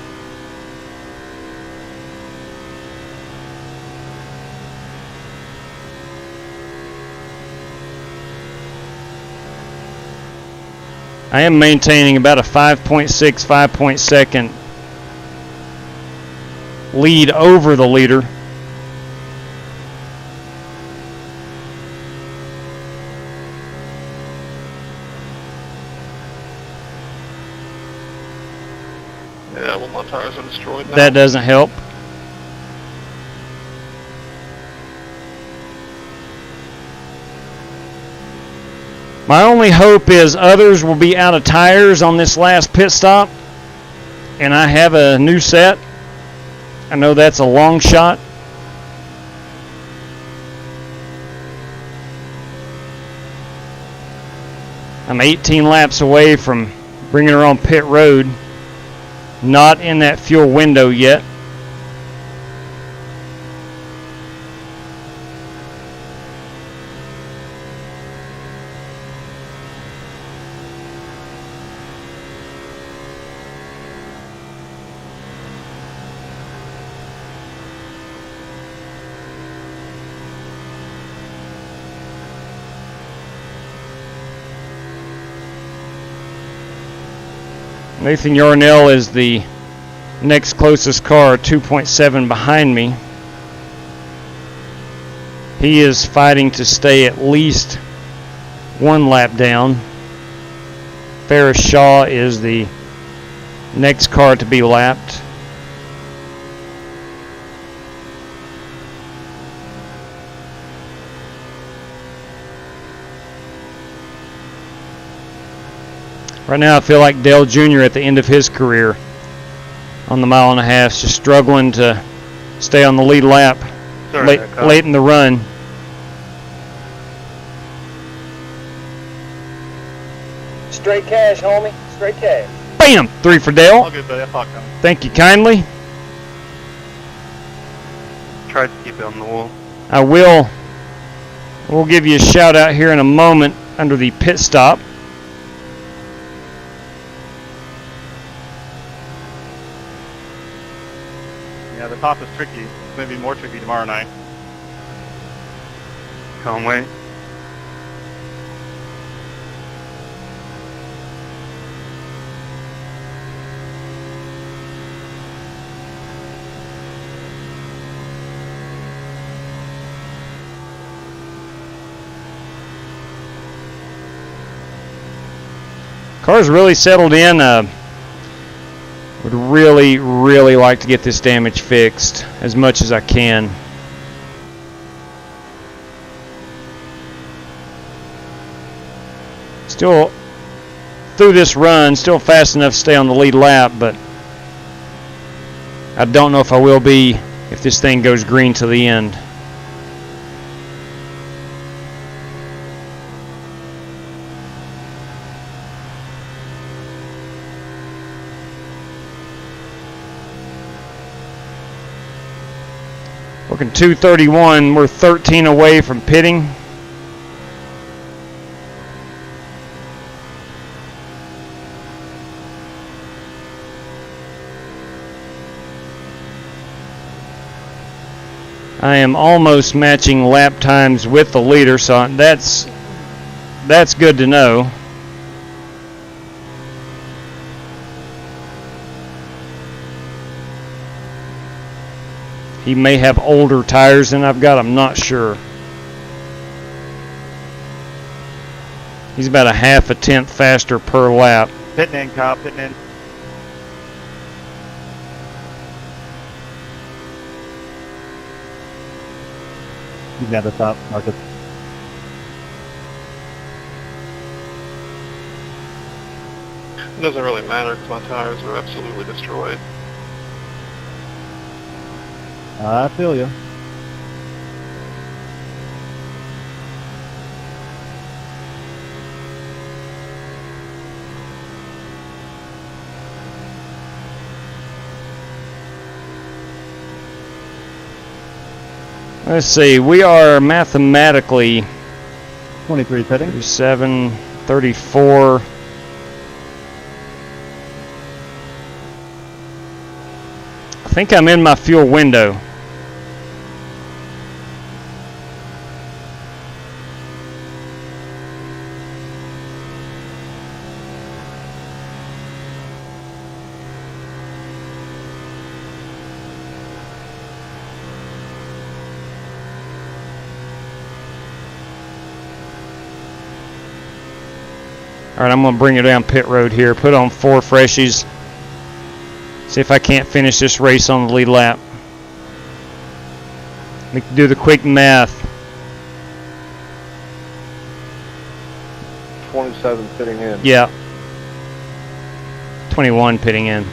I am maintaining about a 5.6, 5.2 lead over the leader. Yeah, well, my tires are destroyed now. That doesn't help. My only hope is others will be out of tires on this last pit stop, and I have a new set. I know that's a long shot. I'm 18 laps away from bringing her on pit road. Not in that fuel window yet. Nathan Yarnell is the next closest car, 2.7 behind me. He is fighting to stay at least one lap down. Ferris Shaw is the next car to be lapped. Right now I feel like Dale Jr. at the end of his career on the mile and a half, just struggling to stay on the lead lap late in the run. Straight cash, homie. Straight cash. Bam! 3 for Dale. All good, buddy. I'll talk to him. Thank you kindly. Tried to keep it on the wall. I will. We'll give you a shout out here in a moment under the pit stop. Yeah, the top is tricky. It's going to be more tricky tomorrow night. Can't wait. Car's really settled in. Would really like to get this damage fixed as much as I can. Still, through this run, still fast enough to stay on the lead lap, but I don't know if I will be if this thing goes green to the end. Working 2:31, we're 13 away from pitting. I am almost matching lap times with the leader, so that's good to know. He may have older tires than I've got, I'm not sure. He's about a half a tenth faster per lap. Pitting in, Kyle, pitting in. He's at the top, Marcus. It doesn't really matter because my tires are absolutely destroyed. I feel you. Let's see, we are mathematically 23 pitting. 37, 34. I think I'm in my fuel window. All right, I'm going to bring it down pit road here. Put on 4 freshies. See if I can't finish this race on the lead lap. We can do the quick math. 27 pitting in. Yeah. 21 pitting in.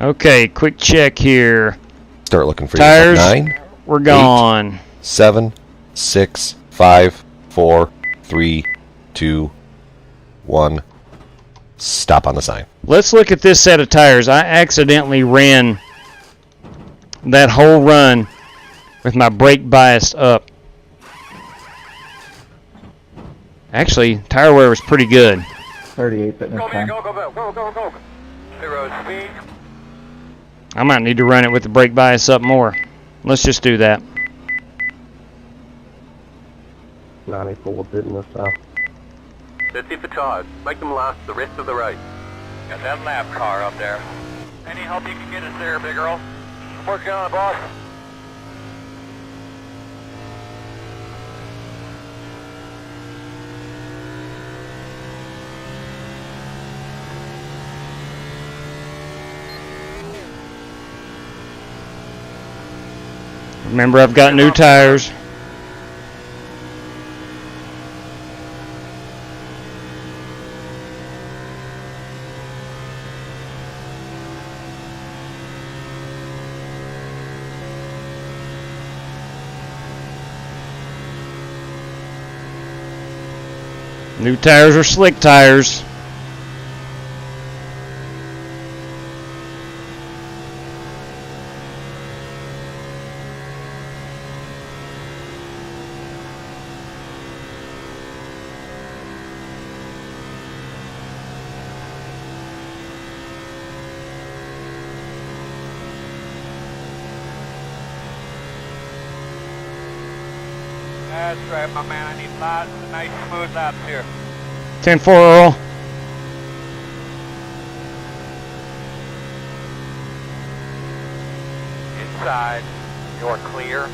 Okay, quick check here. Start looking for tires. You. 9. We're gone. 8, 7, 6, 5, 4, 3, 2, 1. Stop on the sign. Let's look at this set of tires. I accidentally ran that whole run with my brake biased up. Actually, tire wear was pretty good. 38 fitness time. Go. 0 speed. I might need to run it with the brake bias up more. Let's just do that. 94 fitness time. Let's see for Todd. Make them last the rest of the race. Got that lap car up there. Any help you can get us there, big girl? I'm working on it, boss. Remember, I've got new tires. New tires are slick tires. That's right, my man. I need lots of nice smooth laps here. 10-4, Earl. Inside. You're clear.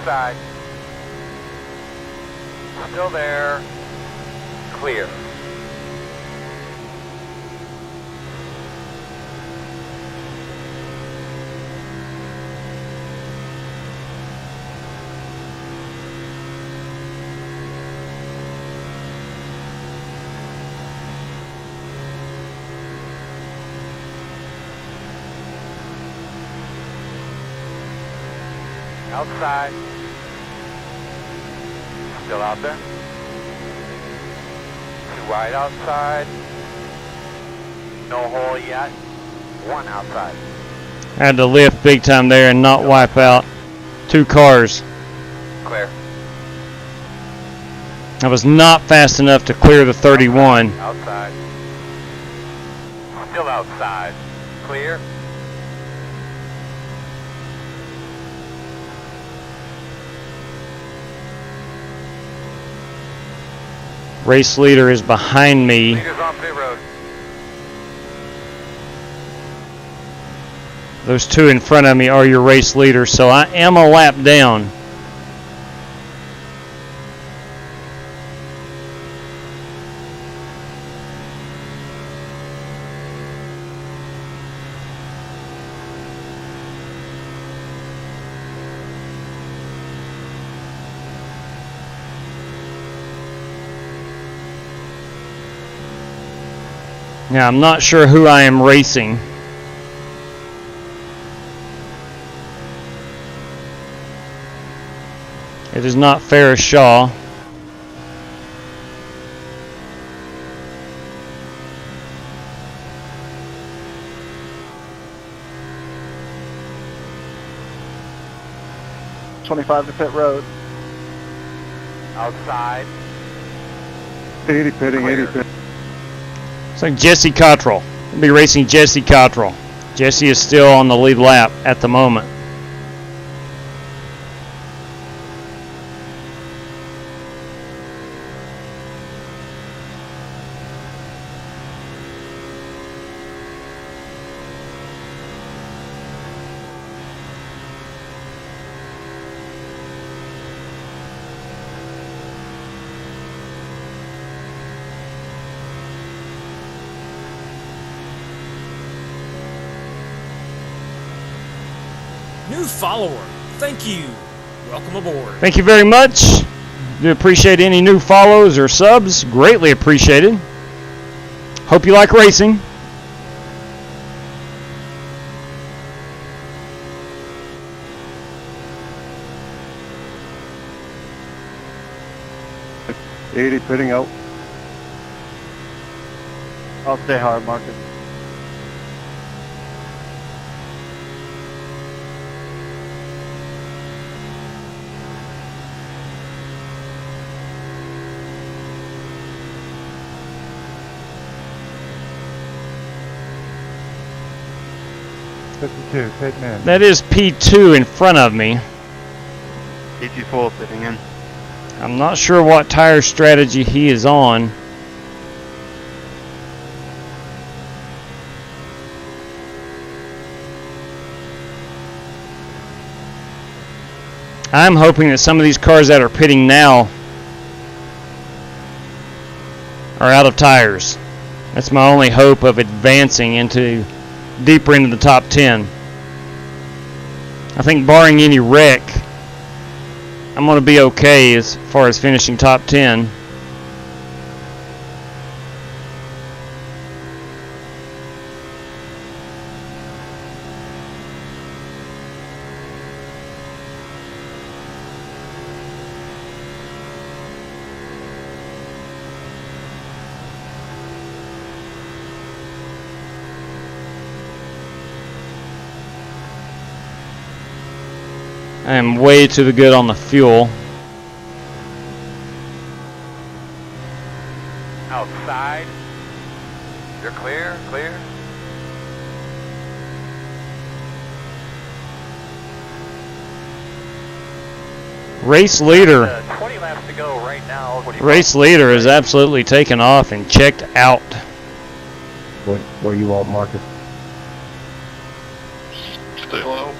Outside. Still there. Clear. Outside. Still out there. Too wide outside. No hole yet. One outside. Had to lift big time there and not wipe out 2 cars. Clear. I was not fast enough to clear the 31. Outside. Still outside. Clear. Race leader is behind me. Leaders on pit road. Those 2 in front of me are your race leaders, so I am a lap down. Now, I'm not sure who I am racing. It is not Ferris Shaw. .25 to pit road. Outside. 80 pitting, 80 pitting. It's like Jesse Cottrell. We'll be racing Jesse Cottrell. Jesse is still on the lead lap at the moment. New follower, thank you. Welcome aboard. Thank you very much. Do appreciate any new follows or subs. Greatly appreciated. Hope you like racing. .80 pitting out. I'll stay hard, Marcus. .52, pitting in. That is P2 in front of me. P2 full pitting in. I'm not sure what tire strategy he is on. I'm hoping that some of these cars that are pitting now are out of tires. That's my only hope of advancing into deeper into the top 10. I think barring any wreck, I'm going to be okay as far as finishing top 10. I am way to the good on the fuel. Outside. You're clear, clear. Race leader. 20 laps to go right now. What do you Race leader is absolutely taken off and checked out. Where you want, Marcus? Stay low.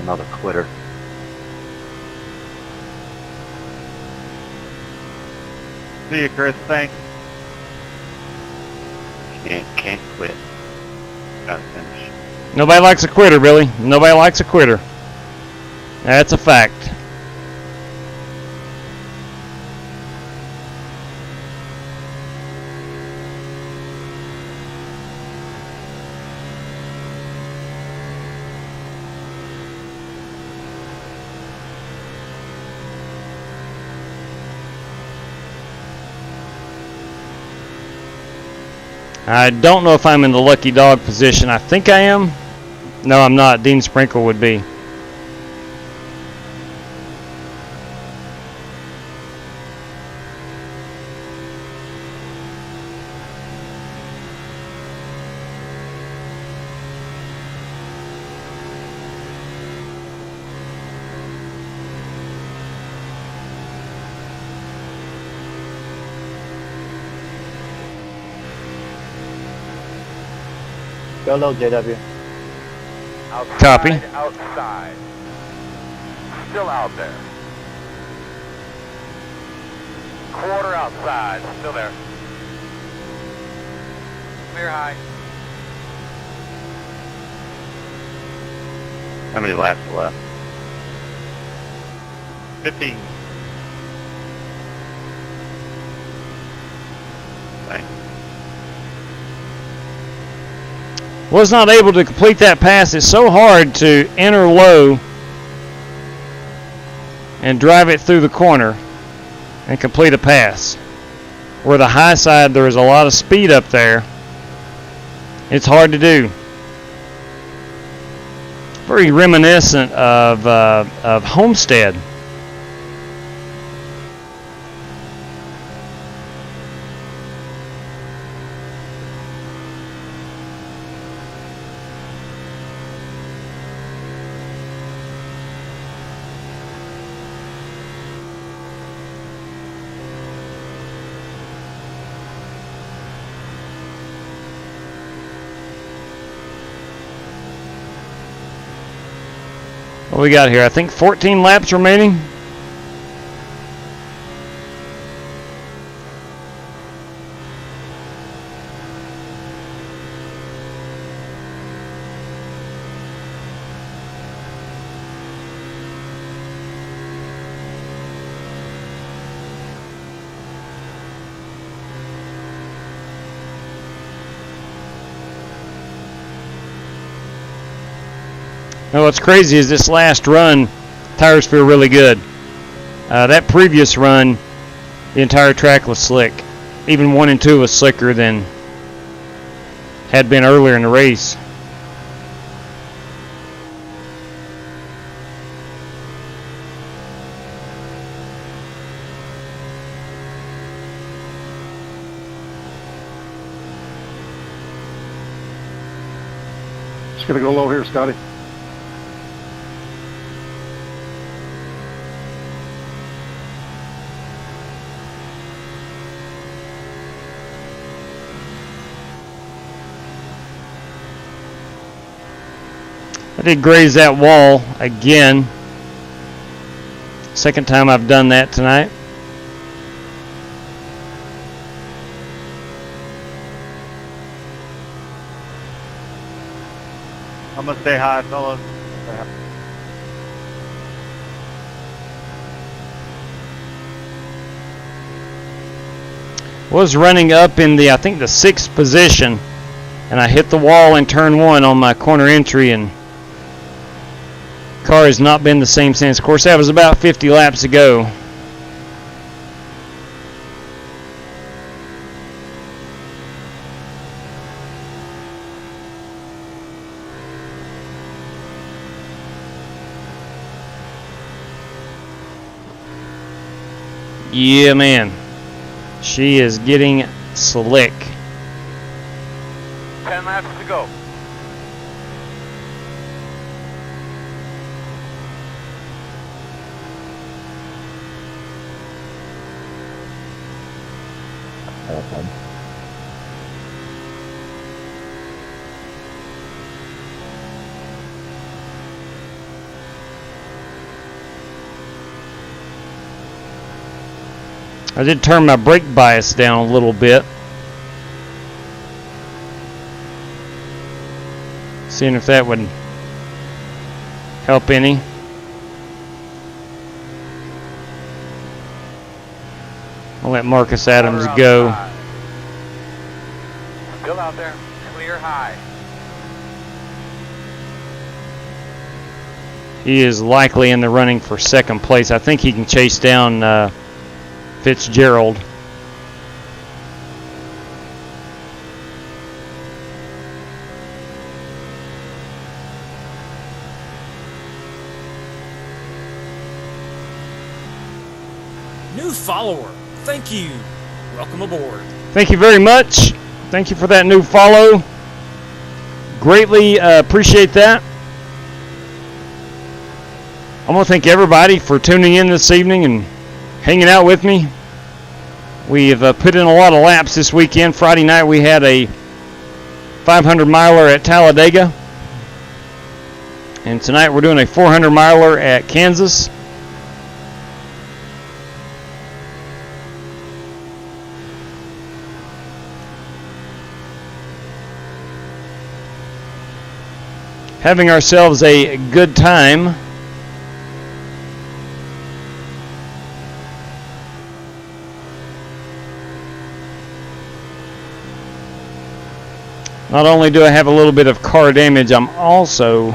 another quitter. See you, Chris. Thanks. Can't quit. Gotta finish. Nobody likes a quitter, Billy. Nobody likes a quitter. That's a fact. I don't know if I'm in the lucky dog position. I think I am. No, I'm not. Dean Sprinkle would be. Go low, JW. Outside, Copy. Outside. Still out there. Quarter outside. Still there. Clear high. How many laps left? 15. Thanks. Was not able to complete that pass. It's so hard to enter low and drive it through the corner and complete a pass. Where the high side, there is a lot of speed up there. It's hard to do. Very reminiscent of Homestead. What we got here? I think 14 laps remaining. Now what's crazy is this last run, tires feel really good. That previous run, the entire track was slick. Even 1 and 2 was slicker than had been earlier in the race. Just gonna go low here, Scotty. I did graze that wall again. Second time I've done that tonight. I'm gonna say hi, fellas. Was running up in the, I think, the 6th position, and I hit the wall in turn 1 on my corner entry, and car has not been the same since. Of course, that was about 50 laps ago. Yeah, man. She is getting slick. 10 laps to go. I did turn my brake bias down a little bit. Seeing if that would help any. I'll let Marcus Adams go. Still out there, clear high. He is likely in the running for second place. I think he can chase down Fitzgerald. New follower. Thank you. Welcome aboard. Thank you very much. Thank you for that new follow. Greatly appreciate that. I want to thank everybody for tuning in this evening and hanging out with me. We have put in a lot of laps this weekend. Friday night we had a 500 miler at Talladega. And tonight we're doing a 400 miler at Kansas. Having ourselves a good time. Not only do I have a little bit of car damage, I'm also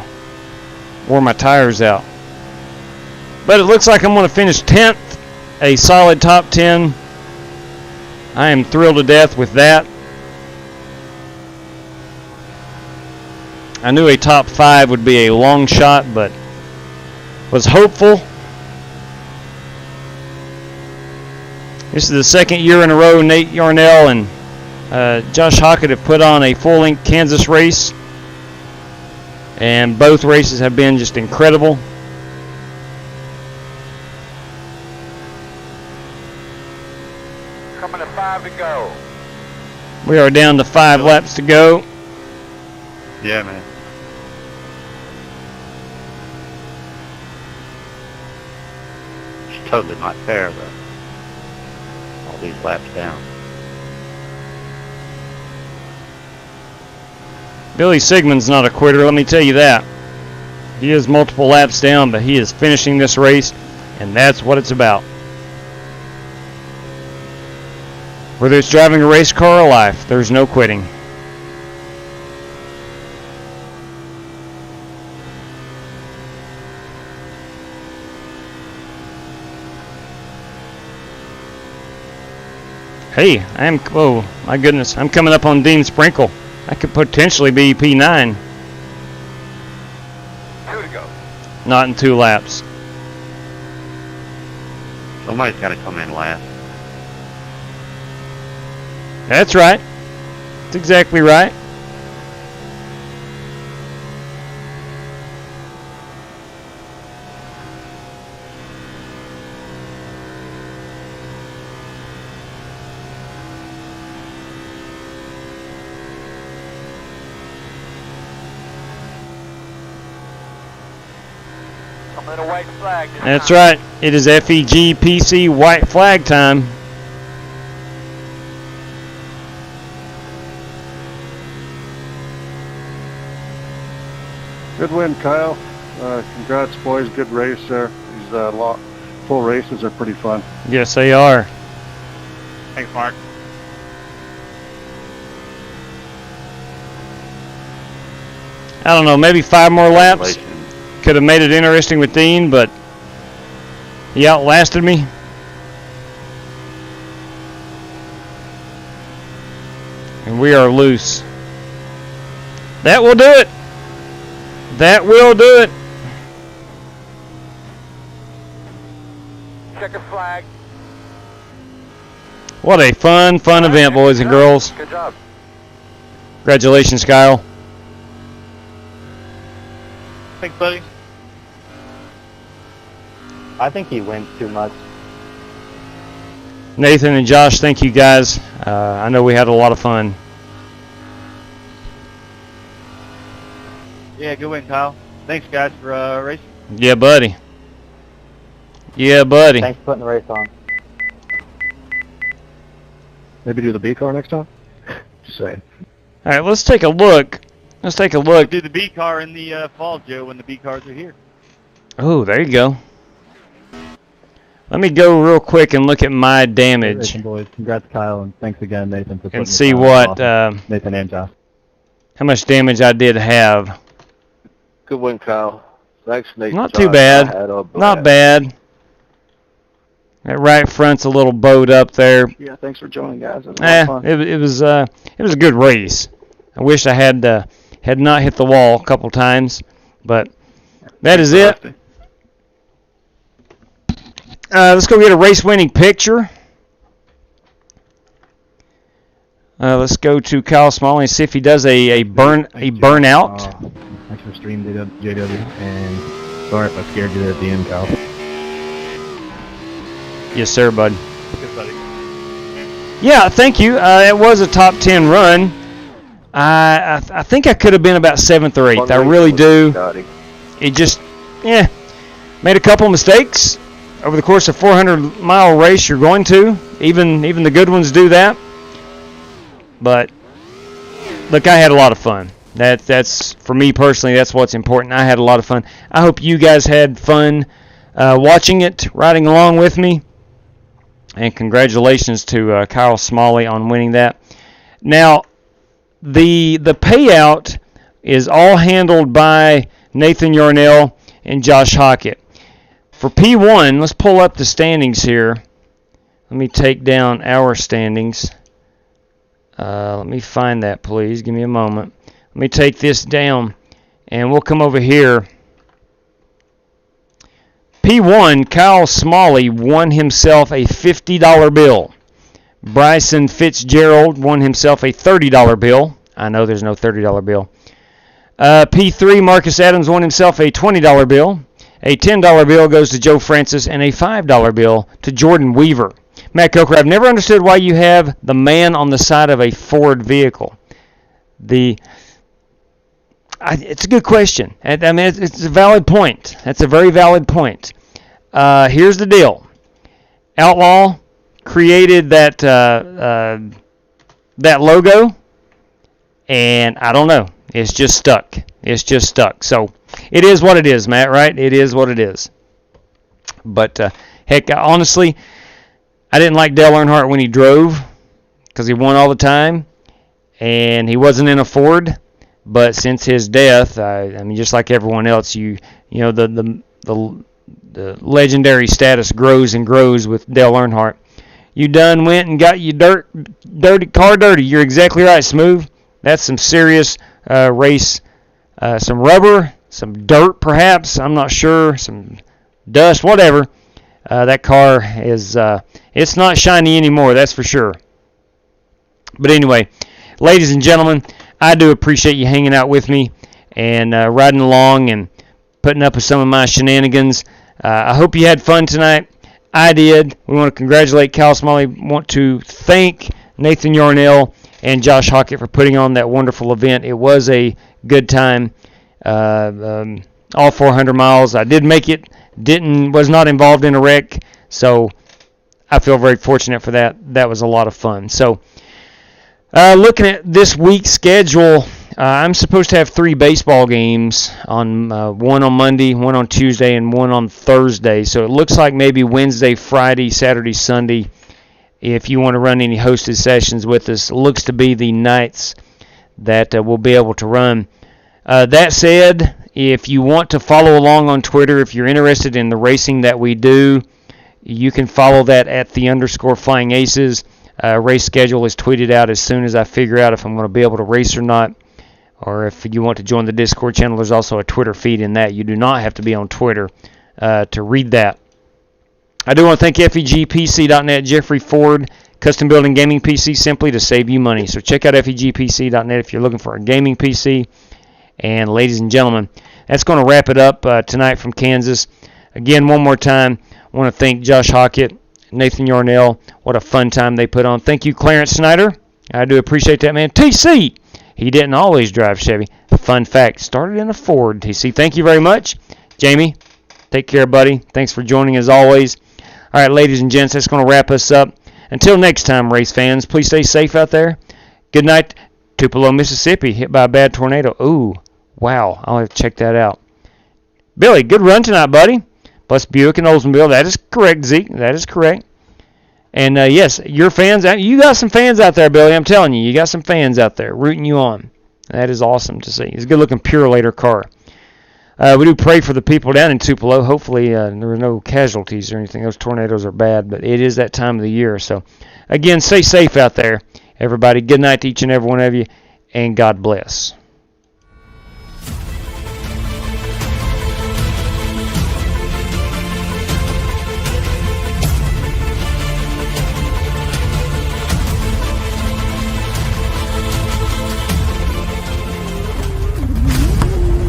wore my tires out. But it looks like I'm going to finish 10th, a solid top 10. I am thrilled to death with that. I knew a top 5 would be a long shot, but was hopeful. This is the second year in a row Nate Yarnell and Josh Hockett have put on a full-length Kansas race, and both races have been just incredible. Coming to 5 to go. We are down to 5 laps to go. Yeah, man. It's totally not fair, though. All these laps down. Billy Sigmund's not a quitter, let me tell you that. He is multiple laps down, but he is finishing this race, and that's what it's about. Whether it's driving a race car or life, there's no quitting. Hey, oh my goodness, I'm coming up on Dean Sprinkle. I could potentially be P9. 2 to go. Not in 2 laps. Somebody's got to come in last. That's right. That's exactly right. Coming to white flag. That's right. It is FEGPC white flag time. Good win, Kyle. Congrats, boys. Good race there. These full races are pretty fun. Yes, they are. Thanks, Mark. I don't know, maybe 5 more laps. Could have made it interesting with Dean, but he outlasted me. And we are loose. That will do it. That will do it. Checker flag. What a fun event, boys and girls. Good job. Congratulations, Kyle. Thanks, buddy. I think he wins too much. Nathan and Josh, thank you guys. I know we had a lot of fun. Yeah, good win, Kyle. Thanks, guys, for racing. Yeah, buddy. Yeah, buddy. Thanks for putting the race on. Maybe do the B car next time? Just saying. All right, let's take a look. Let's take a look. Do the B car in the fall, Joe, when the B cars are here. Oh, there you go. Let me go real quick and look at my damage. Racing boys, congrats, Kyle, and thanks again, Nathan, for putting And this see on. what Awesome. Nathan and Josh. how much damage I did have. Good win, Kyle. Thanks, Nate. Not too bad. Not bad. That right front's a little bowed up there. Yeah, thanks for joining, guys. It was a lot of fun. It was a good race. I wish I had not hit the wall a couple times, but that is it. Let's go get a race-winning picture. Let's go to Kyle Smalley and see if he does a burnout. Thanks for streaming, JW, and sorry if I scared you there at the end, Kyle. Yes, sir, bud. Good, buddy. Yeah, thank you. It was a top 10 run. I think I could have been about 7th or 8th. I really do. It just, made a couple mistakes over the course of 400-mile race. You're going to. Even the good ones do that. But look, I had a lot of fun. That's for me personally. That's what's important. I had a lot of fun. I hope you guys had fun watching it, riding along with me. And congratulations to Kyle Smalley on winning that. Now, the payout is all handled by Nathan Yarnell and Josh Hockett. For P1, let's pull up the standings here. Let me take down our standings. Let me find that, please. Give me a moment. Let me take this down, and we'll come over here. P1, Kyle Smalley won himself a $50 bill. Bryson Fitzgerald won himself a $30 bill. I know there's no $30 bill. P3, Marcus Adams won himself a $20 bill. A $10 bill goes to Joe Francis, and a $5 bill to Jordan Weaver. Matt Coker, I've never understood why you have the man on the side of a Ford vehicle. It's a good question. I mean, it's a valid point. That's a very valid point. Here's the deal. Outlaw created that logo, and I don't know. It's just stuck. It's just stuck. So it is what it is, Matt, right? It is what it is. But, heck, honestly, I didn't like Dale Earnhardt when he drove because he won all the time, and he wasn't in a Ford. But since his death, I mean, just like everyone else, you know, the legendary status grows and grows with Dale Earnhardt. You done went and got your car dirty. You're exactly right, Smooth. That's some serious race, some rubber, some dirt perhaps. I'm not sure, some dust, whatever. That car is, it's not shiny anymore, that's for sure. But anyway, ladies and gentlemen, I do appreciate you hanging out with me and riding along and putting up with some of my shenanigans. I hope you had fun tonight. I did. We want to congratulate Kyle Smalley. Want to thank Nathan Yarnell and Josh Hockett for putting on that wonderful event. It was a good time. All 400 miles. I did make it. Was not involved in a wreck. So I feel very fortunate for that. That was a lot of fun. So looking at this week's schedule, I'm supposed to have 3 baseball games, on one on Monday, one on Tuesday, and one on Thursday. So it looks like maybe Wednesday, Friday, Saturday, Sunday, if you want to run any hosted sessions with us, looks to be the nights that we'll be able to run. That said, if you want to follow along on Twitter, if you're interested in the racing that we do, you can follow that at @the_FlyingAces. Race schedule is tweeted out as soon as I figure out if I'm going to be able to race or not. Or if you want to join the Discord channel, there's also a Twitter feed in that. You do not have to be on Twitter to read that. I do want to thank FEGPC.net, Jeffrey Ford, custom building gaming PC simply to save you money. So check out FEGPC.net if you're looking for a gaming PC. And ladies and gentlemen, that's going to wrap it up tonight from Kansas. Again, one more time, I want to thank Josh Hockett, Nathan Yarnell. What a fun time they put on. Thank you, Clarence Snyder. I do appreciate that, man. TC, he didn't always drive Chevy. Fun fact, started in a Ford. TC, thank you very much. Jamie, take care, buddy. Thanks for joining as always. All right, ladies and gents, that's going to wrap us up. Until next time, race fans, please stay safe out there. Good night. Tupelo, Mississippi, hit by a bad tornado. Ooh, wow. I'll have to check that out. Billy, good run tonight, buddy. Plus Buick and Oldsmobile. That is correct, Zeke. That is correct. And, yes, your fans, you got some fans out there, Billy. I'm telling you, you got some fans out there rooting you on. That is awesome to see. It's a good-looking Purelator car. We do pray for the people down in Tupelo. Hopefully there were no casualties or anything. Those tornadoes are bad, but it is that time of the year. So, again, stay safe out there, everybody. Good night to each and every one of you, and God bless.